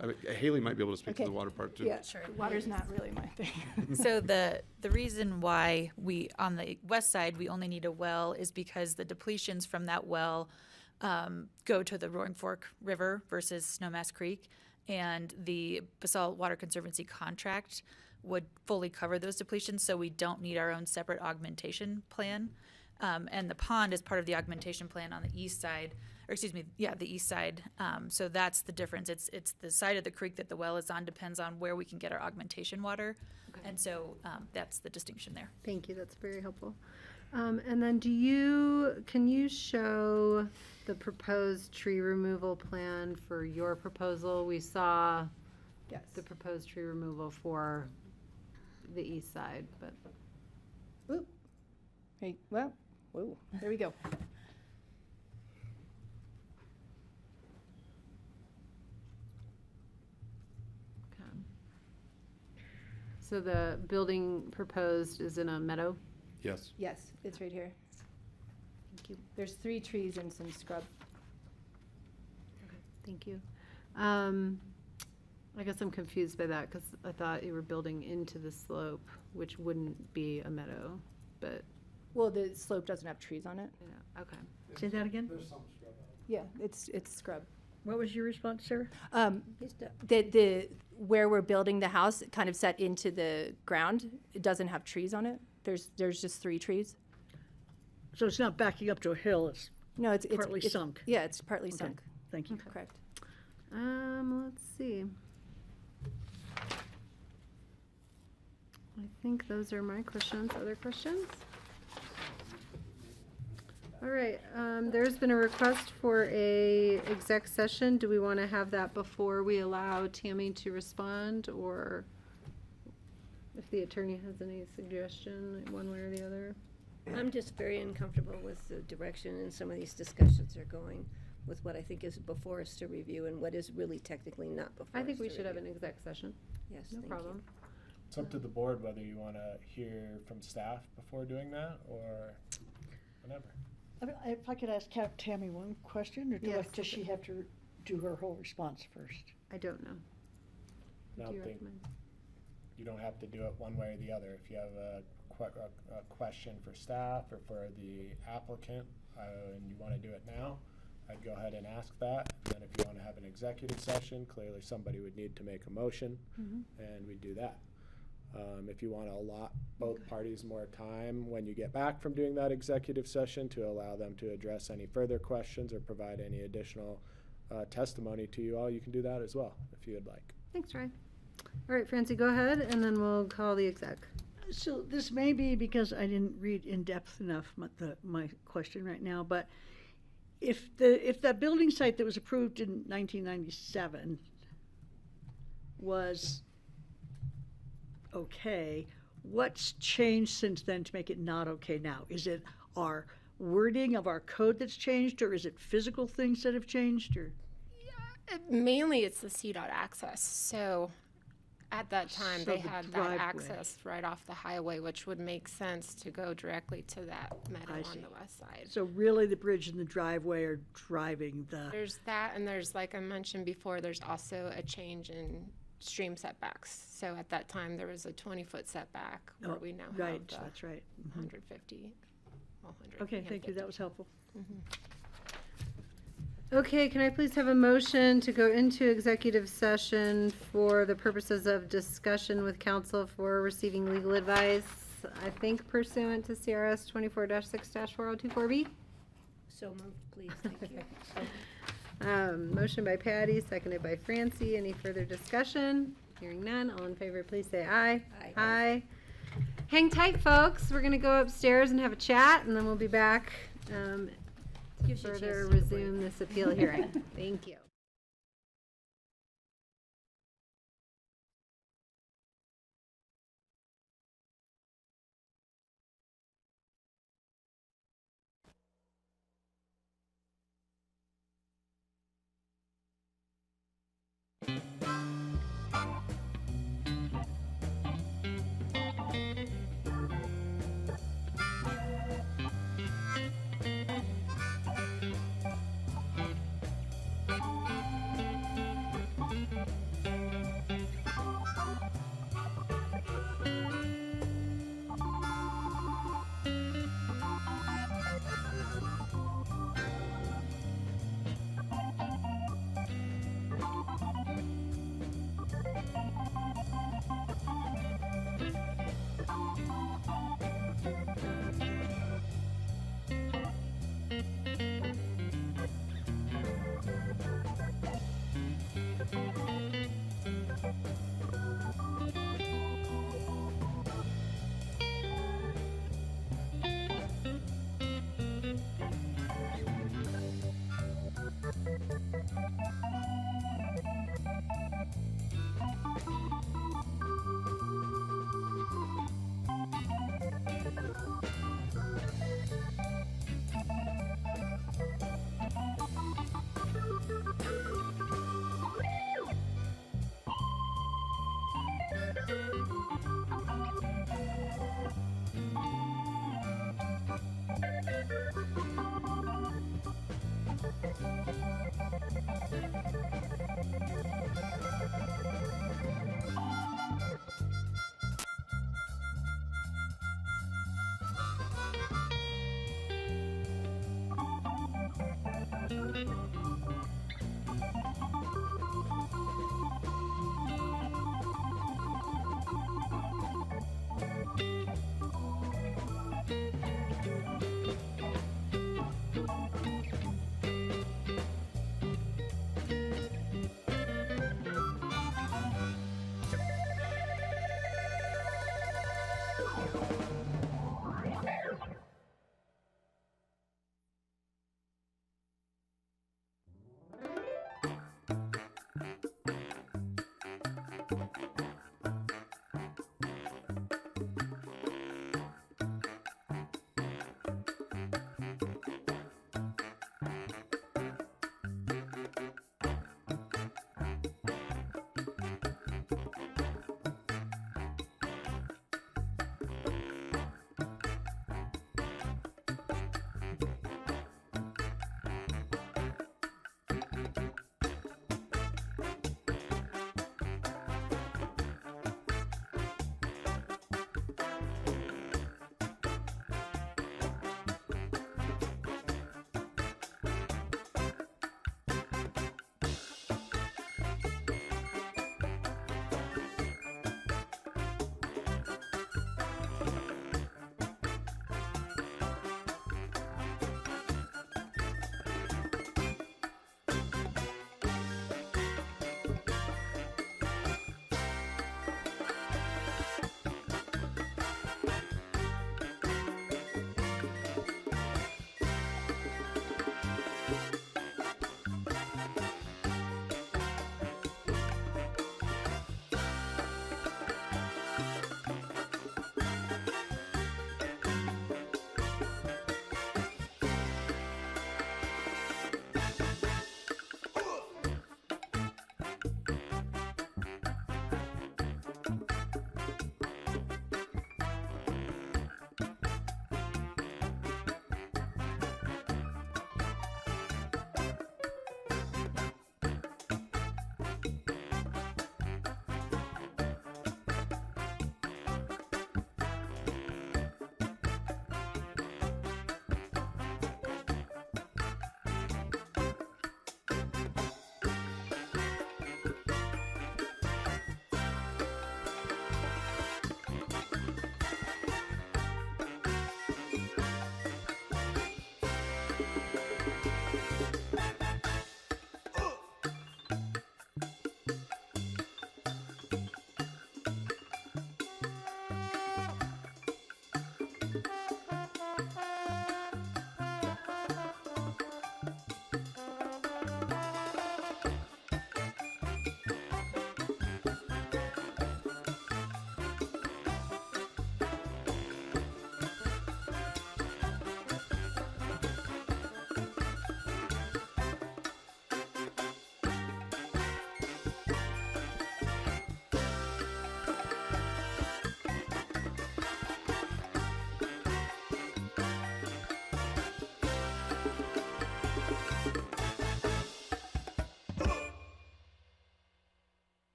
ahead. you? Haley might be able to speak to Okay. the water part too. Yeah, Sure. water's not really my thing. So the reason why we, on the west side, we only need a well is because the depletions from that well go to the Roaring Fork River versus Snowmass Creek, and the Basalt Water Conservancy contract would fully cover those depletions, so we don't need our own separate augmentation plan. And the pond is part of the augmentation plan on the east side, or excuse me, yeah, the east side. So that's the difference. It's the side of the creek that the well is on depends on where we can get our augmentation water. Okay. And so that's the distinction there. Thank you, that's very helpful. And then can you show the proposed tree removal plan for your proposal? We saw Yes. the proposed tree removal for the east side, but Oop. Hey, well, whoa, there we go. so the building proposed is in a meadow? Yes. Yes, it's right here. Thank you. There's 3 trees and some scrub. Okay, thank you. I guess I'm confused by that because I thought you were building into the slope, which wouldn't be a meadow, but, Well, the slope doesn't have trees on it. yeah, okay. Say that again? Yeah, it's scrub. What was your response, Sarah? The where we're building the house, kind of set into the ground, it doesn't have trees on it. There's just 3 trees. So it's not backing up to a hill, it's No, it's partly sunk. Yeah, it's partly Okay. sunk. Thank you. Correct. Let's see. I think those are my questions. Other questions? All right, there's been a request for a exec session. Do we want to have that before we allow Tammy to respond, or if the attorney has any suggestion, one way or the other? I'm just very uncomfortable with the direction and some of these discussions are going. with what I think is before us to review and what is really technically not before us. I think we to should have an review. exec session. Yes, No thank you. problem. It's up to the board whether you want to hear from staff before doing that or whatever. If I could ask Tammy one question, or Yes. does she have to do her whole response first? I don't know. I What don't do you think recommend? you don't have to do it one way or the other. If you have a question for staff or for the applicant and you want to do it now, I'd go ahead and ask that. And then if you want to have an executive session, clearly somebody would need to make a motion and we'd do that. If you want to allot both parties more time when you get back from doing that executive session to allow them to address any further questions or provide any additional testimony to you all, you can do that as well if you would like. Thanks, Troy. All right, Francie, go ahead, and then we'll call the exec. So this may be because I didn't read in depth enough my question right now, but if that building site that was approved in 1997 was okay, what's changed since then to make it not okay now? Is it our wording of our code that's changed, or is it physical things that have changed, or? Mainly it's the CDOT access. So at that time, So they the had driveway. that access right off the highway, which would make sense to go directly to that meadow I on see. the west side. So really the bridge and the driveway are driving the, There's that, and there's, like I mentioned before, there's also a change in stream setbacks. So at that time, there was a 20-foot setback, where Oh, we now right, have the that's right. 150. Well, 100 Okay, and thank you, 50. that was helpful. Okay, can I please have a motion to go into executive session for the purposes of discussion with counsel for receiving legal advice, I think pursuant to CRS 24-6-4024B? So moved, please, thank you. Motion by Patty, seconded by Francie. Any further discussion? Hearing none, all in favor, please say aye. Aye. Aye. Hang tight, folks. We're gonna go upstairs and have a chat, and then we'll be back to Gives you a further chance to take a break. resume this appeal hearing. Thank you.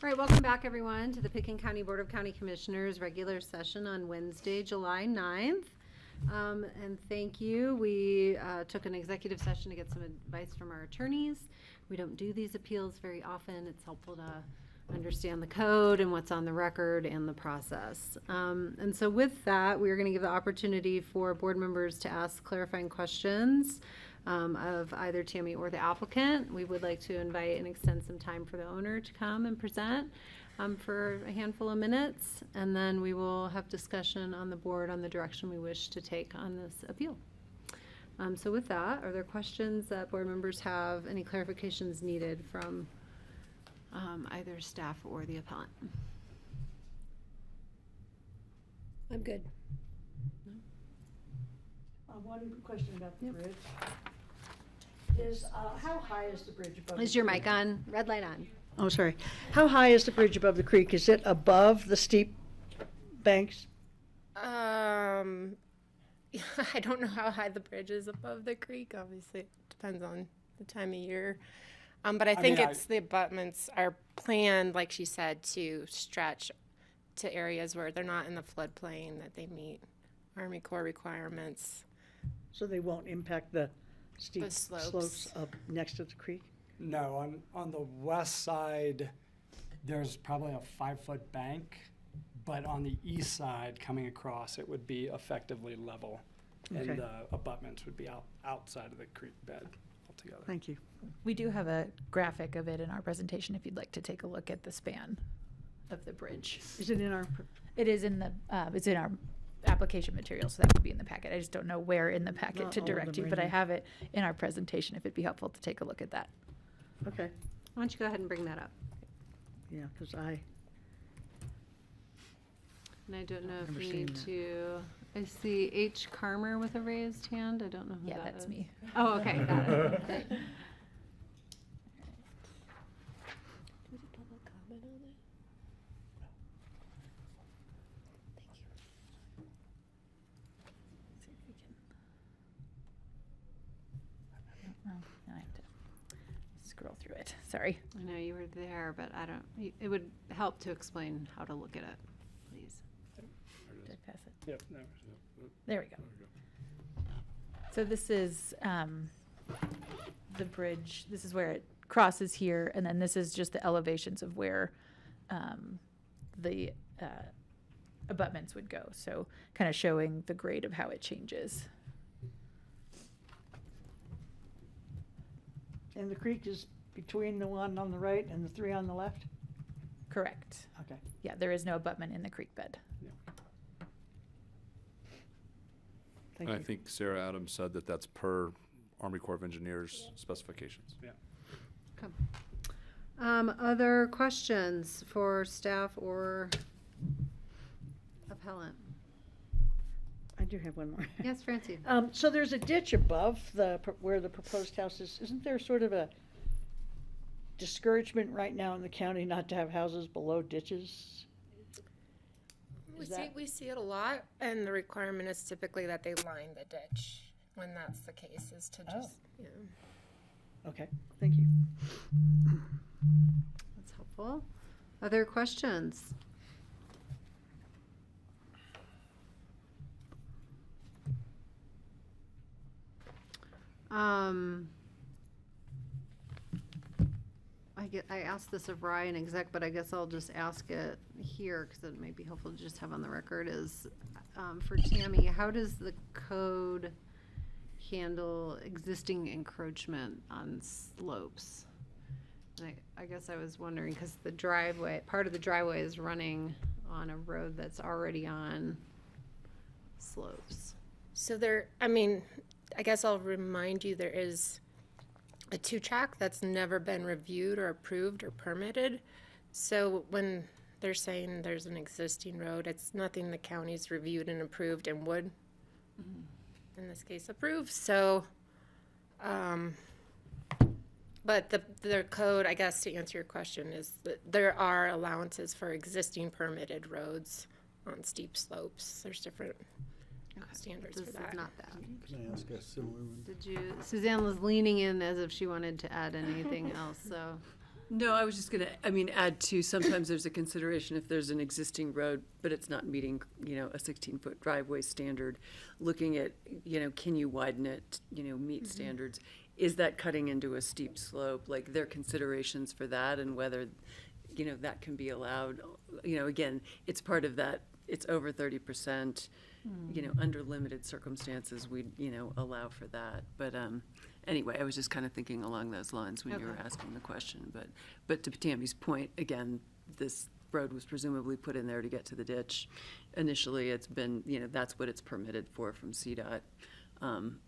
All right, welcome back, everyone, to the Pickens County Board of County Commissioners regular session on Wednesday, July 9th. And thank you. We took an executive session to get some advice from our attorneys. We don't do these appeals very often. It's helpful to understand the code and what's on the record and the process. And so with that, we're going to give the opportunity for board members to ask clarifying questions of either Tammy or the applicant. We would like to invite and extend some time for the owner to come and present for a handful of minutes, and then we will have discussion on the board on the direction we wish to take on this appeal. So with that, are there questions that board members have, any clarifications needed from either staff or the appellant? I'm good. One question about the bridge. Is, how high is the bridge above? Is your mic on? Red light on. Oh, sorry. How high is the bridge above the creek? Is it above the steep banks? I don't know how high the bridge is above the creek. Obviously, it depends on the time of year. But I think the abutments are planned, like she said, to stretch to areas where they're not in the floodplain, that they meet Army Corps requirements. So they won't impact the steep slopes. slopes up next to the creek? No, on the west side, there's probably a 5-foot bank, but on the east side, coming across, it would be effectively level. Okay. And the abutments would be outside of the creek bed altogether. Thank you. We do have a graphic of it in our presentation if you'd like to take a look at the span of the bridge. Is it in our? It is in the, it's in our application material, so that would be in the packet. I just don't know where in the packet Not to all of direct them you, are but in I there. have it in our presentation if it'd be helpful to take a look at that. Okay. Why don't you go ahead and bring that up? Yeah, because And I don't know if Never we seen need that. to, I see H. Carmer with a raised hand. I don't know who Yeah, that that's is. me. Oh, okay, got it. Great. Oh, now I have to scroll through it. Sorry. I know you were there, but I don't, it would help to explain how to look at it, please. Did I pass it? Yep, no, There we go. So this is the bridge. This is where it crosses here, and then this is just the elevations of where the abutments would go. So kind of showing the grade of how it changes. And the creek is between the one on the right and the 3 on the left? Correct. Okay. Yeah, there is no abutment in the creek bed. Thank And you. I think Sarah Adams said that that's per Army Corps of Engineers specifications. Yeah. Okay. Other questions for staff or appellant? I do have one more. Yes, Francie. So there's a ditch above where the proposed house is. Isn't there sort of a discouragement right now in the county not to have houses below ditches? We see it a lot, and the requirement is typically that they line the ditch. When that's the case, is to just, Okay, thank you. That's helpful. Other questions? I asked this of Ryan exec, but I guess I'll just ask it here because it may be helpful to just have on the record is, for Tammy, how does the code handle existing encroachment on slopes? And I guess I was wondering, because the driveway, part of the driveway is running on a road that's already on slopes. So I guess I'll remind you, there is a 2-track that's never been reviewed or approved or permitted. So when they're saying there's an existing road, it's nothing the county's reviewed and approved and would, in this case, approve. So, but the code, I guess, to answer your question, is that there are allowances for existing permitted roads on steep slopes. There's different standards This for that. is not that. Can I ask a similar one? Suzanne was leaning in as if she wanted to add anything else, so. No, I was just gonna, add to, sometimes there's a consideration if there's an existing road, but it's not meeting, a 16-foot driveway standard, looking at, can you widen it, meet standards? Is that cutting into a steep slope? Like, there are considerations for that and whether, that can be allowed. Again, it's part of that, it's over 30%, under limited circumstances, we'd, allow for that. But, anyway, I was just kind of thinking along those lines when you were asking the question. But to Tammy's point, again, this road was presumably put in there to get to the ditch. Initially, it's been, that's what it's permitted for from CDOT.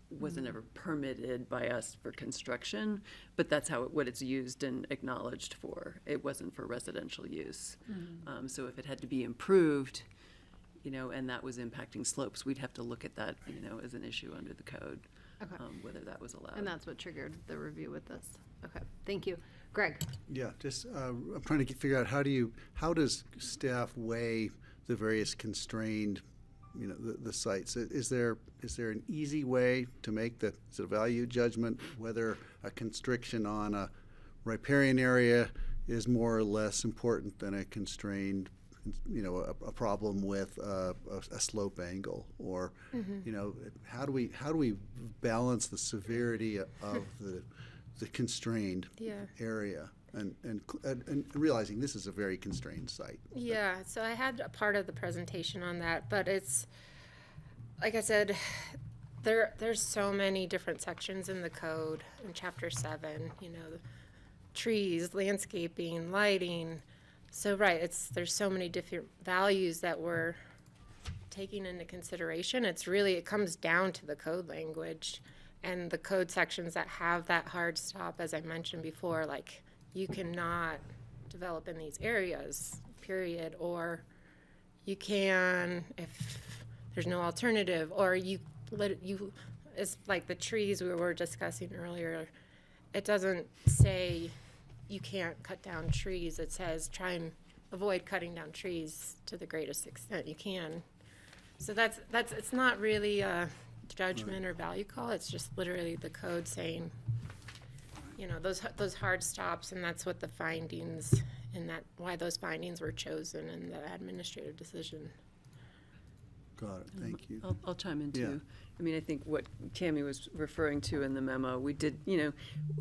Wasn't ever permitted by us for construction, but that's what it's used and acknowledged for. It wasn't for residential use. So if it had to be improved, and that was impacting slopes, we'd have to look at that, as an issue under the code. Whether that was allowed. And that's what triggered the review with this. Okay, thank you. Greg? Yeah, just, I'm trying to figure out how does staff weigh the various constrained, the sites? Is there an easy way to make is it a value judgment, whether a constriction on a riparian area is more or less important than a constrained, a problem with a slope angle, or how do we balance the severity of the constrained area and realizing this is a very constrained site. Yeah, so I had a part of the presentation on that, but it's like I said, there's so many different sections in the code in Chapter 7. Trees, landscaping, lighting. So there's so many different values that we're taking into consideration. It comes down to the code language and the code sections that have that hard stop, as I mentioned before, like you cannot develop in these areas, period, or you can if there's no alternative, or it's like the trees we were discussing earlier. It doesn't say you can't cut down trees. It says try and avoid cutting down trees to the greatest extent you can. So that's it's not really a judgment or value call. It's just literally the code saying, those hard stops, and that's what the findings, and why those findings were chosen in the administrative decision. Got it. Thank you. I'll chime in too. I think what Tammy was referring to in the memo, we did,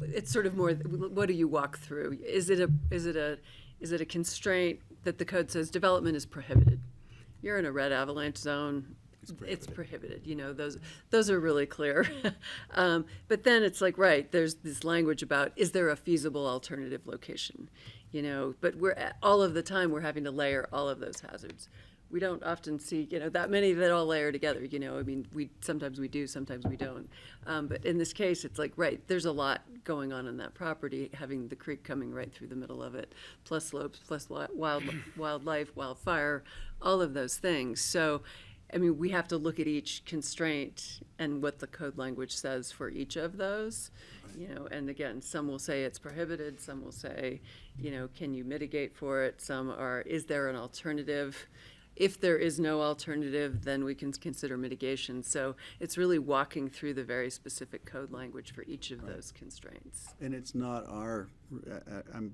it's sort of more, what do you walk through? Is it a constraint that the code says development is prohibited? You're in a red avalanche zone. It's prohibited. Those are really clear. But then it's like, there's this language about, is there a feasible alternative location? But all of the time we're having to layer all of those hazards. We don't often see, that many that all layer together, sometimes we do, sometimes we don't. But in this case, it's like, there's a lot going on that property, having the creek coming right through the middle of it, plus slopes, plus wildlife, wildfire, all of those things. So, we have to look at each constraint and what the code language says for each of those, and again, some will say it's prohibited, some will say, can you mitigate for it? Some are, is there an alternative? If there is no alternative, then we can consider mitigation. So it's really walking through the very specific code language for each of those constraints. And it's not I'm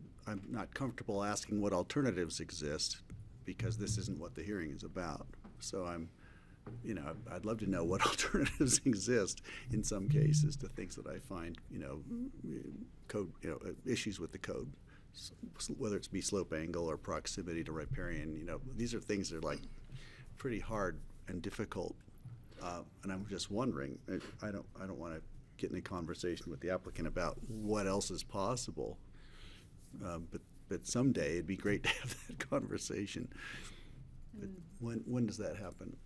not comfortable asking what alternatives exist, because this isn't what the hearing is about. So I'd love to know what alternatives exist in some cases to things that I find, code, issues with the code. Whether it's be slope angle or proximity to riparian, these are things that are like pretty hard and difficult. And I'm just wondering, I don't want to get in a conversation with the applicant about what else is possible. But someday it'd be great to have that conversation. But when does that happen?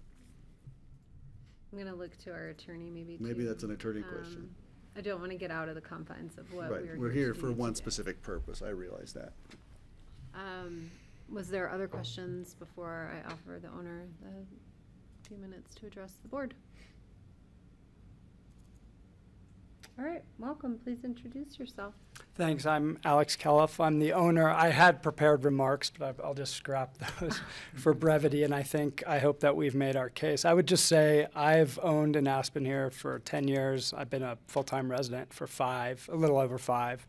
I'm going to look to our attorney maybe. Maybe that's an attorney question. I don't want to get out of the confines of what we're here for one specific purpose. I realize that. Was there other questions before I offer the owner the few minutes to address the board? All right, welcome. Please introduce yourself. Thanks. I'm Alex Kelleff. I'm the owner. I had prepared remarks, but I'll just scrap those for brevity, and I hope that we've made our case. I would just say I've owned in Aspen here for 10 years. I've been a full-time resident for a little over 5.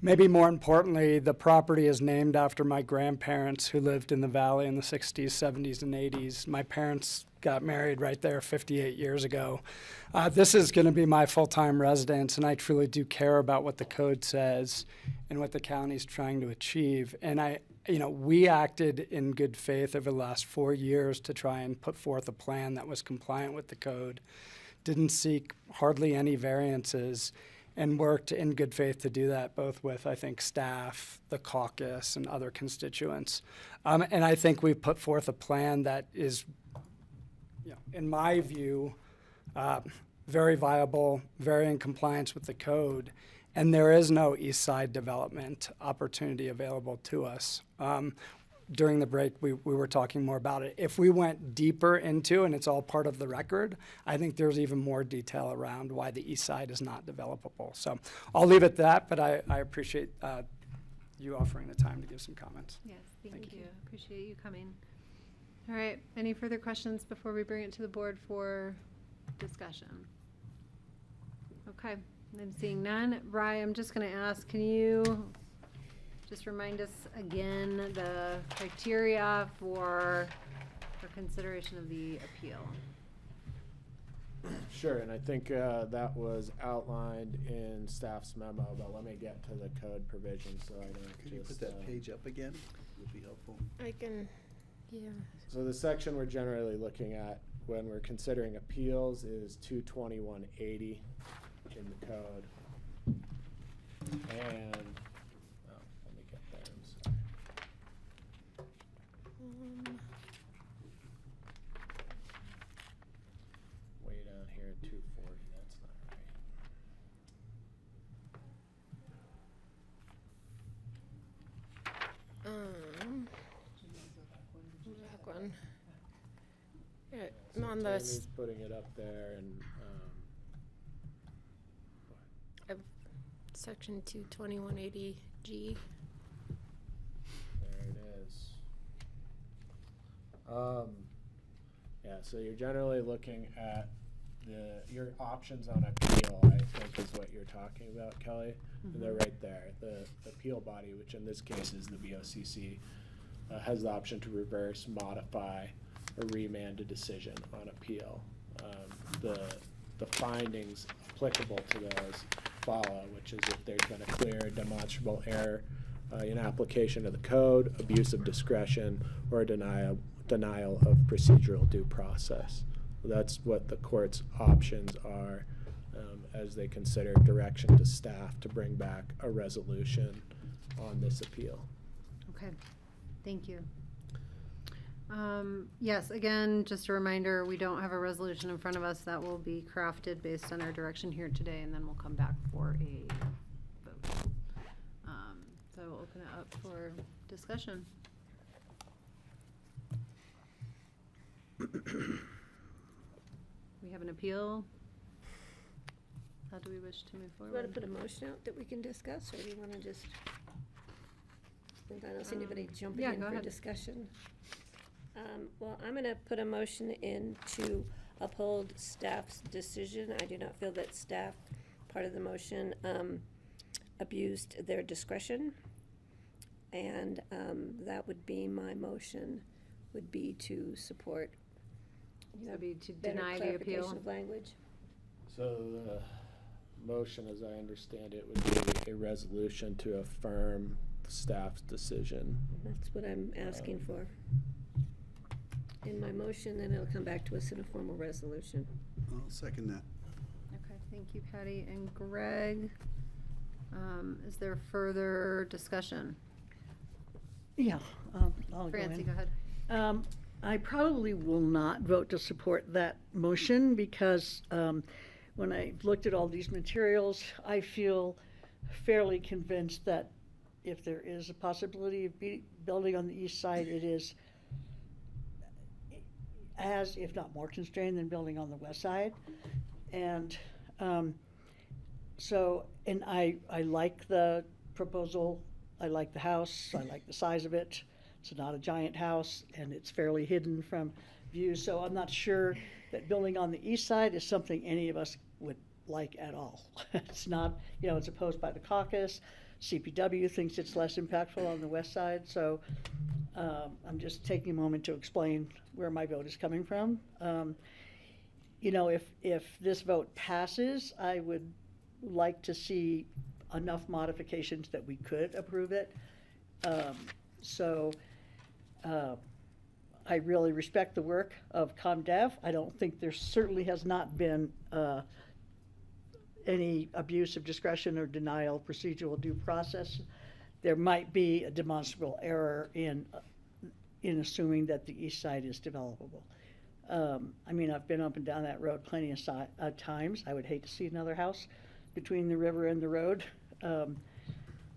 maybe more importantly, the property is named after my grandparents who lived in the valley in the 60s, 70s, and 80s. My parents got married right there 58 years ago. This is going to be my full-time residence, and I truly do care about what the code says and what the county's trying to achieve. And we acted in good faith over the last 4 years to try and put forth a plan that was compliant with the code, didn't seek hardly any variances, and worked in good faith to do that, both with, I think, staff, the caucus, and other constituents. And I think we've put forth a plan that is, in my view, very viable, very in compliance with the code, and there is no east side development opportunity available to us. During the break, we were talking more about it. If we went deeper into, and it's all part of the record, I think there's even more detail around why the east side is not developable. So I'll leave it at that, but I appreciate you offering the time to give some comments. Yes, thank you. Appreciate you coming. All right, any further questions before we bring it to the board for discussion? Okay, I'm seeing none. Rye, I'm just going to ask, can you just remind us again the criteria for consideration of the appeal? Sure, and I think that was outlined in staff's memo, but let me get to the code provision so I don't Could you put that page up again? Would be helpful. I can, yeah. So the section we're generally looking at when we're considering appeals is 22180 in the code. And, let me get there, I'm sorry. Way down here at 240, that's not right. Back one. Yeah, I'm on the. Tammy's putting it up there and, Section 22180G. there it is. Yeah, so you're generally looking at your options on appeal, I think is what you're talking about, Kelly. And they're right there. The appeal body, which in this case is the BoCC, has the option to reverse, modify, or remand a decision on appeal. The findings applicable to those follow, which is if there's been a clear demonstrable error in application of the code, abuse of discretion, or a denial of procedural due process. That's what the court's options are as they consider direction to staff to bring back a resolution on this appeal. Okay, thank you. Yes, again, just a reminder, we don't have a resolution in front of us that will be crafted based on our direction here today, and then we'll come back for a vote. So we'll open it up for discussion. We have an appeal. How do we wish to move Do you forward? want to put a motion out that we can discuss, or do you want to just, since I don't see anybody jumping yeah, in go for ahead. discussion? Well, I'm going to put a motion in to uphold staff's decision. I do not feel that staff, part of the motion, abused their discretion. And that would be my motion, would be to support. That would be to better deny the clarification appeal. of language. So the motion, as I understand it, would be a resolution to affirm the staff's decision. That's what I'm asking for. In my motion, then it'll come back to us in a formal resolution. I'll second that. Okay, thank you, Patty. And Greg, is there further discussion? Yeah, I'll go Francie, in. go ahead. I probably will not vote to support that motion because when I looked at all these materials, I feel fairly convinced that if there is a possibility of building on the east side, it is as, if not more constrained than building on the west side. And and I like the proposal. I like the house. I like the size of it. It's not a giant house, and it's fairly hidden from view. So I'm not sure that building on the east side is something any of us would like at all. It's not, it's opposed by the caucus. CPW thinks it's less impactful on the west side, so I'm just taking a moment to explain where my vote is coming from. You know, if this vote passes, I would like to see enough modifications that we could approve it. I really respect the work of ComDev. I don't think there certainly has not been any abuse of discretion or denial of procedural due process. There might be a demonstrable error in assuming that the east side is developable. I mean, I've been up and down that road plenty of times. I would hate to see another house between the river and the road.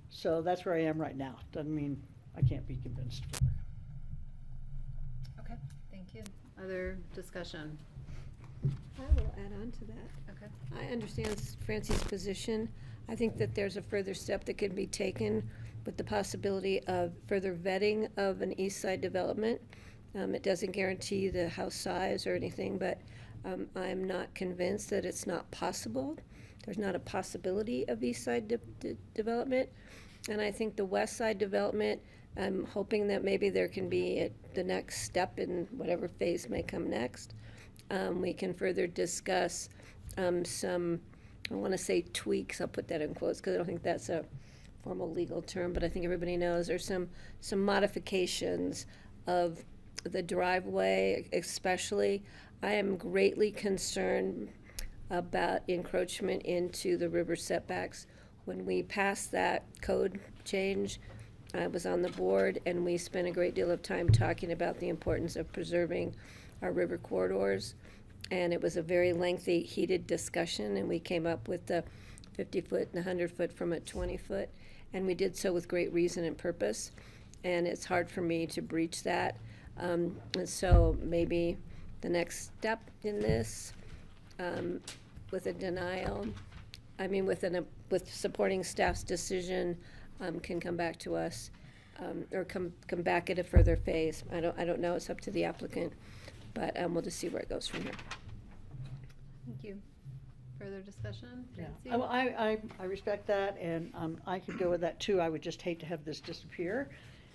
So that's where I am right now. Doesn't mean I can't be convinced. Okay, thank you. Other discussion? I will add on to that. Okay. I understand Francie's position. I think that there's a further step that can be taken with the possibility of further vetting of an east side development. It doesn't guarantee the house size or anything, but I'm not convinced that it's not possible. There's not a possibility of east side development. And I think the west side development, I'm hoping that maybe there can be the next step in whatever phase may come next. We can further discuss some, I want to say tweaks, I'll put that in quotes because I don't think that's a formal legal term, but I think everybody knows there's some modifications of the driveway especially. I am greatly concerned about encroachment into the river setbacks. When we passed that code change, I was on the board and we spent a great deal of time talking about the importance of preserving our river corridors. And it was a very lengthy, heated discussion, and we came up with the 50-foot and 100-foot from a 20-foot. And we did so with great reason and purpose. And it's hard for me to breach that. And so maybe the next step in this, with a denial, I mean, with supporting staff's decision, can come back to us, or come back at a further phase. I don't know. It's up to the applicant, but we'll just see where it goes from here. Thank you. Further discussion? Yeah, Francie? I respect that, and I could go with that too. I would just hate to have this disappear.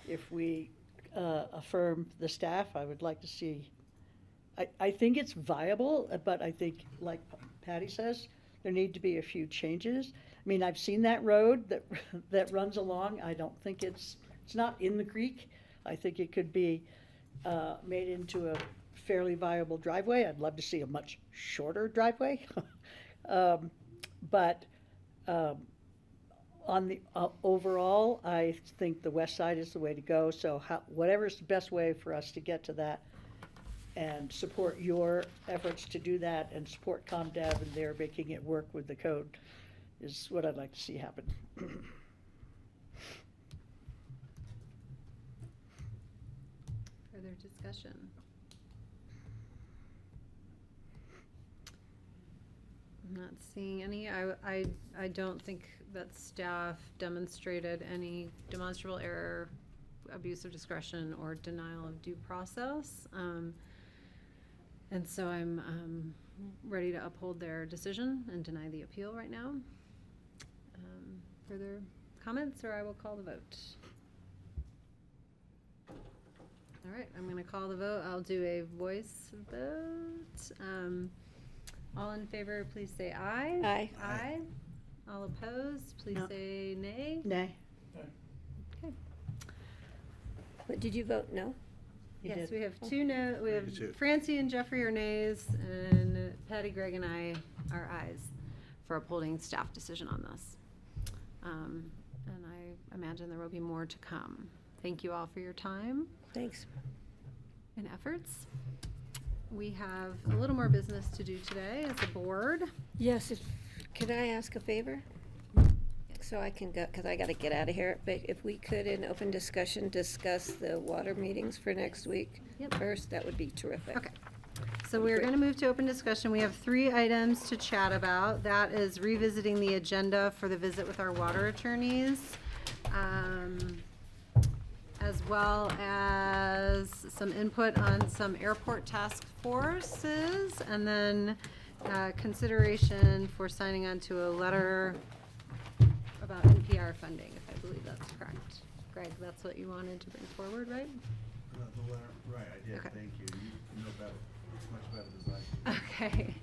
If we affirm the staff, I would like to see, I think it's viable, but I think, like Patty says, there need to be a few changes. I mean, I've seen that road that runs along. I don't think it's not in the creek. I think it could be made into a fairly viable driveway. I'd love to see a much shorter driveway. But on the overall, I think the west side is the way to go. So whatever's the best way for us to get to that and support your efforts to do that and support ComDev and their making it work with the code is what I'd like to see happen. Further discussion? I'm not seeing any. I don't think that staff demonstrated any demonstrable error, abuse of discretion, or denial of due process. And so I'm ready to uphold their decision and deny the appeal right now. Further comments, or I will call the vote. All right, I'm going to call the vote. I'll do a voice vote. All in favor, please say aye. Aye. Aye. All opposed, please No. say nay. Nay. Okay. But did you vote no? You Yes, did. we have two no. We have too. Francie and Jeffrey are nays, and Patty, Greg, and I are ayes for upholding staff decision on this. And I imagine there will be more to come. Thank you all for your time Thanks. and efforts. We have a little more business to do today as a board. Yes, can I ask a favor? So I can go, because I got to get out of here. But if we could, in open discussion, discuss the water meetings for next week first, that would be terrific. Okay. So we're going to move to open discussion. We have 3 items to chat about. That is revisiting the agenda for the visit with our water attorneys, as well as some input on some airport task forces, and then consideration for signing on to a letter about NPR funding, if I believe that's correct. Greg, that's what you wanted to bring forward, right? Right, I did, Okay. thank you. You know better, much better than I do. Okay.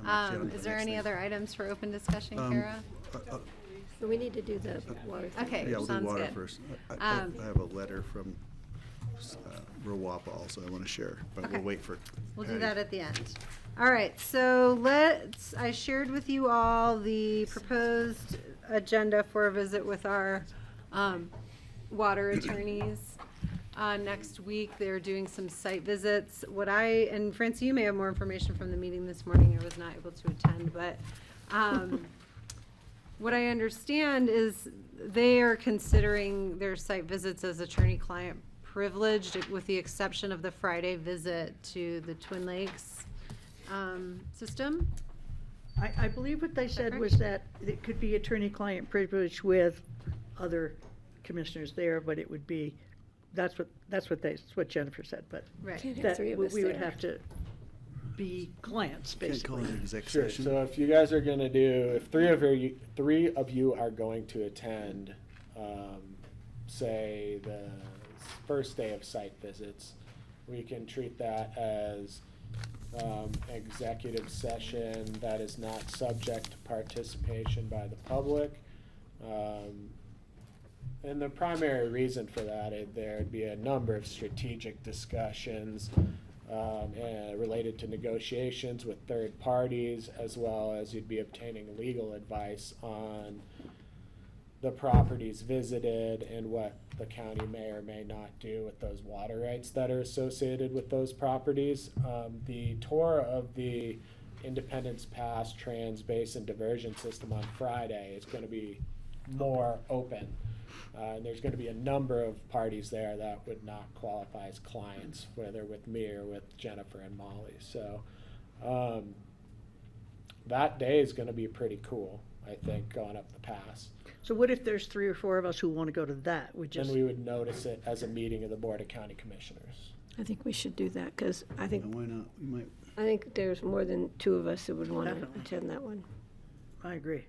I'm actually on to Is the there next any thing. other items for open discussion, Kara? So we need to do the water thing. Okay, Yeah, we'll do sounds water good. first. I Um, have a letter from Rowapa also I want to share, but we'll Okay. wait for We'll do Patty. that at the end. All right, so I shared with you all the proposed agenda for a visit with our water attorneys. Next week, they're doing some site visits. And Francie, you may have more information from the meeting this morning. I was not able to attend, but what I understand is they are considering their site visits as attorney-client privileged, with the exception of the Friday visit to the Twin Lakes system. I believe what they said correct? was that it could be attorney-client privilege with other commissioners there, but it would be, that's what Jennifer said, but Right. Can't have that three of we us would there. have to be clients, Can't call basically. it an exec Sure, session. so if you guys are gonna do, if three of you are going to attend, say, the first day of site visits, we can treat that as executive session that is not subject to participation by the public. And the primary reason for that is there'd be a number of strategic discussions related to negotiations with third parties, as well as you'd be obtaining legal advice on the properties visited and what the county may or may not do with those water rights that are associated with those properties. The tour of the Independence Pass Trans Basin Diversion System on Friday is going to be more open. And there's going to be a number of parties there that would not qualify as clients, whether with me or with Jennifer and Molly. So that day is going to be pretty cool, I think, going up the pass. So what if there's 3 or 4 of us who want to go to that? We just, Then we would notice it as a meeting of the Board of County Commissioners. I think we should do that, because I Yeah, think, why not? We might, I think there's more than 2 of us who would want to Definitely. attend that one. I agree.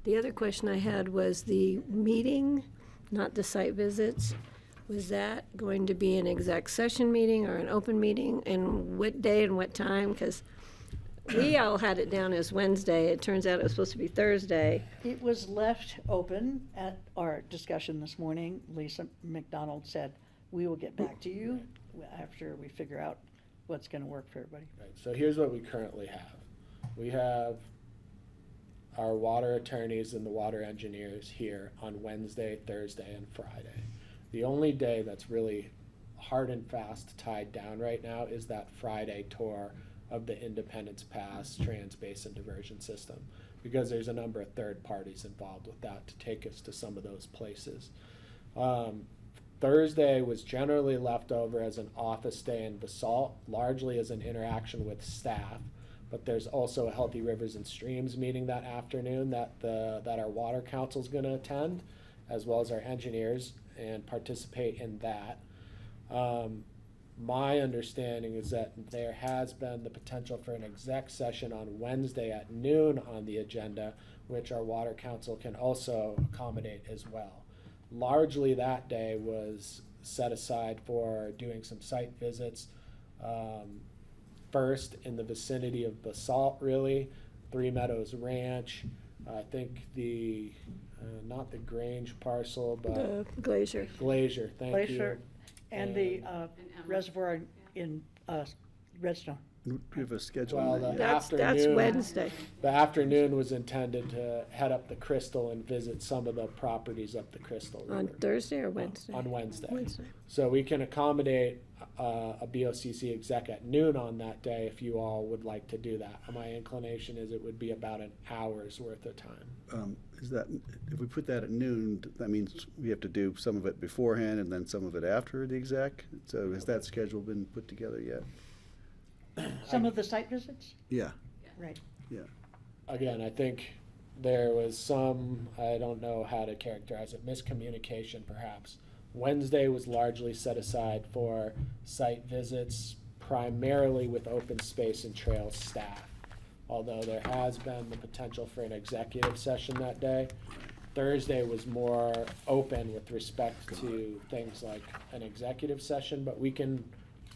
The other question I had was the meeting, not the site visits. Was that going to be an exec session meeting or an open meeting, and what day and what time? Because we all had it down as Wednesday. It turns out it was supposed to be Thursday. It was left open at our discussion this morning. Lisa McDonald said, "We will get back to you after we figure out what's going to work for everybody." Right, so here's what we currently have. We have our water attorneys and the water engineers here on Wednesday, Thursday, and Friday. The only day that's really hard and fast tied down right now is that Friday tour of the Independence Pass Trans Basin Diversion System, because there's a number of third parties involved with that to take us to some of those places. Thursday was generally left over as an office day in Basalt, largely as an interaction with staff. But there's also a Healthy Rivers and Streams meeting that afternoon that our water council's gonna attend, as well as our engineers, and participate in that. My understanding is that there has been the potential for an exec session on Wednesday at noon on the agenda, which our water council can also accommodate as well. Largely that day was set aside for doing some site visits. First in the vicinity of Basalt, really, Three Meadows Ranch. I think not the Grange parcel, but The Glacier. Glacier, thank you. Glacier and the reservoir in Redstone. do you have a schedule Well, on that the yet? That's afternoon. Wednesday. The afternoon was intended to head up the Crystal and visit some of the properties up the Crystal River. On Thursday or Wednesday? On Wednesday. Wednesday. So we can accommodate a BoCC exec at noon on that day if you all would like to do that. My inclination is it would be about an hour's worth of time. Is that, if we put that at noon, that means we have to do some of it beforehand and then some of it after the exec? So has that schedule been put together yet? Some of the site visits? Yeah, Right. yeah. Again, I think there was some, I don't know how to characterize it, miscommunication perhaps. Wednesday was largely set aside for site visits, primarily with open space and trails staff. Although there has been the potential for an executive session that day. Thursday was more open with respect to things like an executive session, but we can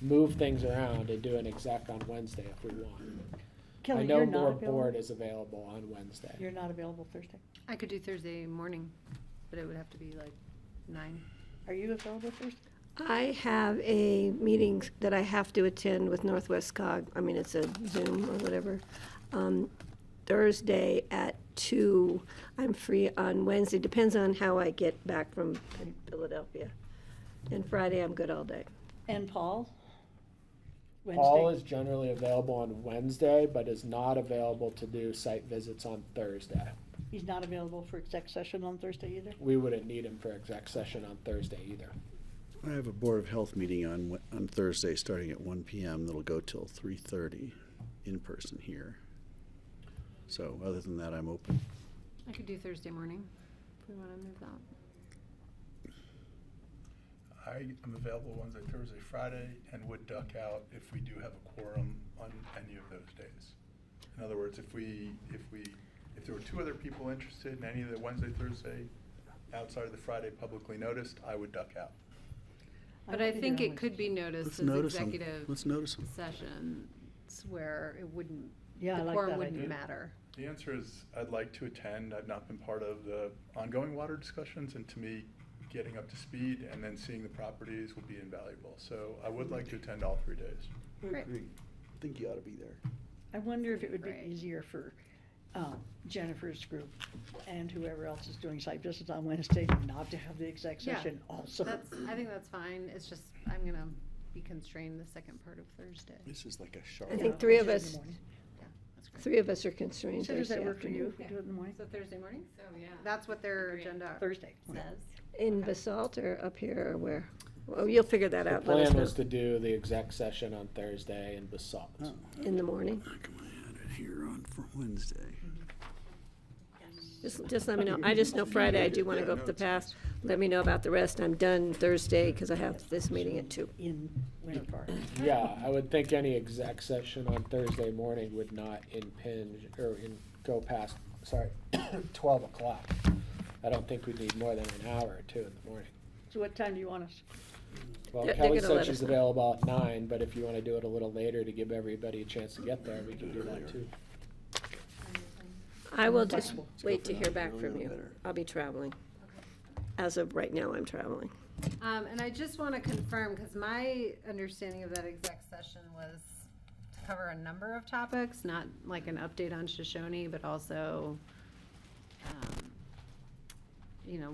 move things around and do an exec on Wednesday if we want. I Kelly, know you're not more available? board is available on Wednesday. You're not available Thursday? I could do Thursday morning, but it would have to be like 9. Are you available Thursday? I have a meeting that I have to attend with Northwest Cog. I mean, it's a Zoom or whatever. Thursday at 2. I'm free on Wednesday. Depends on how I get back from Philadelphia. And Friday, I'm good all day. And Paul? Paul is generally available on Wednesday, but is not available to do site visits on Thursday. He's not available for exec session on Thursday either? We wouldn't need him for exec session on Thursday either. I have a Board of Health meeting on Thursday, starting at 1 p.m. That'll go till 3:30 in person here. So other than that, I'm open. I could do Thursday morning if we want to move that. I am available Wednesday, Thursday, Friday, and would duck out if we do have a quorum on any of those days. In other words, if there were 2 other people interested in any of the Wednesday, Thursday, outside of the Friday publicly noticed, I would duck out. But I think it could be noticed as notice 'em. executive Let's notice 'em. sessions where it wouldn't, Yeah, I the like quorum that wouldn't idea. matter. The answer is I'd like to attend. I've not been part of the ongoing water discussions, and to me, getting up to speed and then seeing the properties would be invaluable. So I would like to attend all 3 days. Great. I think you ought to be there. I wonder if it would be Great. easier for Jennifer's group and whoever else is doing site visits on Wednesday not to have the exec Yeah, session also. I think that's fine. It's just, I'm gonna be constrained the second part of Thursday. This is like a sharp. I think 3 of In the us, morning. That's great. 3 of us are constrained So does Thursday that work for you afternoon. if we do it in the morning? So Thursday morning? So, yeah. That's what their agenda Thursday. says. In Basalt or up here or where? Well, you'll figure that The out. Let us plan know. was to do the exec session on Thursday in Basalt. In the morning. Come on, I had it here on for Wednesday. Just let me know. I just know Friday I do want to go up the pass. Let me know about the rest. I'm done Thursday because I have this meeting at 2. In Winter Park. Yeah, I would think any exec session on Thursday morning would not go past, 12 o'clock. I don't think we'd need more than an hour or 2 in the morning. So what time do you want us? Well, They're Kelly gonna said let she's us know. available at 9, but if you want to do it a little later to give everybody a chance to get there, we can do that too. I will just wait to hear back from you. I'll be traveling. As of right now, I'm traveling. And I just want to confirm, because my understanding of that exec session was to cover a number of topics, not like an update on Shoshone, but also,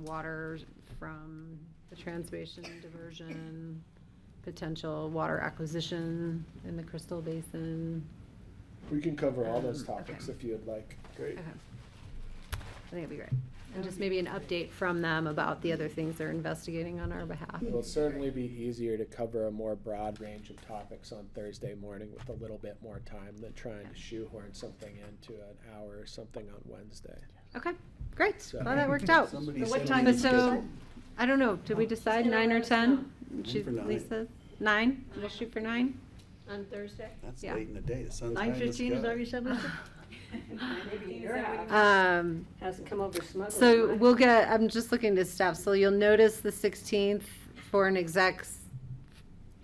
water from the transmission diversion, potential water acquisition in the Crystal Basin. We can cover all those Okay. topics if you'd like. Great. Okay. I think it'd be great. And just maybe an update from them about the other things they're investigating on our behalf. It will certainly be easier to cover a more broad range of topics on Thursday morning with a little bit more time than trying to shoehorn something into an hour or something on Wednesday. Okay, great. So- Well, that worked out. Somebody So what said time we But is need to so, get- I don't know, did we decide 9 or 10? She, for 9. Lisa, 9? We'll shoot for 9? On Thursday? That's Yeah. late in the day. The sun's high. Let's 9:15 is go. that what you said, Lisa? Hasn't come over smuggling. So right? we'll get, I'm just looking to staff, so you'll notice the 16th for an exec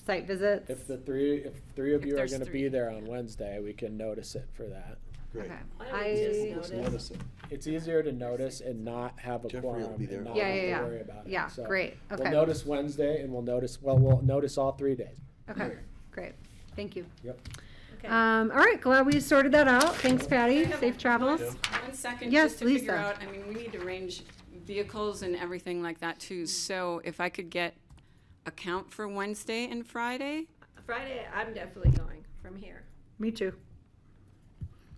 site visit? If three of you are there's gonna be 3. there on Wednesday, we can notice it for that. Great. Okay. I would just Let's notice. notice it. It's easier to notice and not have a Jeffrey will quorum be there. and not Yeah, have yeah, to yeah. worry about it. Yeah, So great, We'll okay. notice Wednesday and we'll notice all 3 days. Okay, great, thank you. Yep. Okay. All right, glad we sorted that out. Thanks, Patty. Safe travels. 1 second, Yes, just to figure Lisa. out, I mean, we need to arrange vehicles and everything like that too. So if I could get a count for Wednesday and Friday? Friday, I'm definitely going from here. Me too.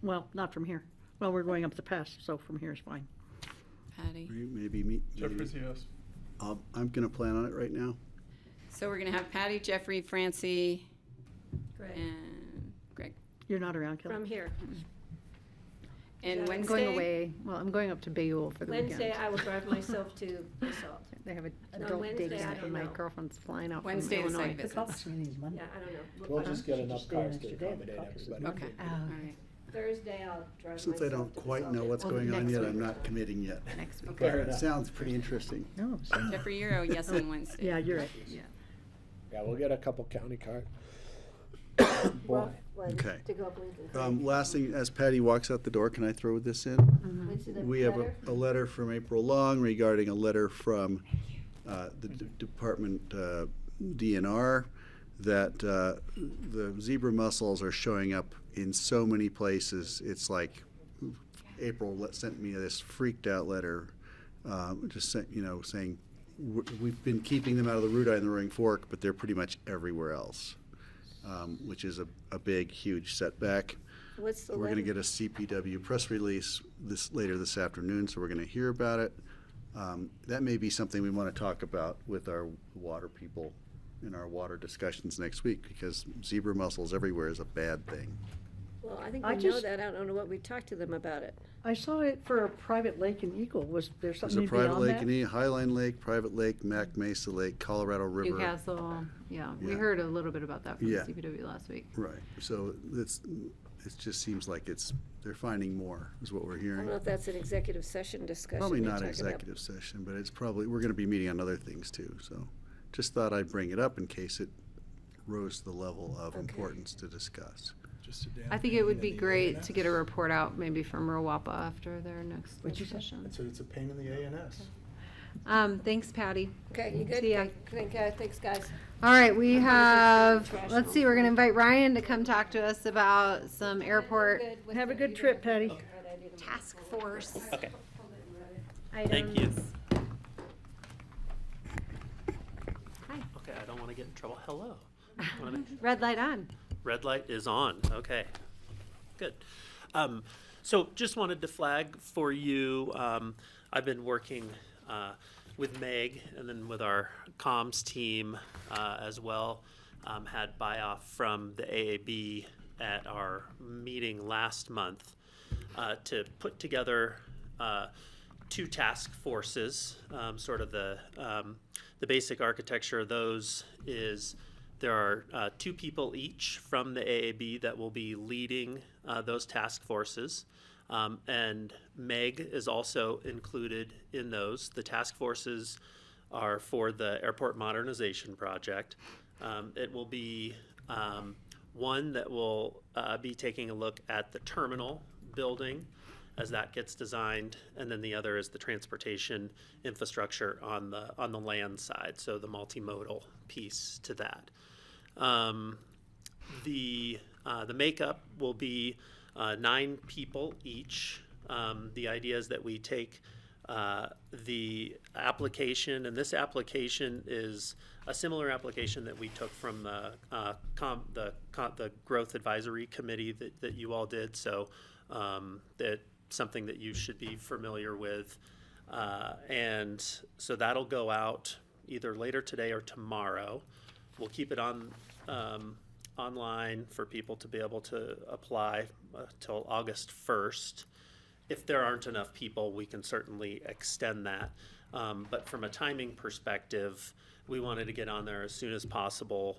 Well, not from here. Well, we're going up the pass, so from here is fine. Patty. Maybe meet. Jeffrey's yes. I'm gonna plan on it right now. So we're gonna have Patty, Jeffrey, Francie, Great. and Greg. You're not around, Kelly? From here. And I'm I'm Wednesday? going away, well, I'm going up to Bayul for the weekend. Wednesday, I will drive myself to Basalt. They have a And on adult Wednesday, day I camp don't and my know. girlfriend's flying out from Wednesday the Illinois. site visits. Meeting is Monday. Yeah, I don't know. We'll just get Should enough just stay an cars to extra day. accommodate Caucus is everybody. Okay, Oh, all right. Thursday, I'll drive Since I don't quite know what's going on yet, I'm not committing yet. Next week. But it sounds pretty interesting. No, Jeffrey, you're a yes on Wednesday. yeah, you're right. Yeah. Yeah, we'll get a couple county cards. Boy. Okay. To go up Lincoln. Last thing, as Patty walks out the door, can I throw this in? What's the We have letter? a letter from April Long regarding a letter from the Department DNR that the zebra mussels are showing up in so many places. It's like April sent me this freaked out letter, just saying we've been keeping them out of the Root Eye and the Roaring Fork, but they're pretty much everywhere else, which is a big, huge setback. What's the We're going to letter? get a CPW press release later this afternoon, so we're going to hear about it. That may be something we want to talk about with our water people in our water discussions next week, because zebra mussels everywhere is a bad thing. Well, I think I we know just- that. I don't know what we talked to them about it. I saw it for a private lake in Eagle. Was there There's something a private beyond lake that? in Highline Lake, private lake, Mac Mesa Lake, Colorado River. Newcastle, yeah, we Yeah. heard a little bit about that from Yeah. CPW last week. Right, so it just seems like they're finding more, is what we're I don't hearing. know if that's an executive session discussion. Probably you're not talking about. executive session, but it's probably, we're gonna be meeting on other things too, so just thought I'd bring it up in case it rose to the level of importance to discuss. I think it would be great to get a report out maybe from Rowapa after their next What'd you say? session. It's a pain in the ANS. Thanks, Patty. Okay, you good? See ya. Thanks, guys. All right, we I'm gonna have, just throw the trash let's out. see, we're gonna invite Ryan to come talk to us about some airport Have a good trip, Patty. task force Okay. items. Thank you. Hi. Okay, I don't want to get in trouble. Hello. Wanna make- Red light on. Red light is on. Okay, good. So just wanted to flag for you, I've been working with Meg and then with our comms team as well. Had buy-off from the AAB at our meeting last month to put together two task forces. Sort of the basic architecture of those is there are two people each from the AAB that will be leading those task forces. And Meg is also included in those. The task forces are for the airport modernization project. It will be one that will be taking a look at the terminal building as that gets designed, and then the other is the transportation infrastructure on the land side, so the multimodal piece to that. The makeup will be 9 people each. The idea is that we take the application, and this application is a similar application that we took from the Growth Advisory Committee that you all did. So that's something that you should be familiar with. And so that'll go out either later today or tomorrow. We'll keep it on online for people to be able to apply till August 1st. If there aren't enough people, we can certainly extend that. But from a timing perspective, we wanted to get on there as soon as possible.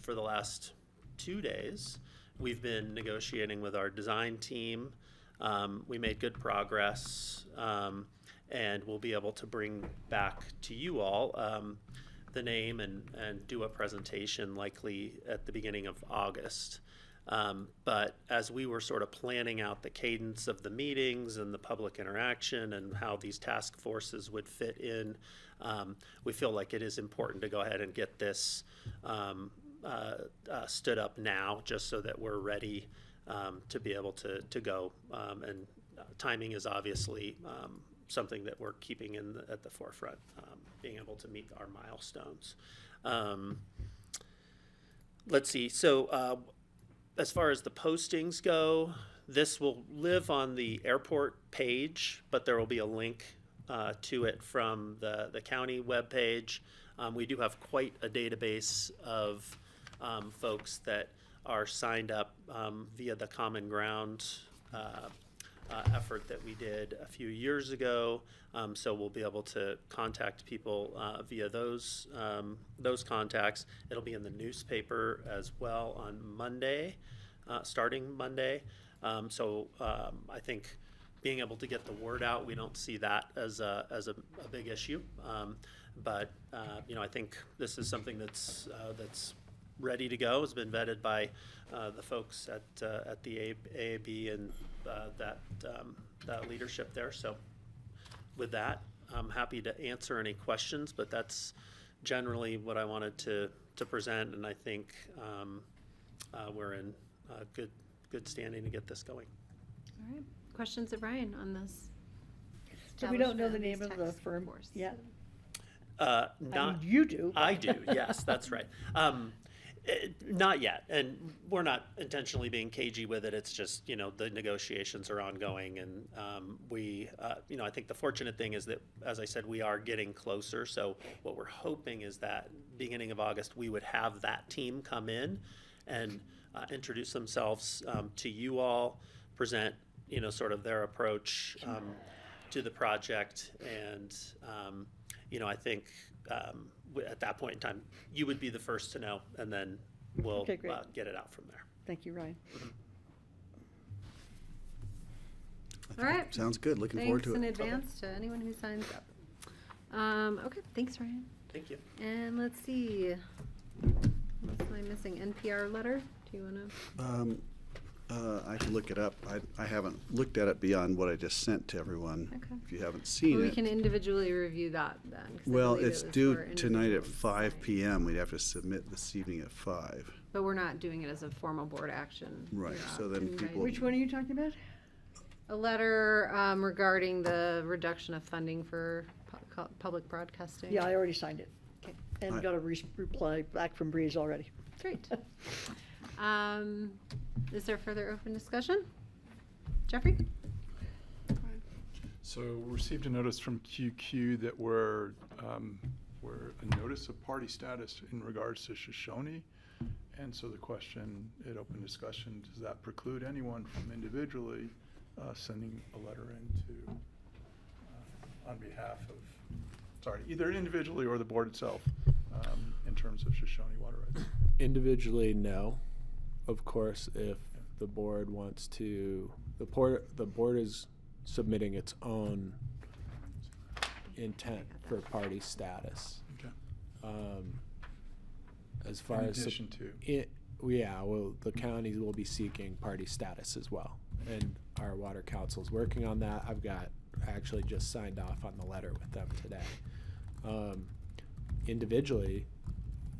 For the last 2 days, we've been negotiating with our design team. We made good progress, and we'll be able to bring back to you all the name and do a presentation likely at the beginning of August. But as we were sort of planning out the cadence of the meetings and the public interaction and how these task forces would fit in, we feel like it is important to go ahead and get this stood up now, just so that we're ready to be able to go. And timing is obviously something that we're keeping at the forefront, being able to meet our milestones. Let's see. So as far as the postings go, this will live on the airport page, but there will be a link to it from the county webpage. We do have quite a database of folks that are signed up via the Common Ground effort that we did a few years ago. So we'll be able to contact people via those contacts. It'll be in the newspaper as well on Monday, starting Monday. I think being able to get the word out, we don't see that as a big issue. I think this is something that's ready to go. Has been vetted by the folks at the AAB and that leadership there. So with that, I'm happy to answer any questions, but that's generally what I wanted to present, and I think we're in good standing to get this going. All right. Questions of Ryan on this? So we don't know the establishment name of of these the firm task force? yet? Not you do. I do. Yes, that's right. Not yet, and we're not intentionally being cagey with it. It's just the negotiations are ongoing, and I think the fortunate thing is that, as I said, we are getting closer. So what we're hoping is that beginning of August we would have that team come in and introduce themselves to you all, present sort of their approach to the project, and I think at that point in time you would be the first to know, and then we'll Okay, great. get it out from there. Thank you, Ryan. All right. Sounds good. Looking forward to it. Thanks in advance to anyone who signs up. Okay, thanks, Ryan. Thank you. And let's see. What am I missing? NPR letter? Do you want to? I can look it up. I haven't looked at it beyond what I just sent to everyone. Okay. If you haven't seen Well, it. we can individually review that then. 'Cause I Well, believe it it's was due for tonight at individuals. 5 p.m. We'd have to submit this evening at 5. But we're not doing it as a formal board action. Right, You're so not then invited. people- Which one are you talking about? A letter regarding the reduction of funding for public broadcasting. Yeah, I already signed it. Okay. And got a reply back from Breeze already. Great. Is there further open discussion? Jeffrey? So we received a notice from QQ that we're a notice of party status in regards to Shoshone. And so the question at open discussion, does that preclude anyone from individually sending a letter in on behalf of, either individually or the board itself, in terms of Shoshone water rights? Individually, no. Of course, if the board wants to, the board is submitting its own intent for party status. Okay. As far In as addition to? The counties will be seeking party status as well, and our water council's working on that. I actually just signed off on the letter with them today. Individually,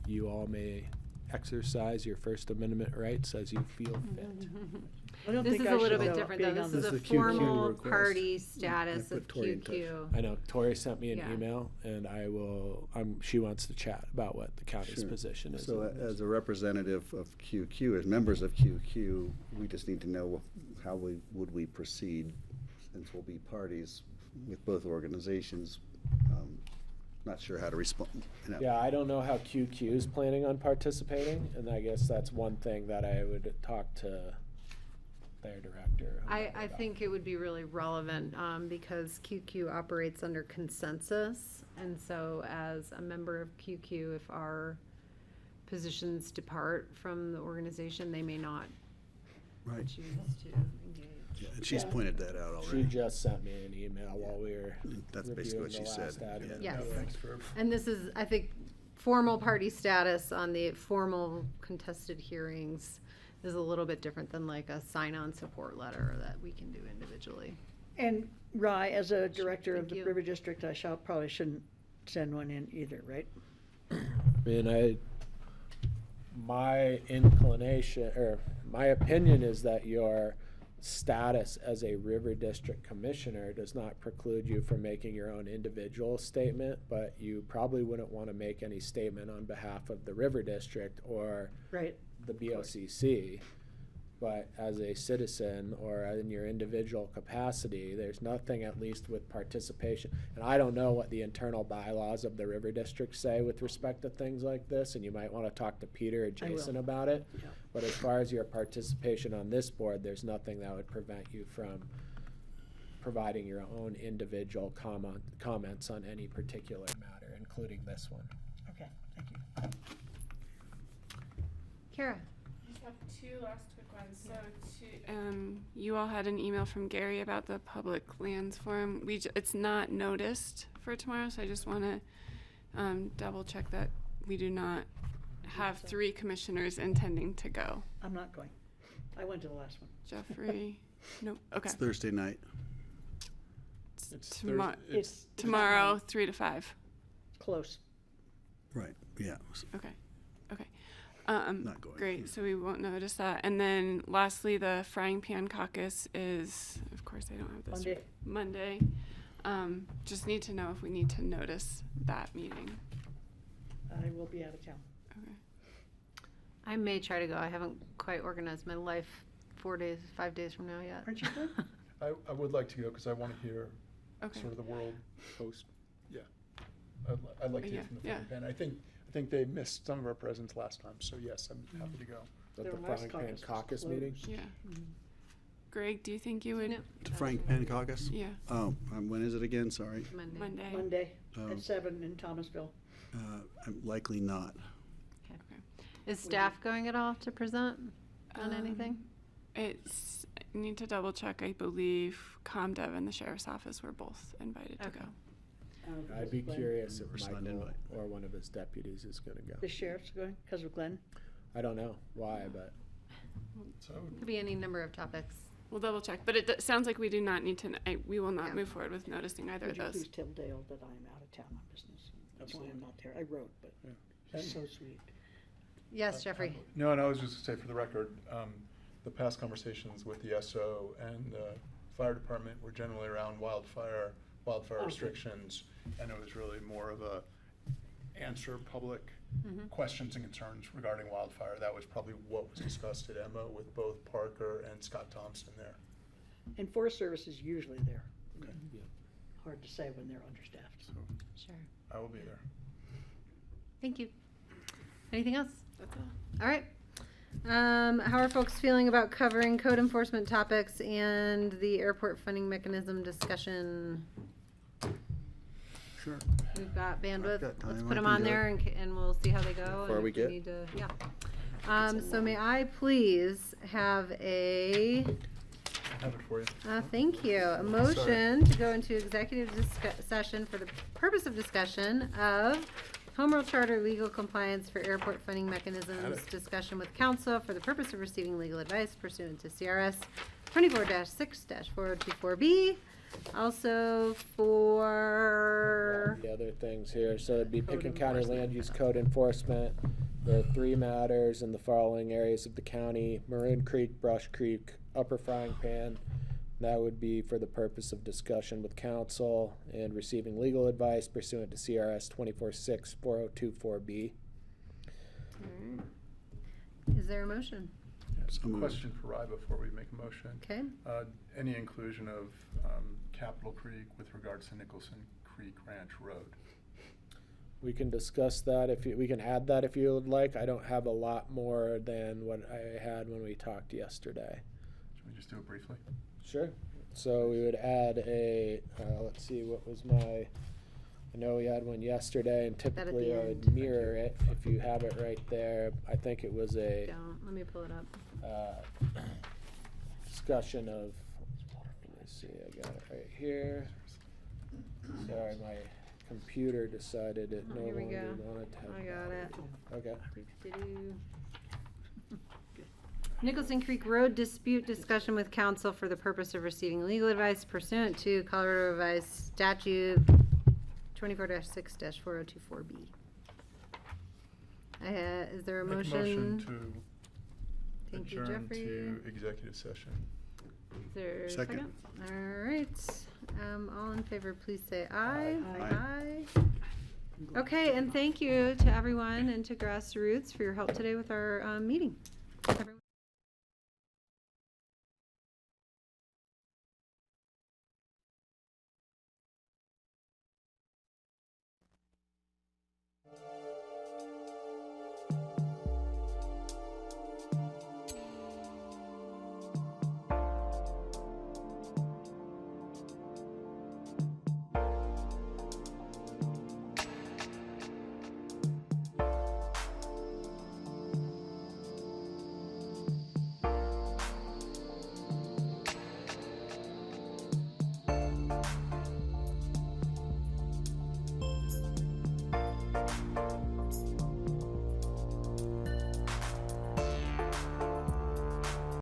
you all may exercise your First Amendment rights as you feel fit. I don't This think is I a little should bit know different, being though. on This is the a QQ formal request. party I status put of Tori in touch. QQ. I know Tori sent me an Yeah. email, and she wants to chat about what the county's Sure. position is. So on this. as a representative of QQ, as members of QQ, we just need to know how would we proceed, since we'll be parties with both organizations. Not sure how to respond. Yeah, I don't know how QQ is planning on participating, and I guess that's one thing that I would talk to their director. I think it would be really relevant because QQ operates under consensus. And so as a member of QQ, if our positions depart from the organization, they may not Right. choose to engage. Yeah, and she's pointed that out She already. just sent me an email while we were That's basically what reviewing she the last said. ad. Yeah. Yes. Thanks for. And this is, I think, formal party status on the formal contested hearings is a little bit different than like a sign-on support letter that we can do individually. And Rye, as a director of Thank the you. River District, I probably shouldn't send one in either, right? My inclination, or my opinion is that your status as a River District Commissioner does not preclude you from making your own individual statement, but you probably wouldn't want to make any statement on behalf of the River District or Right. the BoCC. But as a citizen or in your individual capacity, there's nothing, at least with participation. And I don't know what the internal bylaws of the River District say with respect to things like this, and you might want to talk to Peter or I will. Jason about it. Yeah. But as far as your participation on this board, there's nothing that would prevent you from providing your own individual comments on any particular matter, including this one. Okay, thank you. Kara? I just have two last quick So you all had an email from Gary about the public lands forum. It's not noticed for tomorrow, so I just want to double check that we do not have 3 commissioners intending to go. I'm not going. I went to the last one. Jeffrey, no, okay. It's Thursday night. It's tomorrow, 3 to 5. Close. Right, yeah. Okay. Not going. Great, so we won't notice that. And then lastly, the frying pan caucus is, of course, I don't have this. Monday. Just need to know if we need to notice that meeting. I will be out of town. Okay. I may try to go. I haven't quite organized my life 5 days from now yet. Aren't you good? I would like to go because I want to hear Okay. sort of the world host. Yeah. I'd like to hear from the Yeah. frying pan. I think they missed some of our presence last time, so yes, I'm happy to go. At Their the last frying pan caucus was caucus meeting? Yeah. Greg, do you think you would? The Frank Pan Caucus? Yeah. Oh, when is it again? Sorry. Monday. Monday Oh. at 7 in Thomasville. I'm likely not. Is staff going at all to present on anything? I need to double check. I believe ComDev and the Sheriff's Office were both invited to go. I'd be curious if First line Michael invite. or one of his deputies is going to go. The sheriff's going because of Glenn. I don't know why, but So Could be any number of topics. We'll double check, but it sounds like we do not need to. We will not move forward with noticing either Would of you those. please tell Dale that I'm out of town on business? That's why I'm not there. I wrote, but she's so sweet. Yes, Jeffrey. No, and I was just to say for the record, the past conversations with the SO and the fire department were generally around wildfire Okay. restrictions, and it was really more of a answer public questions and concerns regarding wildfire. That was probably what was discussed at Emma with both Parker and Scott Thompson there. And Forest Service is usually there. Okay. Hard to say when they're understaffed. So Sure. I will be there. Thank you. Anything else? That's all. All right. How are folks feeling about covering code enforcement topics and the airport funding mechanism discussion? Sure. We've got bandwidth. got Let's time. put I them can on do there and we'll see how they go. How and far if we get? need to, yeah. So may I please have a, I have it for you. thank you, a motion to go into executive session for the purpose of discussion of Home Rule Charter legal compliance for airport funding mechanisms, discussion with counsel for the purpose of receiving legal advice pursuant to CRS 24-6-4024B. Also for, the other things here. So it'd be Picken County Land Use Code Enforcement. The 3 matters in the following areas of the county: Maroon Creek, Brush Creek, Upper Frying Pan. That would be for the purpose of discussion with counsel and receiving legal advice pursuant to CRS 24-6-4024B. is there a motion? Yes, So moved. question for Rye before we make a motion. Okay. Any inclusion of Capitol Creek with regards to Nicholson Creek Ranch Road? We can discuss that we can add that if you would like. I don't have a lot more than what I had when we talked yesterday. Should we just do it briefly? Sure. So we would add let's see, what was I know we had one yesterday, and typically I would mirror it if you have it right there. I think it was a Let me pull it up. discussion of, let me see, I got it right here. Sorry, my computer decided it no Here we longer go. wanted to have. I got it. Okay. Doo-doo. Nicholson Creek Road dispute discussion with counsel for the purpose of receiving legal advice pursuant to Colorado Revised Statute 24-6-4024B. Is there a Make motion? a motion to Thank you, adjourn Jeffrey. to executive session. Is there a Second. second? All right. All in favor, please say aye. Aye. Aye. Okay, and thank you to everyone and to Grassroots for your help today with our meeting. Everyone-